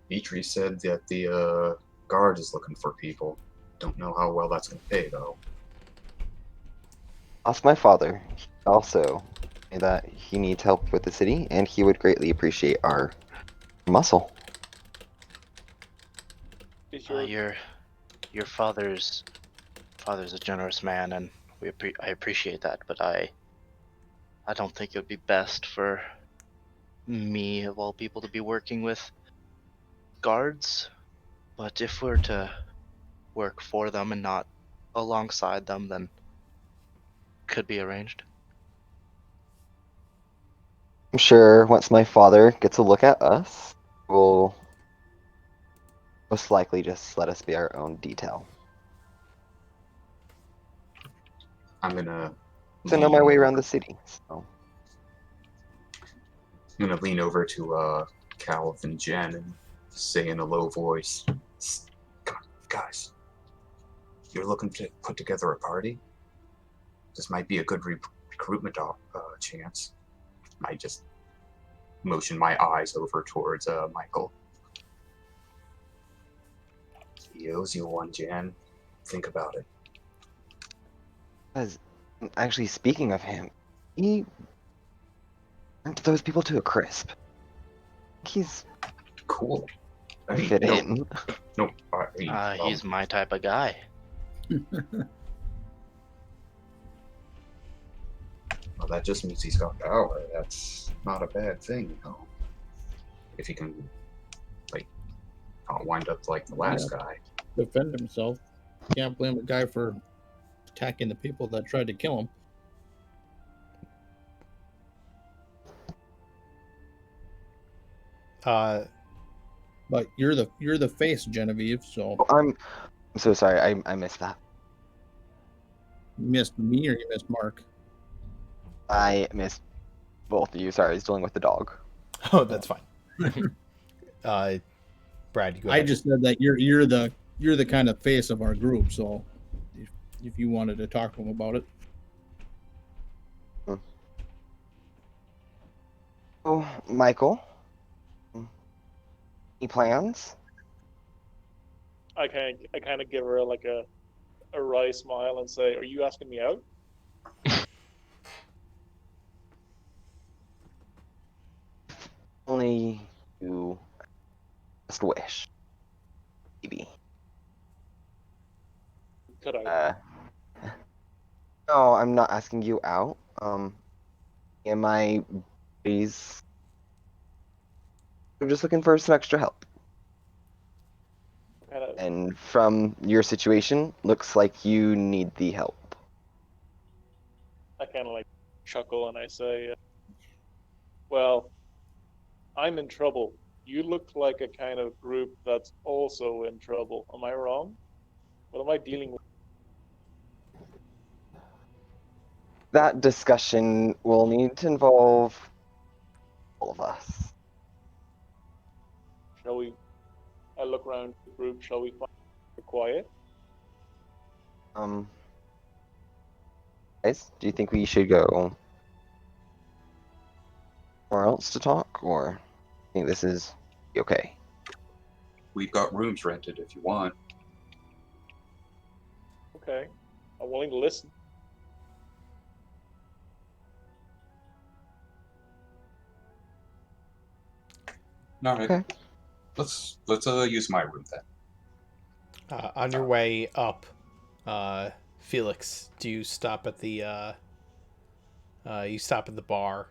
Dimitri said that the guard is looking for people. Don't know how well that's going to pay, though. Ask my father. He also said that he needs help with the city, and he would greatly appreciate our muscle. Is Your father's a generous man, and I appreciate that. But I don't think it would be best for me of all people to be working with guards. But if we're to work for them and not alongside them, then could be arranged. I'm sure once my father gets a look at us, will most likely just let us be our own detail. I'm gonna To know my way around the city. So I'm gonna lean over to Caliph and Jen and say in a low voice, "Come on, guys. You're looking to put together a party? This might be a good recruitment chance." I just motion my eyes over towards Michael. He owes you one, Jan. Think about it. Because, actually, speaking of him, he burnt those people to a crisp. He's Cool. fit no, in. no. He's my type of guy. Well, that just means he's got power. That's not a bad thing, you know. If he can, like, not wind up like the last guy. Defend himself. Can't blame a guy for attacking the people that tried to kill him. But you're the face, Genevieve. So I'm so sorry. I missed that. you missed me or you missed Mark. I missed both of you. Sorry, I was dealing with the dog. Oh, that's fine. Brad, you go I ahead. just said that you're the kind of face of our group. So if you wanted to talk to him about it, Oh, Michael. Any plans? I kind of give her like a wry smile and say, "Are you asking me out?" Only you just wish. Maybe. Could I? No, I'm not asking you out. Am I buddies? I'm just looking for some extra help. Kind of. And from your situation, looks like you need the help. I kind of like chuckle and I say, "Well, I'm in trouble. You look like a kind of group that's also in trouble. Am I wrong? What am I dealing with?" That discussion will need to involve all of us. Shall we? I look around the group. Shall we find it quiet? Guys, do you think we should go somewhere else to talk, or think this is okay? We've got rooms rented if you want. Okay, I'm willing to listen. All right. Okay. Let's use my room then. On your way up, Felix, do you stop at the bar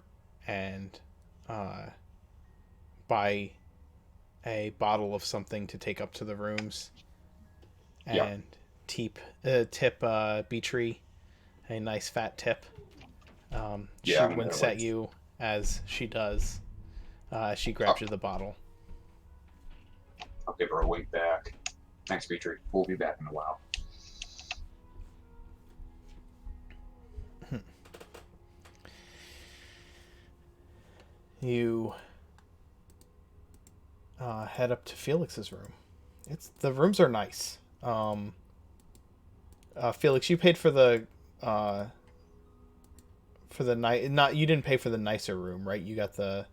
and buy a bottle of something to take up to the rooms and tip Beatree a nice fat tip. She Yeah, I'm winks gonna, at you as she does. She grabs you the bottle. I'll give her a wink back. Thanks, Beatrix. We'll be back in a while. You head up to Felix's room. The rooms are nice. Felix, you paid for the night. Not you didn't pay for the nicer room, right? You got the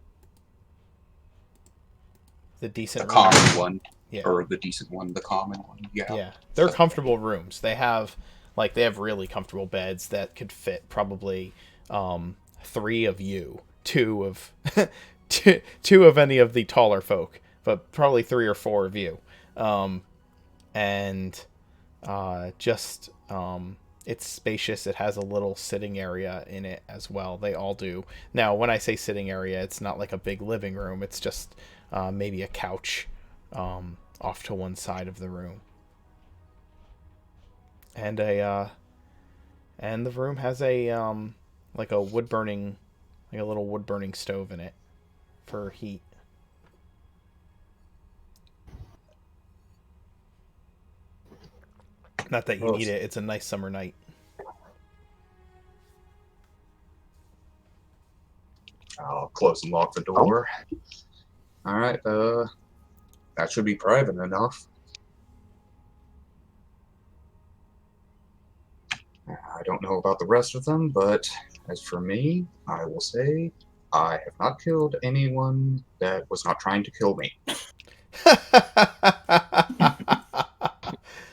decent The room. common one. Yeah. Or the decent one, the common one. Yeah. Yeah. They're comfortable rooms. They have really comfortable beds that could fit probably 3 of you, 2 of two of any of the taller folk, but probably 3 or 4 of you. It's spacious. It has a little sitting area in it as well. They all do. Now, when I say sitting area, it's not like a big living room. It's just maybe a couch off to one side of the room. And the room has a like a little wood burning stove in it for heat. Not that you need it. It's a nice summer night. I'll close and lock the door. Alright, that should be private enough. I don't know about the rest of them, but as for me, I will say I have not killed anyone that was not trying to kill me.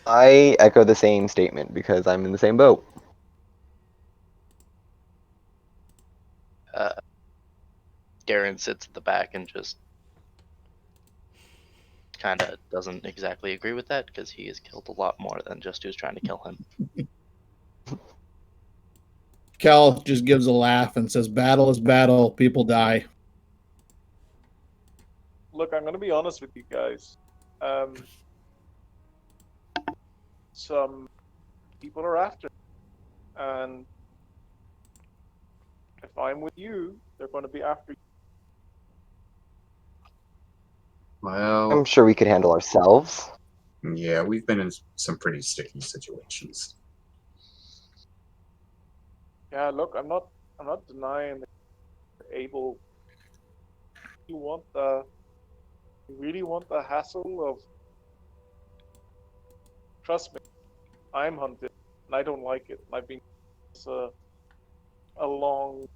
I echo the same statement because I'm in the same boat. Garen sits at the back and just kind of doesn't exactly agree with that because he has killed a lot more than just who's trying to kill him. Cal just gives a laugh and says, "Battle is battle. People die." Look, I'm going to be honest with you guys. Some people are after me, and if I'm with you, they're going to be after you. I'm Well, sure we could handle ourselves. yeah, we've been in some pretty sticky situations. Yeah, look, I'm not denying that you're able. You really want the hassle of. Trust me, I'm hunted, and I don't like it. I've been. It's a long.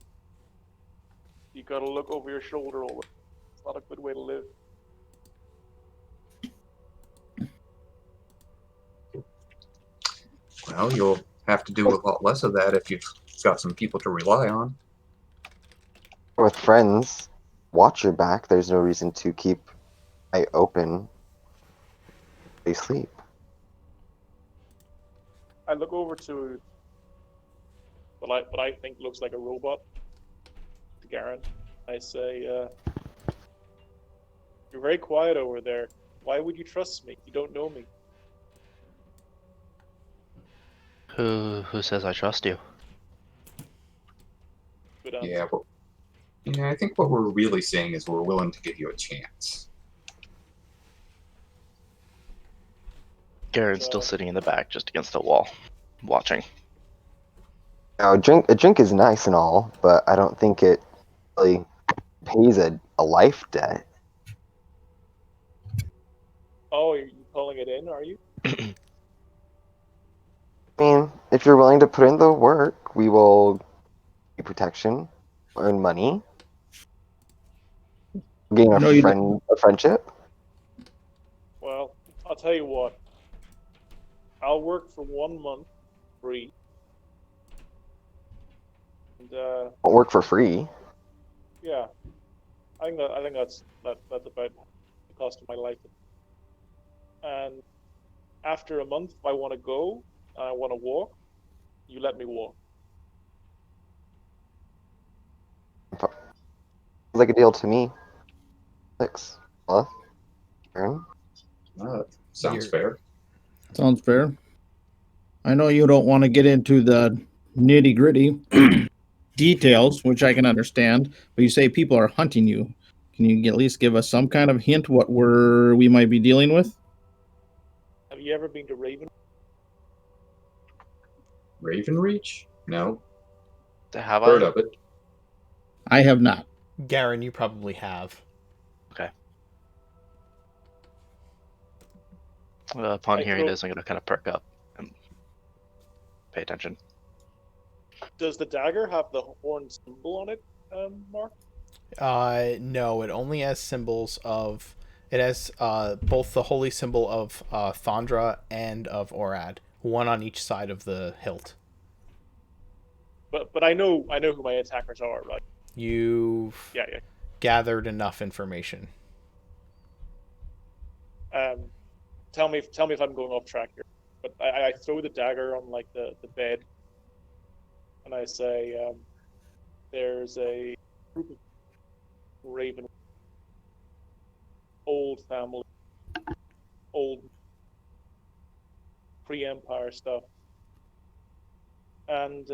You got to look over your shoulder all the time. It's not a good way to live. Well, you'll have to do a lot less of that if you've got some people to rely on. With friends, watch your back. There's no reason to keep eye open. They sleep. I look over to what I think looks like a robot, to Garen. I say, "You're very quiet over there. Why would you trust me? You don't know me." Who says I trust you? Good answer. Yeah, well, yeah, I think what we're really saying is we're willing to give you a chance. Garen's still sitting in the back, just against the wall, watching. Now, a drink is nice and all, but I don't think it really pays a life debt. Oh, you're calling it in, are you? I mean, if you're willing to put in the work, we will give protection, earn money, gain I know you don't. a friendship. Well, I'll tell you what. I'll work for 1 month free, and Won't work for free. yeah, I think that's about the cost of my life. And after a month, if I want to go, and I want to walk, you let me walk. Like a deal to me. 6 plus. Earn. Sounds You're- fair. Sounds fair. I know you don't want to get into the nitty gritty details, which I can understand, but you say people are hunting you. Can you at least give us some kind of hint what we might be dealing with? Have you ever been to Raven? Ravenreach? No. Have Heard I? of it. I have not. Garen, you probably have. Okay. Upon I hearing thought- this, I'm gonna kind of perk up and pay attention. Does the dagger have the horn symbol on it, Mark? No, it only has symbols of. It has both the holy symbol of Thondra and of Orad, one on each side of the hilt. But I know who my attackers are, right? You've Yeah. gathered enough information. Tell me if I'm going off track here. But I throw the dagger on like the bed, and I say, "There's a group of Raven, old family, old pre-Empire stuff, and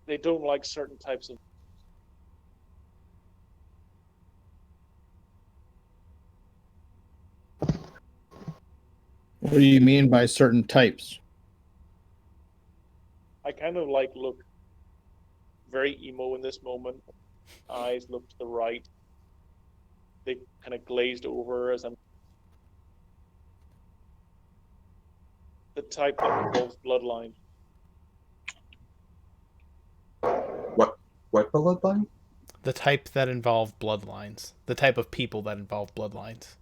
they don't like certain types of." What do you mean by certain types? I kind of look very emo in this moment. Eyes look to the right. They kind of glazed over as I'm the type that involves bloodline. What bloodline? The type that involve bloodlines. The type of people that involve bloodlines.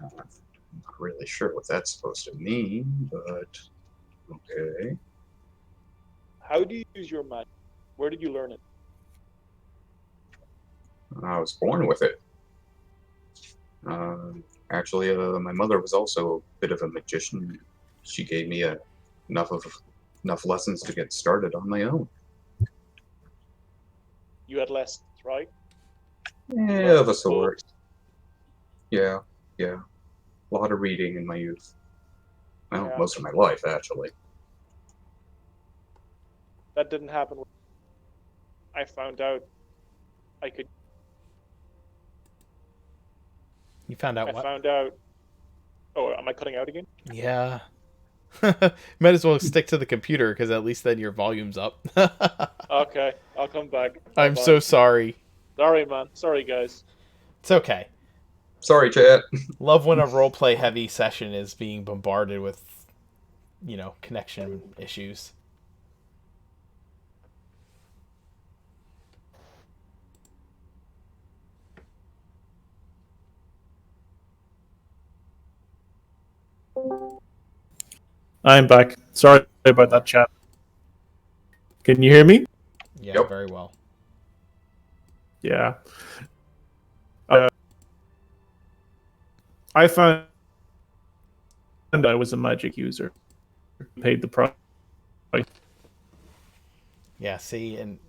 I'm not really sure what that's supposed to mean, but okay. How do you use your magic? Where did you learn it? I was born with it. Actually, my mother was also a bit of a magician. She gave me enough lessons to get started on my own. You had lessons, right? Yeah, of a sort. Books. Yeah. A lot of reading in my youth. Well, Yeah. most of my life, actually. That didn't happen. I found out I could. You found out I what? found out. Oh, am I cutting out again? Yeah. Might as well stick to the computer, because at least then your volume's up. Okay, I'll come back. I'm Bye-bye. so sorry. Sorry, man. Sorry, guys. It's okay. Sorry, chat. Love when a roleplay heavy session is being bombarded with, connection issues. I'm back. Sorry about that, chat. Can you hear me? Yeah, Yep. very well. Yeah. I found I was a magic user. Paid the price. Yeah, see, and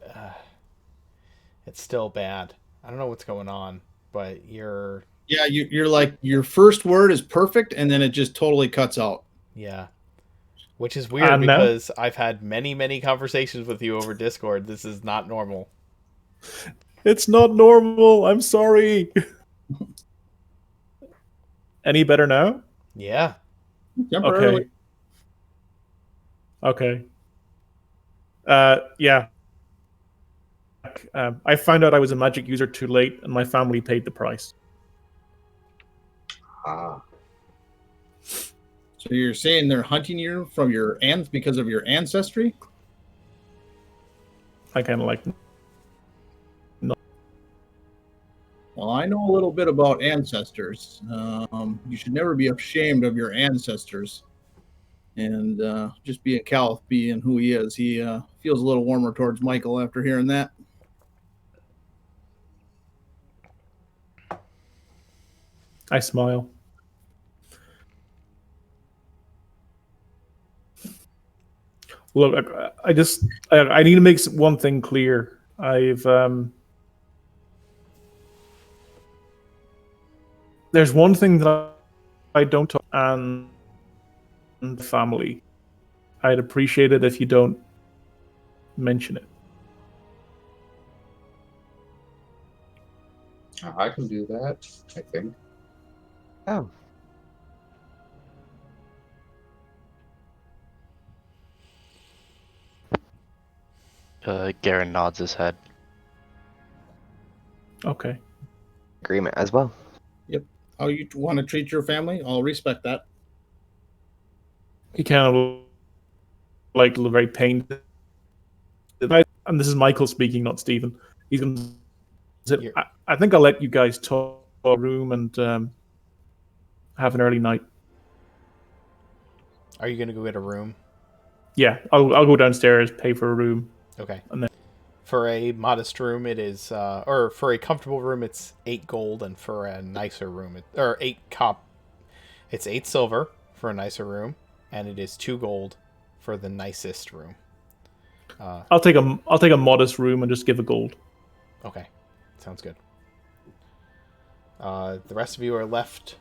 it's still bad. I don't know what's going on, but you're... Yeah, you're like, your first word is perfect, and then it just totally cuts out. Yeah. Which is weird, And now? because I've had many, many conversations with you over Discord. This is not normal. It's not normal. I'm sorry. Any better now? Yeah. Temporarily. Okay. Yeah. I found out I was a magic user too late, and my family paid the price. Ah. So you're saying they're hunting you from your because of your ancestry? I kind of like. Well, I know a little bit about ancestors. You should never be ashamed of your ancestors. And just being Caliph, being who he is, he feels a little warmer towards Michael after hearing that. I smile. Look, I need to make one thing clear. There's one thing that I don't talk, and family. I'd appreciate it if you don't mention it. I can do that, I think. Oh, Garen nods his head. Okay. agreement as well. How you want to treat your family? I'll respect that. He kind of like very pained. And this is Michael speaking, not Stephen. He's going to say, I think I'll let you guys talk in a room and have an early night. Are you going to go get a room? Yeah, I'll go downstairs, pay for a room. Okay. And then for a modest room, it is, or for a comfortable room, it's 8 gold, and for a nicer room, or 8 cop, it's 8 silver for a nicer room, and it is 2 gold for the nicest room. I'll take a modest room and just give a gold. Okay, sounds good. The rest of you are left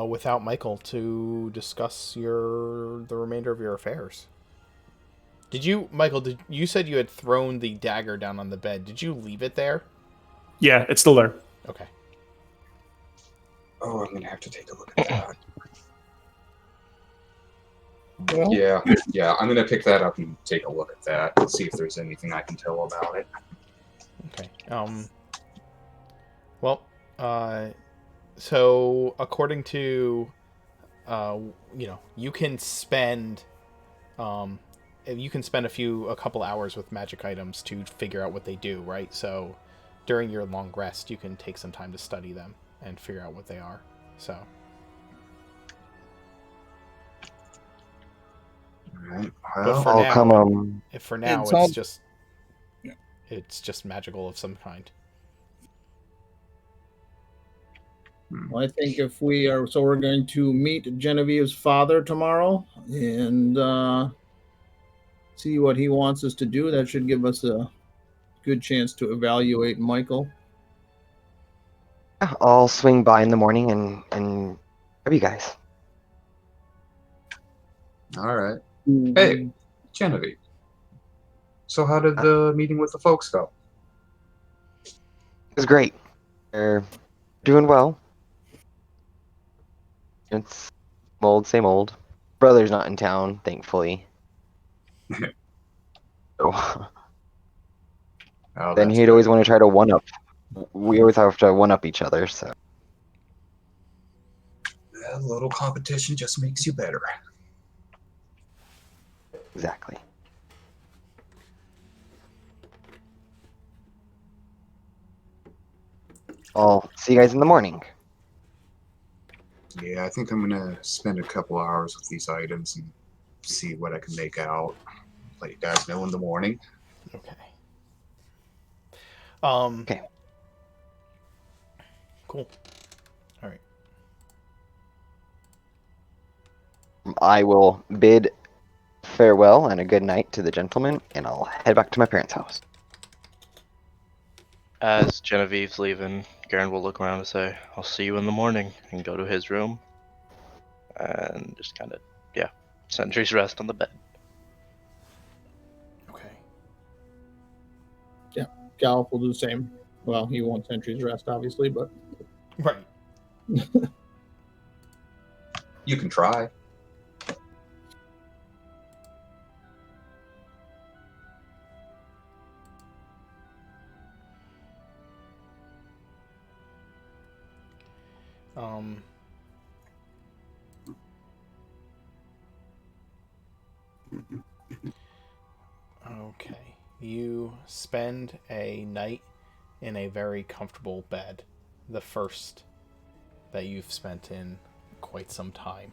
without Michael to discuss the remainder of your affairs. Michael, you said you had thrown the dagger down on the bed. Did you leave it there? Yeah, it's still there. Okay. Oh, I'm gonna have to take a look at that. Well, yeah. I'm gonna pick that up and take a look at that and see if there's anything I can tell about it. Okay. Well, so according to, you can spend, um, a couple hours with magic items to figure out what they do, right? So during your long rest, you can take some time to study them and figure out what they are. So. Alright, But well, for I'll now, come. It's all- Yeah. it's just magical of some kind. I think if we are, so we're going to meet Genevieve's father tomorrow and see what he wants us to do. That should give us a good chance to evaluate Michael. I'll swing by in the morning and grab you guys. alright. Hey, Genevieve. So how did the meeting with the folks go? It was great. They're doing well. It's same old. Brother's not in town, thankfully. So Oh, then that's he'd good. always want to try to one up. We always have to one up each other. So A little competition just makes you better. exactly. I'll see you guys in the morning. Yeah, I think I'm gonna spend a couple hours with these items and see what I can make out. Let you guys know in the morning. Okay. Okay. Cool. All right. I will bid farewell and a good night to the gentleman, and I'll head back to my parents' house. As Genevieve's leaving, Garen will look around and say, I'll see you in the morning, and go to his room. And just kind of, sentries rest on the bed. Okay. Gallup will do the same. Well, he won't sentries rest, obviously, but Right. You can try. Um. Okay. You spend a night in a very comfortable bed, the first that you've spent in quite some time.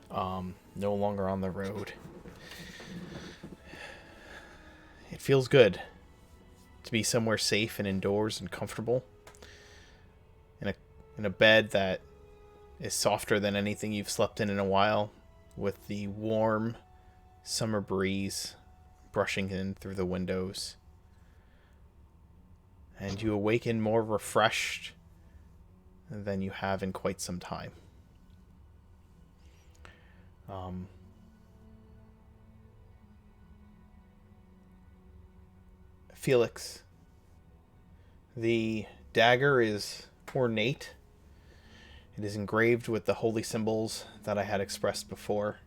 No longer on the road. It feels good to be somewhere safe and indoors and comfortable. In a bed that is softer than anything you've slept in a while, with the warm summer breeze brushing in through the windows. And you awaken more refreshed than you have in quite some time. Felix, the dagger is ornate. It is engraved with the holy symbols that I had expressed before.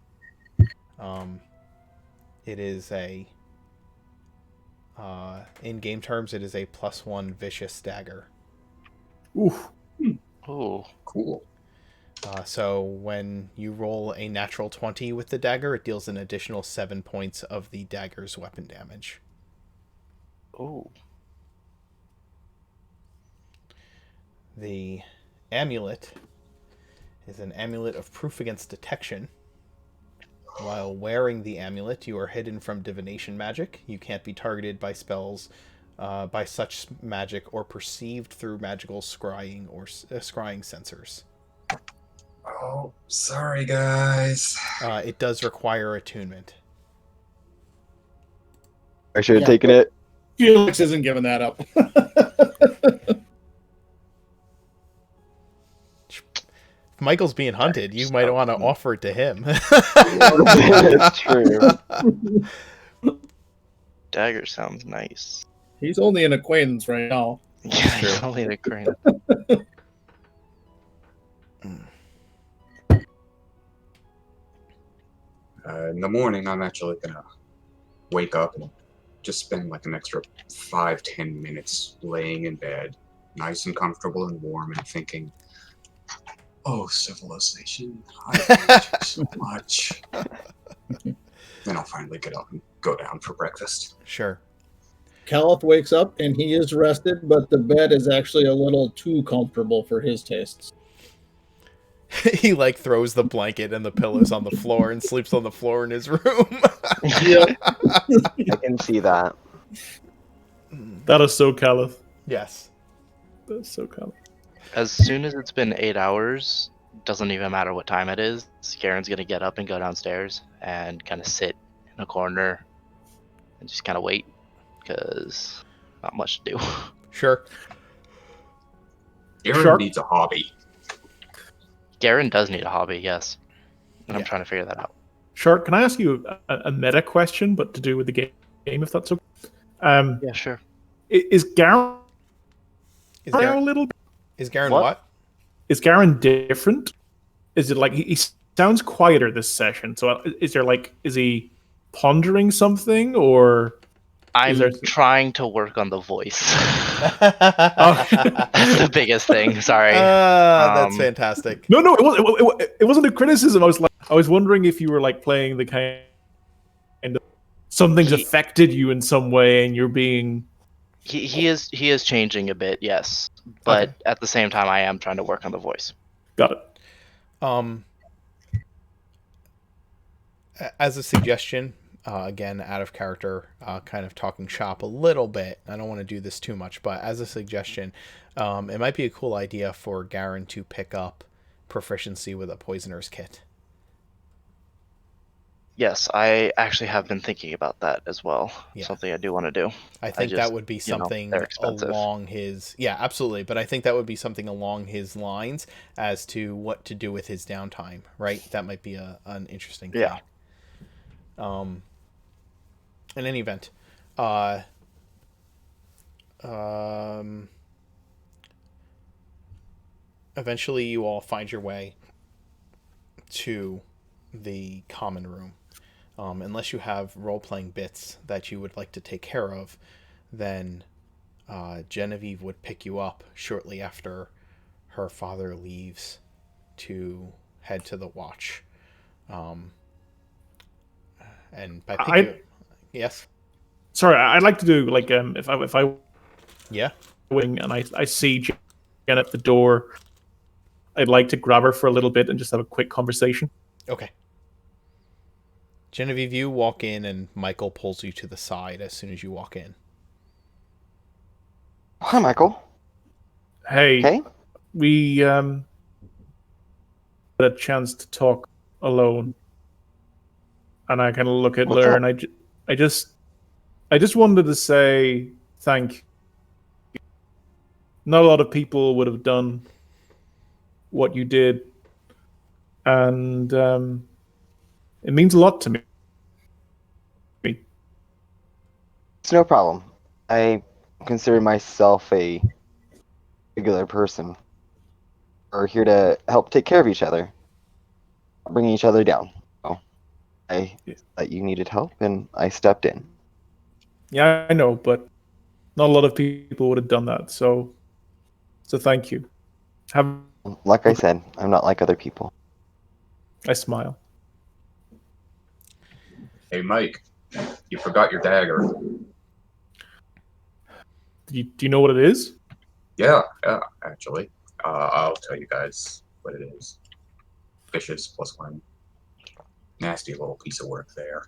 It is in game terms, it is a +1 vicious dagger. Oof. Oh, Cool. So when you roll a natural 20 with the dagger, it deals an additional 7 points of the dagger's weapon damage. oh. The amulet is an amulet of proof against detection. While wearing the amulet, you are hidden from divination magic. You can't be targeted by spells, by such magic, or perceived through magical scrying or scrying sensors. Oh, sorry guys. It does require attunement. I should have Yeah. taken it. Felix isn't giving that up. If Michael's being hunted, you might want to offer it to him. That's true. Dagger sounds nice. He's only an acquaintance right now. Yeah, he's only a crane. In the morning, I'm actually gonna wake up and just spend like an extra 5-10 minutes laying in bed, nice and comfortable and warm, and thinking, "Oh, civilization, I hate you so much." Then I'll finally get up and go down for breakfast. Sure. Caliph wakes up and he is rested, but the bed is actually a little too comfortable for his tastes. He like throws the blanket and the pillows on the floor and sleeps on the floor in his room. Yep. I can see that. That is so Caliph. Yes. That's so Caliph. As soon as it's been 8 hours, doesn't even matter what time it is, Garen's gonna get up and go downstairs and kind of sit in a corner and just kind of wait, because not much to do. Sure. Aaron Shark? needs a hobby. Garen does need a hobby, yes. And I'm Yeah. trying to figure that out. Shark, can I ask you a meta question, but to do with the game, if that's okay? Yeah, sure. Is Garen Is a Garen, little? is Garen What? what? Is Garen different? Is it like he sounds quieter this session? So is there like, is he pondering something, or I'm there- trying to work on the voice. Oh. That's the biggest thing. Sorry. That's Um, fantastic. No, it wasn't a criticism. I was wondering if you were like playing the kind of something's He- affected you in some way, and you're being He is changing a bit, yes. But Okay. at the same time, I am trying to work on the voice. got it. As a suggestion, again, out of character, kind of talking shop a little bit. I don't want to do this too much, but as a suggestion, it might be a cool idea for Garen to pick up proficiency with a poisoner's kit. Yes, I actually have been thinking about that as well. Yeah. Something I do want to do. I think that just, would be you know, something they're expensive. along his... Yeah, absolutely. But I think that would be something along his lines as to what to do with his downtime, right? That might be an interesting thing. Yeah. In any event, eventually you all find your way to the common room. Unless you have role-playing bits that you would like to take care of, then Genevieve would pick you up shortly after her father leaves to head to the watch. And by picking you... Yes? Sorry, I'd like to do like if I Yeah? wing and I see Jen at the door, I'd like to grab her for a little bit and just have a quick conversation. Okay. Genevieve, you walk in and Michael pulls you to the side as soon as you walk in. Hi, Michael. Hey, Hey. we had a chance to talk alone, and I kind of look at What's Lur, up? and I just wanted to say thank you. Not a lot of people would have done what you did, and it means a lot to me. It's no problem. I consider myself a regular person. We're here to help take care of each other, bringing each other down. So I that you needed help, and I stepped in. Yeah, I know, but not a lot of people would have done that. So thank you. Like I said, I'm not like other people. I smile. Hey, Mike, you forgot your dagger. Do you know what it is? Yeah, actually. I'll tell you guys what it is. Vicious +1. Nasty little piece of work there.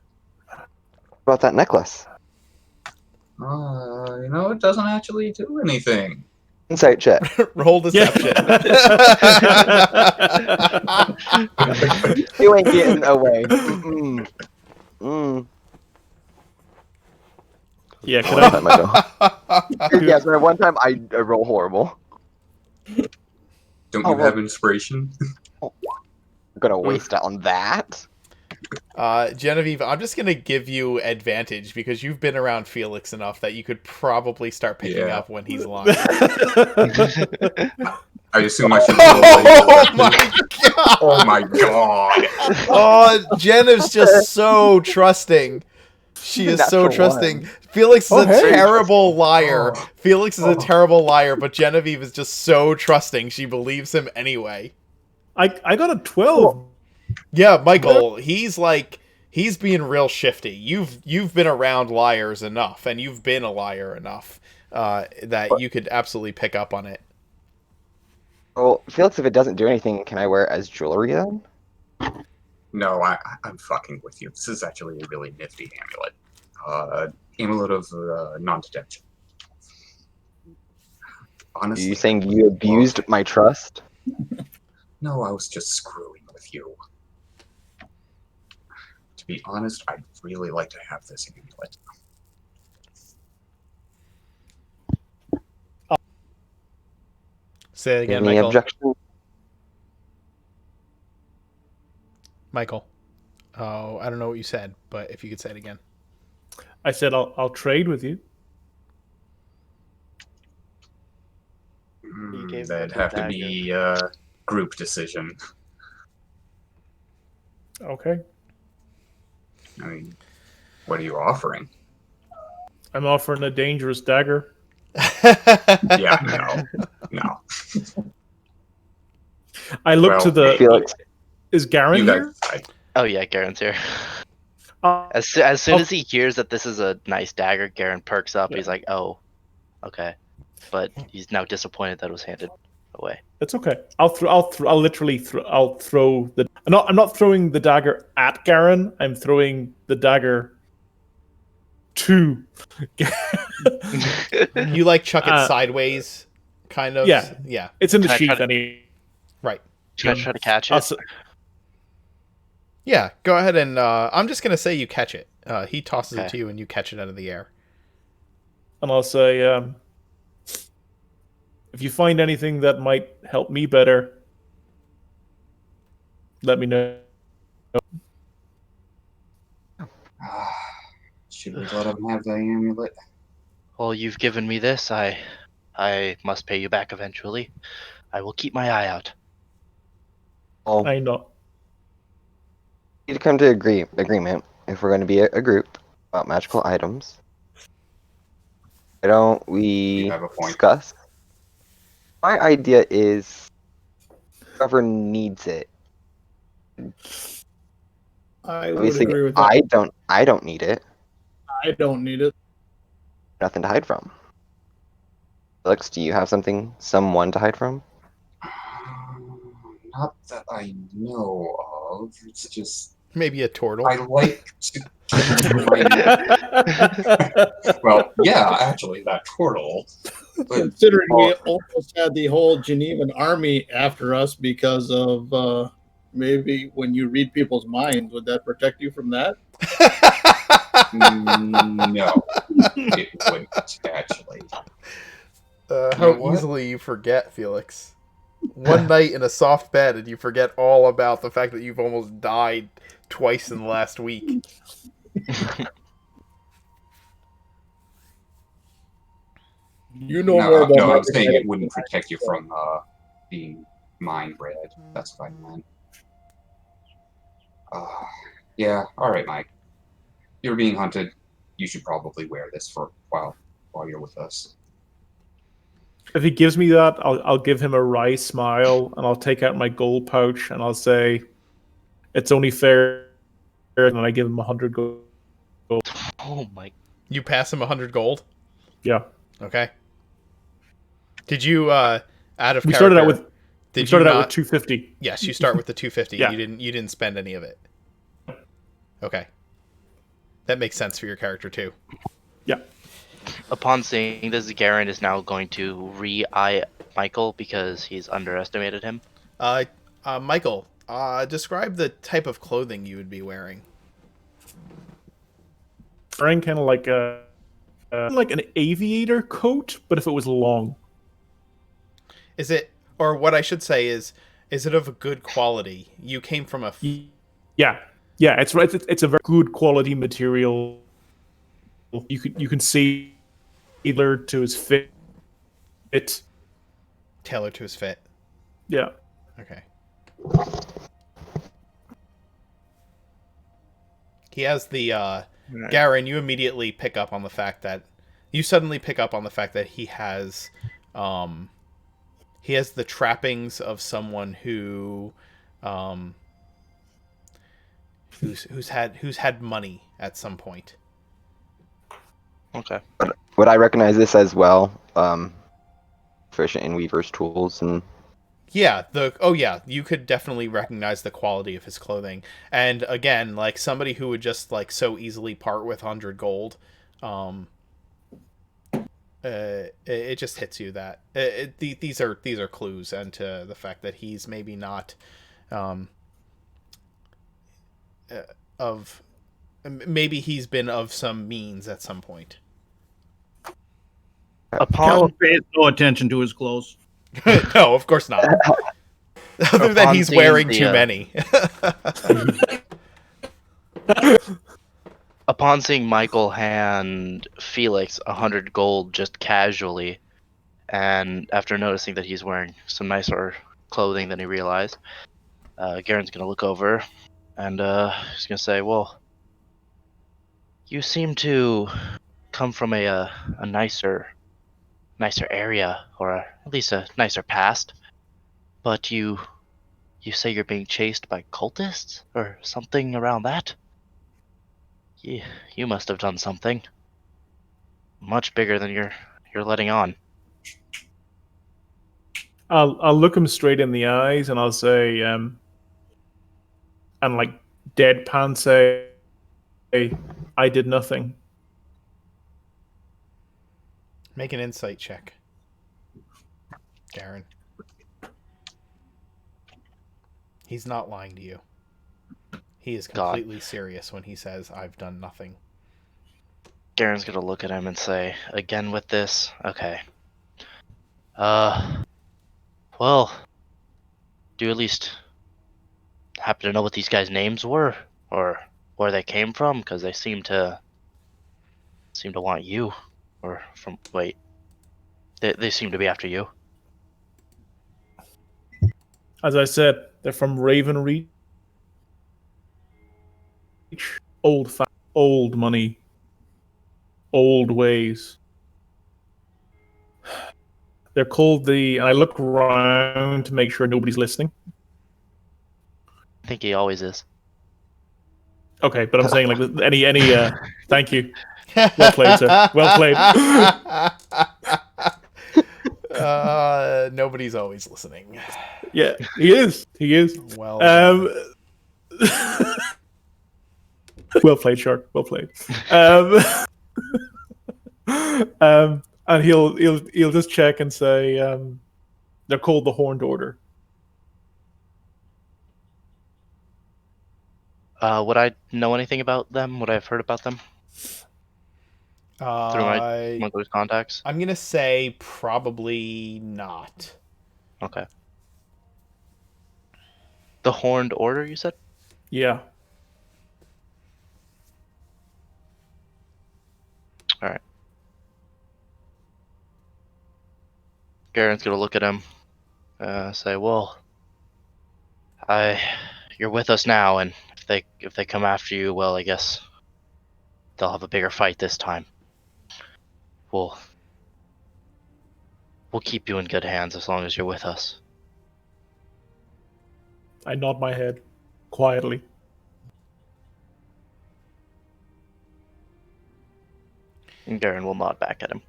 What about that necklace? It doesn't actually do anything. Insight check. Roll deception. You ain't getting away. Mm-mm. Mm. Yeah, could One I? time I go. Yes, right, one time I roll horrible. Don't Oh, you well- have inspiration? I'm gonna waste it on that. Genevieve, I'm just going to give you advantage because you've been around Felix enough that you could probably start picking Yeah. up when he's lying. I assume I should be away. Oh my god! Oh my god! Oh, Jen is just so trusting. She is so Natural trusting. one. Felix is Oh, a hey. terrible liar. Oh. Felix is a Oh. terrible liar, but Genevieve is just so trusting. She believes him anyway. I got a 12. Yeah, Michael, he's being real shifty. You've been around liars enough, and you've been a liar enough that you could absolutely pick up on it. Well, Felix, if it doesn't do anything, can I wear it as jewelry then? No, I'm fucking with you. This is actually a really nifty amulet. Amulet of non-detection. Honestly, Are you saying you abused my trust? no, I was just screwing with you. To be honest, I'd really like to have this amulet. Say it again, Any Michael. objection? Michael. Oh, I don't know what you said, but if you could say it again. I said I'll trade with you. gave That'd me the have to dagger. be a group decision. Okay. I mean, what are you offering? I'm offering a dangerous dagger. Yeah, no. I look Well, to the. Felix, Is Garen You here? guys decide. Oh yeah, Garen's here. Uh, As soon Oh. as he hears that this is a nice dagger, Garen perks up. Yeah. He's like, "Oh, okay," but he's now disappointed that it was handed away. It's okay. I'll literally throw the. I'm not throwing the dagger at Garen. I'm throwing the dagger to. You like chuck it Uh, sideways, kind of. yeah. Yeah. It's in the Can I try sheath. to- Any. Right. Should I try to catch I'll it? s- Yeah. Go ahead and I'm just gonna say you catch it. He tosses it Okay. to you and you catch it out of the air. And I'll say, if you find anything that might help me better, let me know. Should we let him have the amulet? Well, you've given me this. I must pay you back eventually. I will keep my eye out. well, I know. we need to come to agreement if we're going to be a group about magical items. Why don't we You have a point. discuss? My idea is whoever needs it. I would Obviously, agree with that. I don't need it. I don't need it. Nothing to hide from. Felix, do you have someone to hide from? Not that I know of. It's just Maybe a turtle. I like to. Well, yeah, actually, that turtle. But Considering we almost had the whole Genevan army after us because of maybe when you read people's minds, would that protect you from that? no, it wouldn't actually. How You know what? easily you forget, Felix. One night in a soft bed and you forget all about the fact that you've almost died twice in the last week. You know more about No, my I'm saying it wouldn't protect you from being mind read. That's what I meant. Yeah, alright, Mike. You're being hunted. You should probably wear this for a while you're with us. If he gives me that, I'll give him a wry smile, and I'll take out my gold pouch, and I'll say, "It's only fair," and I give him 100 gold. Oh my! You pass him 100 gold? Yeah. Okay. Did you, out of We character... started out with Did we started you out not... with 250. Yes, you start with the 250. Yeah. You didn't spend any of it. Okay. That makes sense for your character too. Yeah. Upon seeing this, Garen is now going to re-eye Michael because he's underestimated him. Michael, describe the type of clothing you would be wearing. Wearing kind of like like an aviator coat, but if it was long. Is it, or what I should say is it of a good quality? You came from a... Yeah. Yeah, it's a very good quality material. You can see tailored to his fit. Tailored to his fit. Yeah. Okay. He has the Garen, you immediately pick up on the fact that he has the trappings of someone um who's had money at some point. Okay. Would I recognize this as well? Proficient in Weaver's tools and Yeah, you could definitely recognize the quality of his clothing. And again, like somebody who would just like so easily part with 100 gold, um it just hits you that these are clues and to the fact that he's maybe not um of maybe he's been of some means at some point. Upon pays no attention to his clothes. No, of course not. Other than upon he's seeing wearing the, too many. upon seeing Michael hand Felix 100 gold just casually, and after noticing that he's wearing some nicer clothing than he realized, Garen's gonna look over and he's gonna say, "Well, you seem to come from a nicer area, or at least a nicer past, but you say you're being chased by cultists or something around that? You must have done something much bigger than you're letting on." I'll look him straight in the eyes and I'll say, and like deadpan say, I did nothing. Make an insight check, Garen. He's not lying to you. He is God. completely serious when he says, I've done nothing. Garen's gonna look at him and say, "Again with this? Okay. Well, do you at least happen to know what these guys' names were, or where they came from? Because they seem to want you, or from wait, they seem to be after you." As I said, they're from Ravenreach. Old money, old ways. They're called the. And I look around to make sure nobody's listening. I think he always is. Okay, but I'm saying like any. Thank you. Well played, sir. Well played. Nobody's always listening. Yeah, he is. He is. Well, well played, Shark. Well played. And he'll just check and say they're called the Horned Order. Would I know anything about them? Would I have heard about them through my smuggler's contacts? I'm gonna say probably not. Okay. The Horned Order, you said? Yeah. All right. Garen's gonna look at him, say, "Well, you're with us now, and if they come after you, well, I guess they'll have a bigger fight this time. We'll keep you in good hands as long as you're with us." I nod my head quietly. And Garen will nod back at him.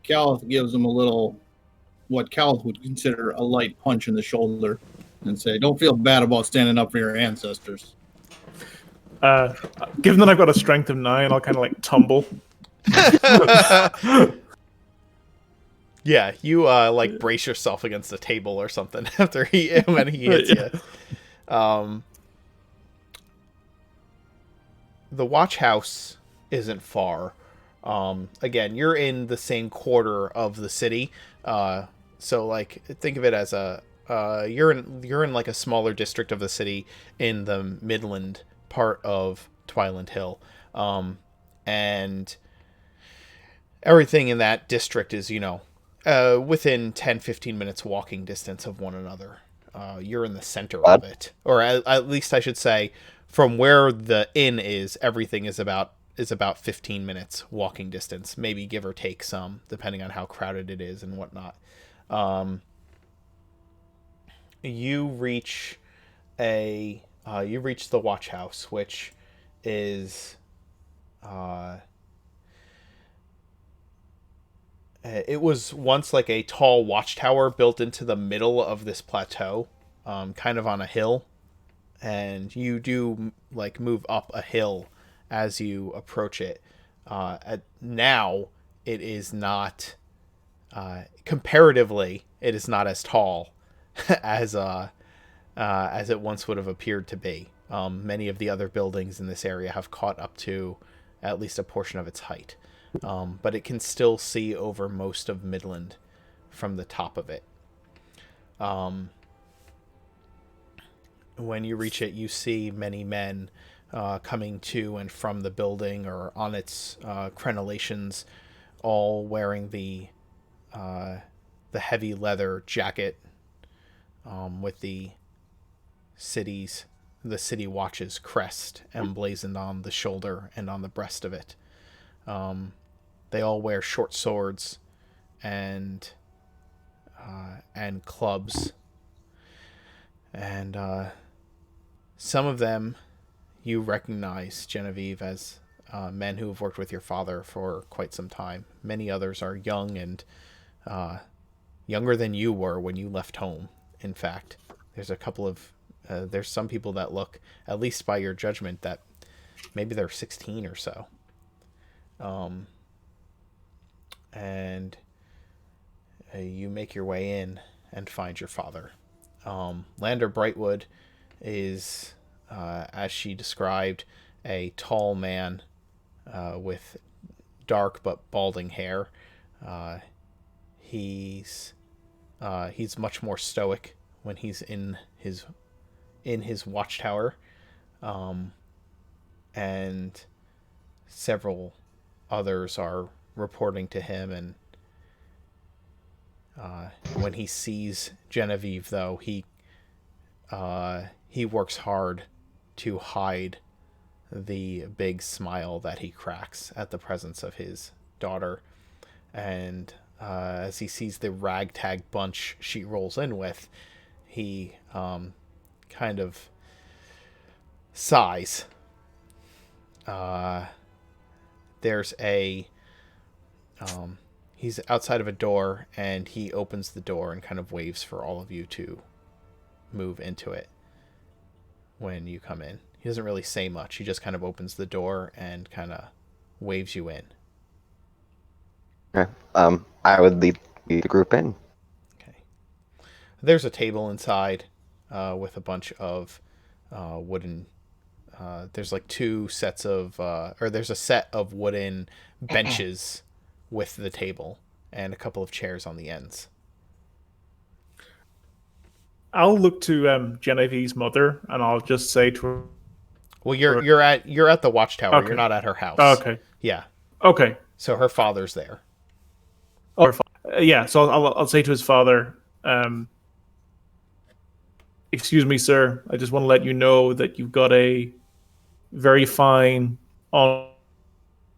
Calith gives him a little, what Calith would consider a light punch in the shoulder, and say, "Don't feel bad about standing up for your ancestors." Given that I've got a strength of 9, I'll kind of like tumble. Yeah, you like brace yourself against a table or something after when he hits you. The watch house isn't far. Again, you're in the same quarter of the city, so like think of it as a you're in like a smaller district of the city in the Midland part of Twiland Hill, and everything in that district is Within 10-15 minutes walking distance of one another. You're in the center Bad. of it. Or at least I should say, from where the inn is, everything is about 15 minutes walking distance, maybe give or take some, depending on how crowded it is and whatnot. You reach the watch house, which is it was once like a tall watchtower built into the middle of this plateau, kind of on a hill, and you do like move up a hill as you approach it. Now it is not comparatively, it is not as tall as it once would have appeared to be. Many of the other buildings in this area have caught up to at least a portion of its height. But it can still see over most of Midland from the top of it. When you reach it, you see many men coming to and from the building or on its crenellations, all wearing the heavy leather jacket with the city watch's crest emblazoned on the shoulder and on the breast of it. They all wear short swords and clubs, and some of them you recognize, Genevieve, as men who have worked with your father for quite some time. Many others are young and younger than you were when you left home. In fact, there's some people that look, at least by your judgment, that maybe they're 16 or so. And you make your way in and find your father. Lander Brightwood is, as she described, a tall man with dark but balding hair. He's much more stoic when he's in his watchtower, and several others are reporting to him, and when he sees Genevieve, though, he works hard to hide the big smile that he cracks at the presence of his daughter. And as he sees the ragtag bunch she rolls in with, he kind of sighs. There's a he's outside of a door, and he opens the door and kind of waves for all of you to move into it when you come in. He doesn't really say much. He just kind of opens the door and kind of waves you in. Okay. I would lead the group in. Okay. There's a table inside with a bunch of wooden... there's like two sets of... or there's a set of wooden benches with the table and a couple of chairs on the ends. I'll look to Genevieve's mother, and I'll just say to her... Well, you're at the watchtower. Okay. You're not at her house. Okay. Yeah. Okay. So her father's there. Oh, yeah. So I'll say to his father, "Excuse me, sir. I just want to let you know that you've got a very fine daughter.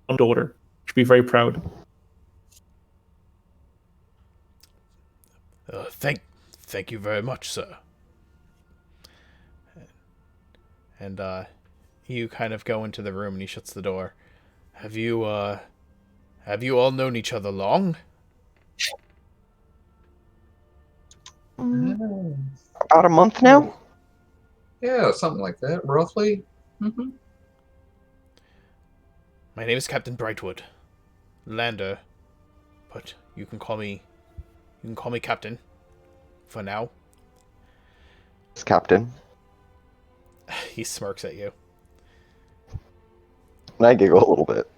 You should be very proud." Thank you very much, sir. And you kind of go into the room, and he shuts the door. Have you all known each other long? About a month now? Yeah, something like that, roughly. Mm-hmm. My name is Captain Brightwood. Lander. But you can call me Captain. For now. It's Captain. He smirks at you. And I giggle a little bit.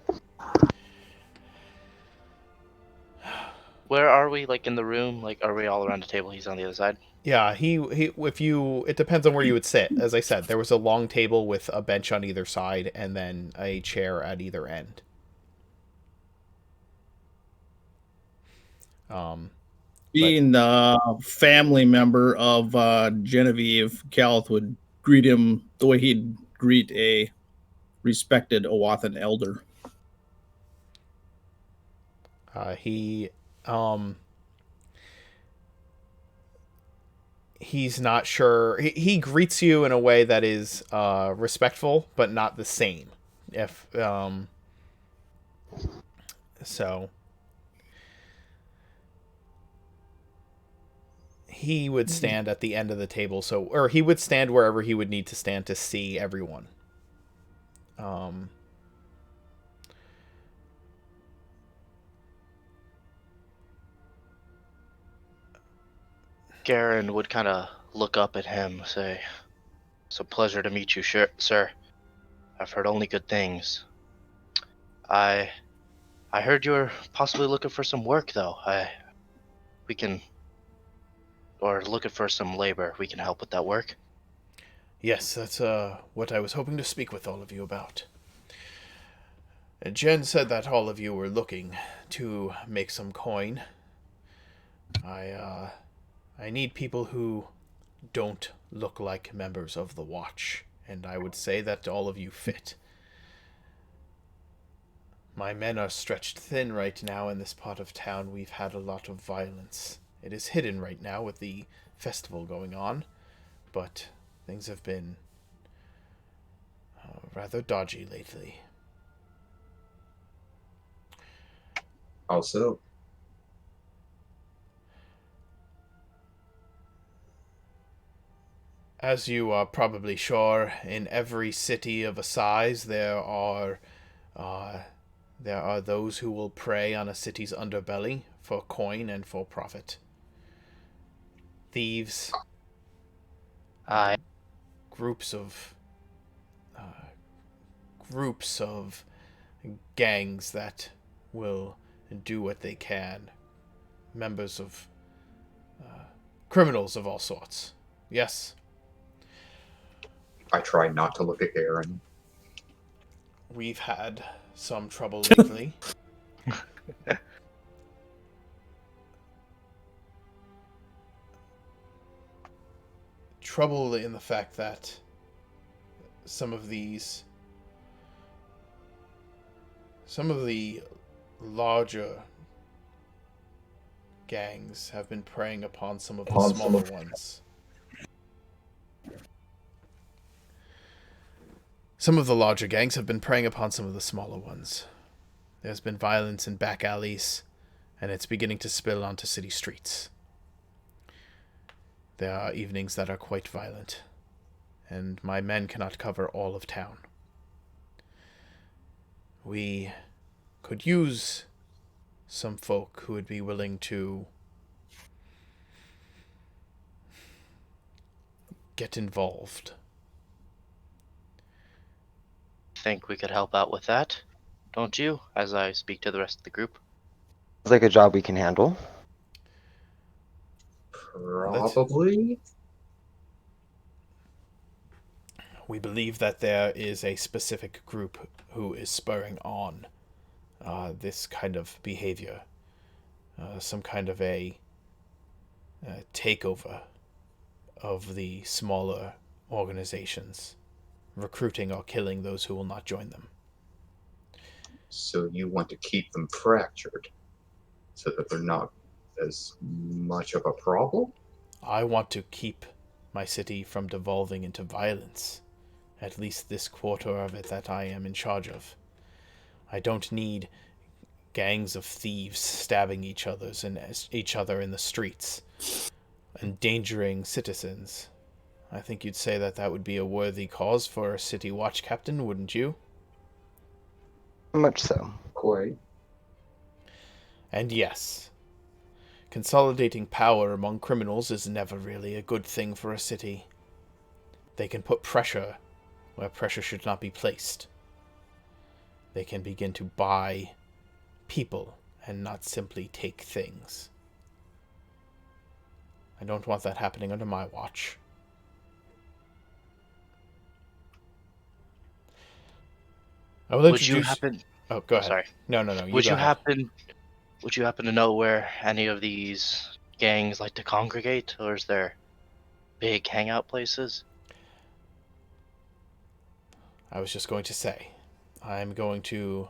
Where are we? Like in the room? Like, are we all around the table? He's on the other side. Yeah, it depends on where you would sit. As I said, there was a long table with a bench on either side and then a chair at either end. Um, Being the family member of Genevieve, Calth would greet him the way he'd greet a respected Owathan elder. he he's not sure. He greets you in a way that is respectful, but not the same. If so, he would stand at the end of the table. Or he would stand wherever he would need to stand to see everyone. Um, Garen would kind of look up at him, say, "It's a pleasure to meet you, sir. I've heard only good things. I heard you're possibly looking for some work, though. Or looking for some labor. We can help with that work." yes, that's what I was hoping to speak with all of you about. Jen said that all of you were looking to make some coin. I need people who don't look like members of the Watch, and I would say that all of you fit. My men are stretched thin right now in this part of town. We've had a lot of violence. It is hidden right now with the festival going on, but things have been rather dodgy lately. Also, As you are probably sure, in every city of a size there are those who will prey on a city's underbelly for coin and for profit. Thieves, I groups of groups of gangs that will do what they can. Members of criminals of all sorts. Yes, I try not to look at Aaron. we've had some trouble lately. Trouble in the fact that some of the larger gangs have been preying upon some of the smaller ones. Some of the larger gangs have been preying upon some of the smaller ones. There's been violence in back alleys, and it's beginning to spill onto city streets. There are evenings that are quite violent, and my men cannot cover all of town. We could use some folk who would be willing to get involved. think we could help out with that, don't you? As I speak to the rest of the group. It's like a job we can handle. Probably. We believe that there is a specific group who is spurring on this kind of behavior. Some kind of a takeover of the smaller organizations, recruiting or killing those who will not join them. So you want to keep them fractured so that they're not as much of a problem? I want to keep my city from devolving into violence, at least this quarter of it that I am in charge of. I don't need gangs of thieves stabbing each other in the streets, endangering citizens. I think you'd say that that would be a worthy cause for a city watch captain, wouldn't you? Much so. Quite. And yes, consolidating power among criminals is never really a good thing for a city. They can put pressure where pressure should not be placed. They can begin to buy people and not simply take things. I don't want that happening under my watch. I will introduce... Would you happen? Oh, go ahead. Sorry. No. Would go you ahead. happen, Would you happen to know where any of these gangs like to congregate, or is there big hangout places? I was just going to say, I'm going to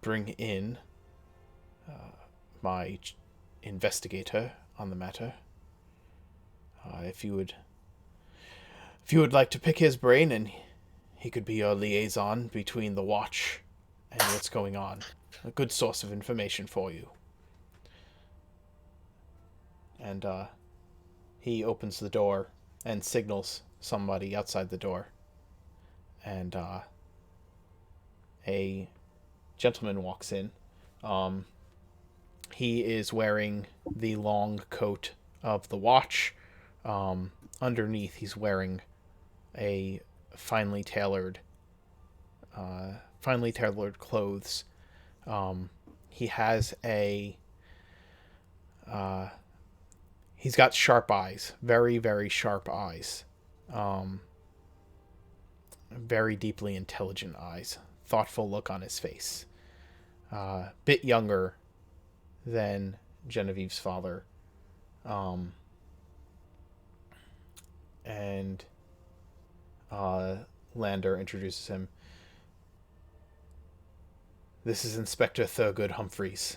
bring in my investigator on the matter. If you would like to pick his brain, and he could be your liaison between the watch and what's going on. A good source of information for you. And he opens the door and signals somebody outside the door. And a gentleman walks in. He is wearing the long coat of the watch. Underneath, he's wearing a finely tailored clothes. He has he's got sharp eyes, very, very sharp eyes. Very deeply intelligent eyes, thoughtful look on his face. Bit younger than Genevieve's father. And Lander introduces him. This is Inspector Thurgood Humphreys.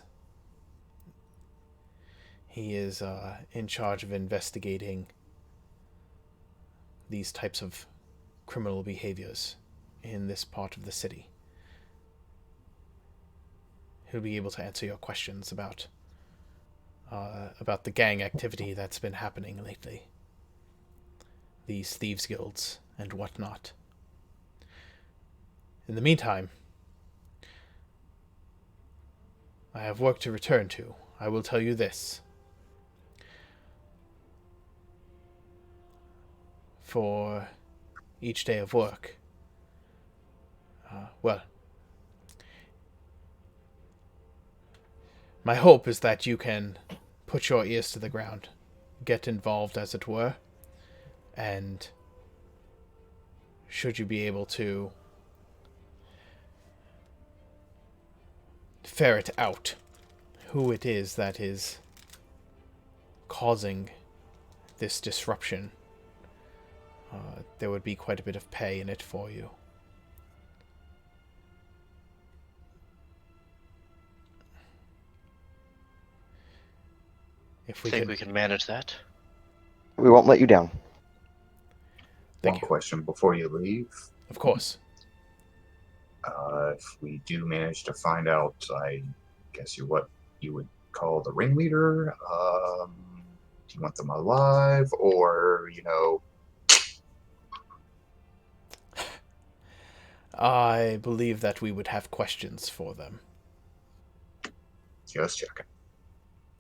He is in charge of investigating these types of criminal behaviors in this part of the city. He'll be able to answer your questions about the gang activity that's been happening lately. These thieves' guilds and whatnot. In the meantime, I have work to return to. I will tell you this. For each day of work, my hope is that you can put your ears to the ground, get involved, as it were, and should you be able to ferret out who it is that is causing this disruption, there would be quite a bit of pay in it for you. If we think we can manage that. We won't let you down. Thank One you. question before you leave. Of course. If we do manage to find out, I guess you're what you would call the ringleader. Do you want them alive, or I believe that we would have questions for them. just checking?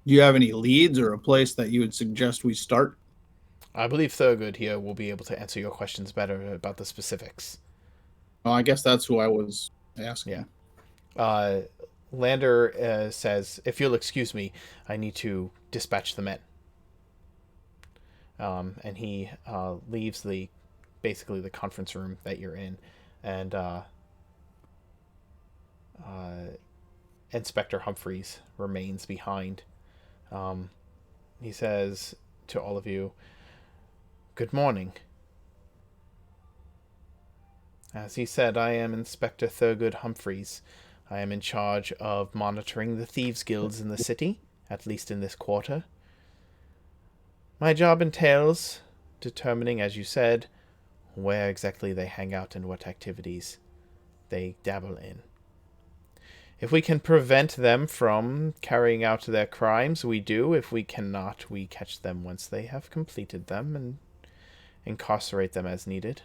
Do you have any leads or a place that you would suggest we start? I believe Thurgood here will be able to answer your questions better about the specifics. Well, I guess that's who I was asking. Yeah. Lander says, if you'll excuse me, I need to dispatch the men. And he leaves basically the conference room that you're in, and Inspector Humphreys remains behind. He says to all of you, "Good morning." As he said, I am Inspector Thurgood Humphreys. I am in charge of monitoring the thieves' guilds in the city, at least in this quarter. My job entails determining, as you said, where exactly they hang out and what activities they dabble in. If we can prevent them from carrying out their crimes, we do. If we cannot, we catch them once they have completed them and incarcerate them as needed.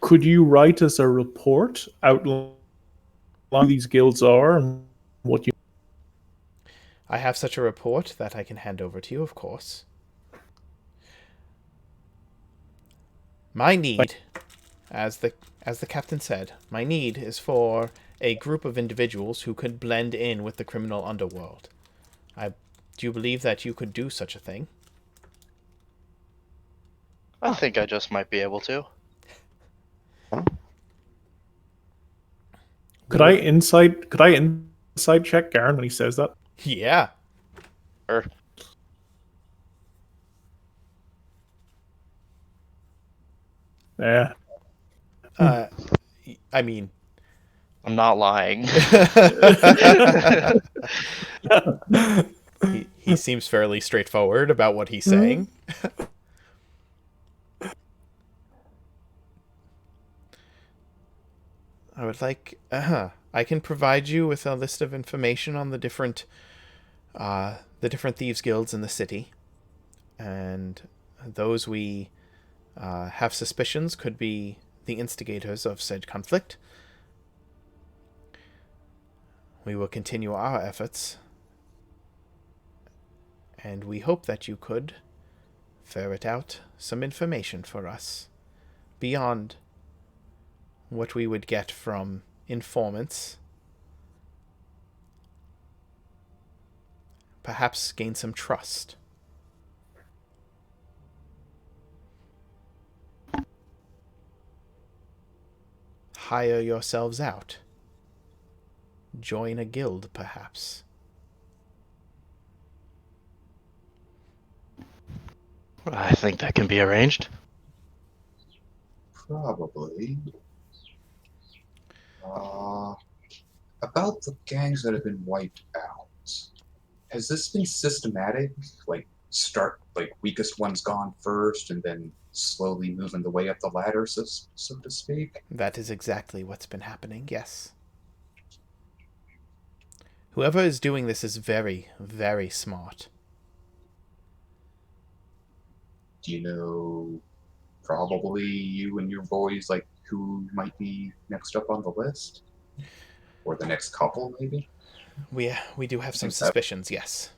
Could you write us a report outlining who these guilds are and what you... I have such a report that I can hand over to you, of course. My need, as the captain said, my need is for a group of individuals who could blend in with the criminal underworld. Do you believe that you could do such a thing? I think I just might be able to. Could I insight side check, Garen, when he says that? Yeah. Or Yeah. I mean, I'm not lying. he seems fairly straightforward about what he's saying. I would like. I can provide you with a list of information on the different thieves guilds in the city, and those we have suspicions could be the instigators of said conflict. We will continue our efforts, and we hope that you could ferret out some information for us beyond what we would get from informants. Perhaps gain some trust. Hire yourselves out. Join a guild, perhaps. I think that can be arranged. Probably. About the gangs that have been wiped out, has this been systematic? Like, weakest one's gone first, and then slowly moving the way up the ladder, so to speak? That is exactly what's been happening, yes. Whoever is doing this is very, very smart. Do you know, probably you and your boys, like, who might be next up on the list? Or the next couple, maybe? We do have some Think that- suspicions, yes.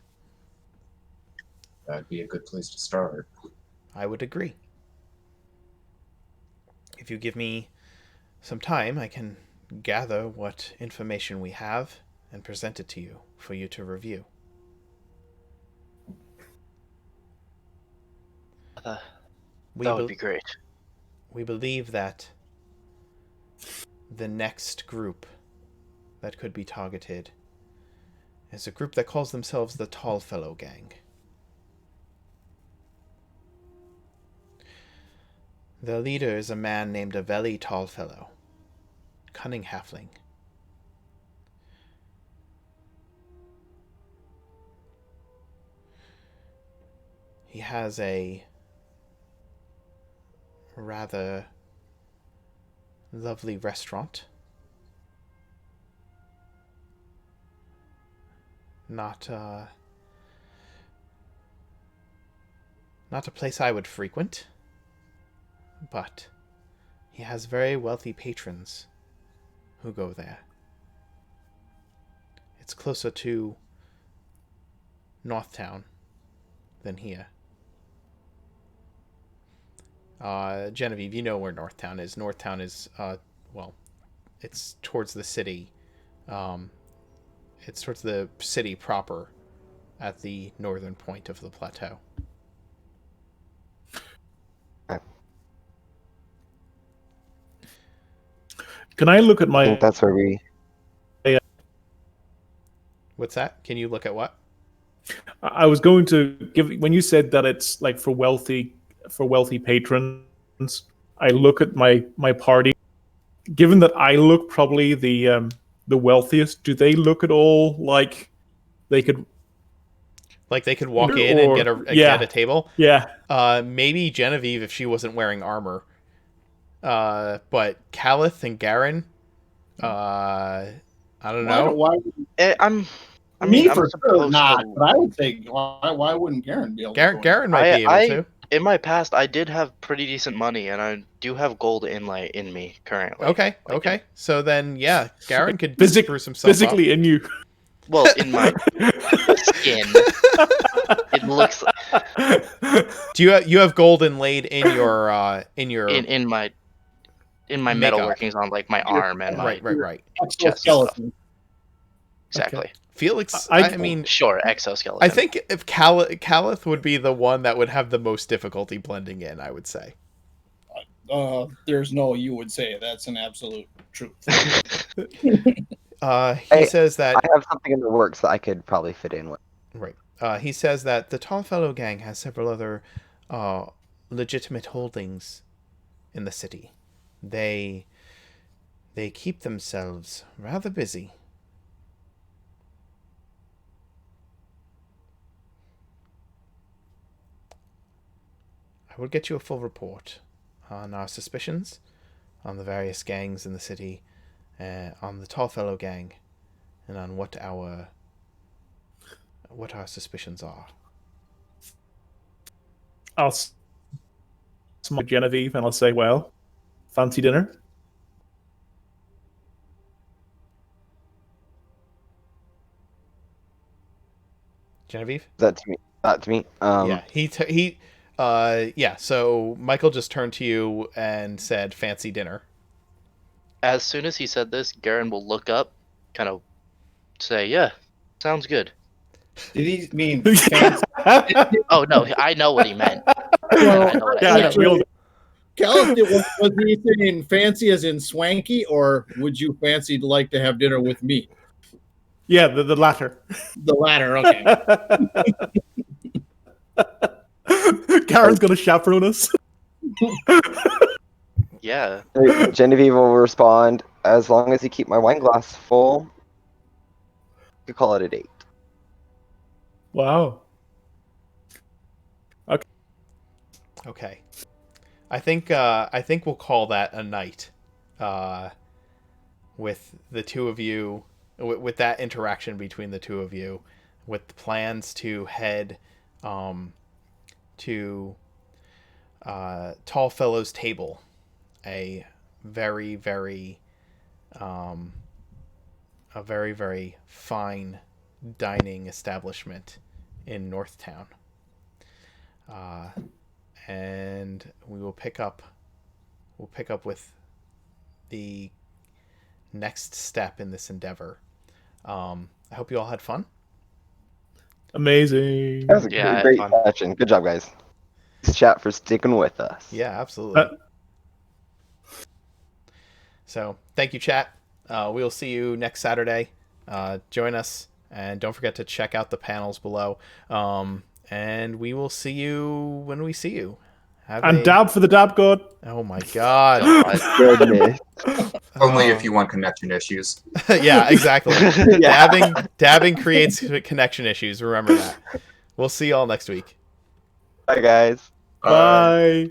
That'd be a good place to start. I would agree. If you give me some time, I can gather what information we have and present it to you for you to review. That We would be great. We believe that the next group that could be targeted is a group that calls themselves the Tall Fellow Gang. The leader is a man named a very tall fellow, cunning halfling. He has a rather lovely restaurant. Not a place I would frequent, but he has very wealthy patrons who go there. It's closer to Northtown than here. Genevieve, you know where Northtown is. Northtown is, it's towards the city. It's towards the city proper at the northern point of the plateau. Can I look at I my... think that's where we. What's that? Can you look at what? I was going to give... When you said that it's like for wealthy patrons, I look at my party. Given that I look probably the wealthiest, do they look at all like they could... Like they could walk in and get a table? Yeah. Maybe Genevieve if she wasn't wearing armor. But Calith and Garen, I don't know. I'm For sure not, but I would say why wouldn't Garen be able to? Garen might be able to. In my past, I did have pretty decent money, and I do have gold inlay in me currently. Okay. So then, yeah, Garen could spruce himself physically up. in you. Well, in my skin, it looks. Do you have gold inlaid in your in my metalworkings on like my arm and my right chest and stuff. Exactly. Okay. Felix, I mean, sure, exoskeleton. I think if Calith would be the one that would have the most difficulty blending in, I would say. There's no you would say. That's an absolute truth. He says that I have something in the works that I could probably fit in with. right. He says that the Tall Fellow Gang has several other legitimate holdings in the city. They keep themselves rather busy. I will get you a full report on our suspicions, on the various gangs in the city, on the Tallfellow gang, and on what our suspicions are. I'll smile Genevieve and I'll say, well, fancy dinner? Genevieve? That's me. That's me. Yeah. So Michael just turned to you and said, "Fancy dinner." As soon as he said this, Garen will look up, kind of say, "Yeah, sounds good." Did he mean fancy? Oh no, I know what he meant. Well, I know what Yeah, I I know, meant. we all- Callum, was he saying fancy as in swanky, or would you fancy like to have dinner with me? yeah, the latter. The latter, okay. Karen's going to chaperone us. Yeah. Genevieve will respond, as long as you keep my wine glass full, you could call it a date. Wow. Okay. I think we'll call that a night. With the two of you, with that interaction between the two of you, with the plans to head to Tallfellow's Table, a very very fine dining establishment in Northtown. And we will pick up with the next step in this endeavor. I hope you all had fun. Amazing. That was a Yeah, I had great fun. session. Good job, guys. Thanks, chat, for sticking with us. Yeah, absolutely. Uh, So thank you, chat. We'll see you next Saturday. Join us, and don't forget to check out the panels below. And we will see you when we see you. And dab for the dab god. Oh my god. God. Goodness. Only if you want connection issues. Yeah, exactly. Yeah. Dabbing creates connection issues. Remember that. We'll see y'all next week. Bye, guys. Bye.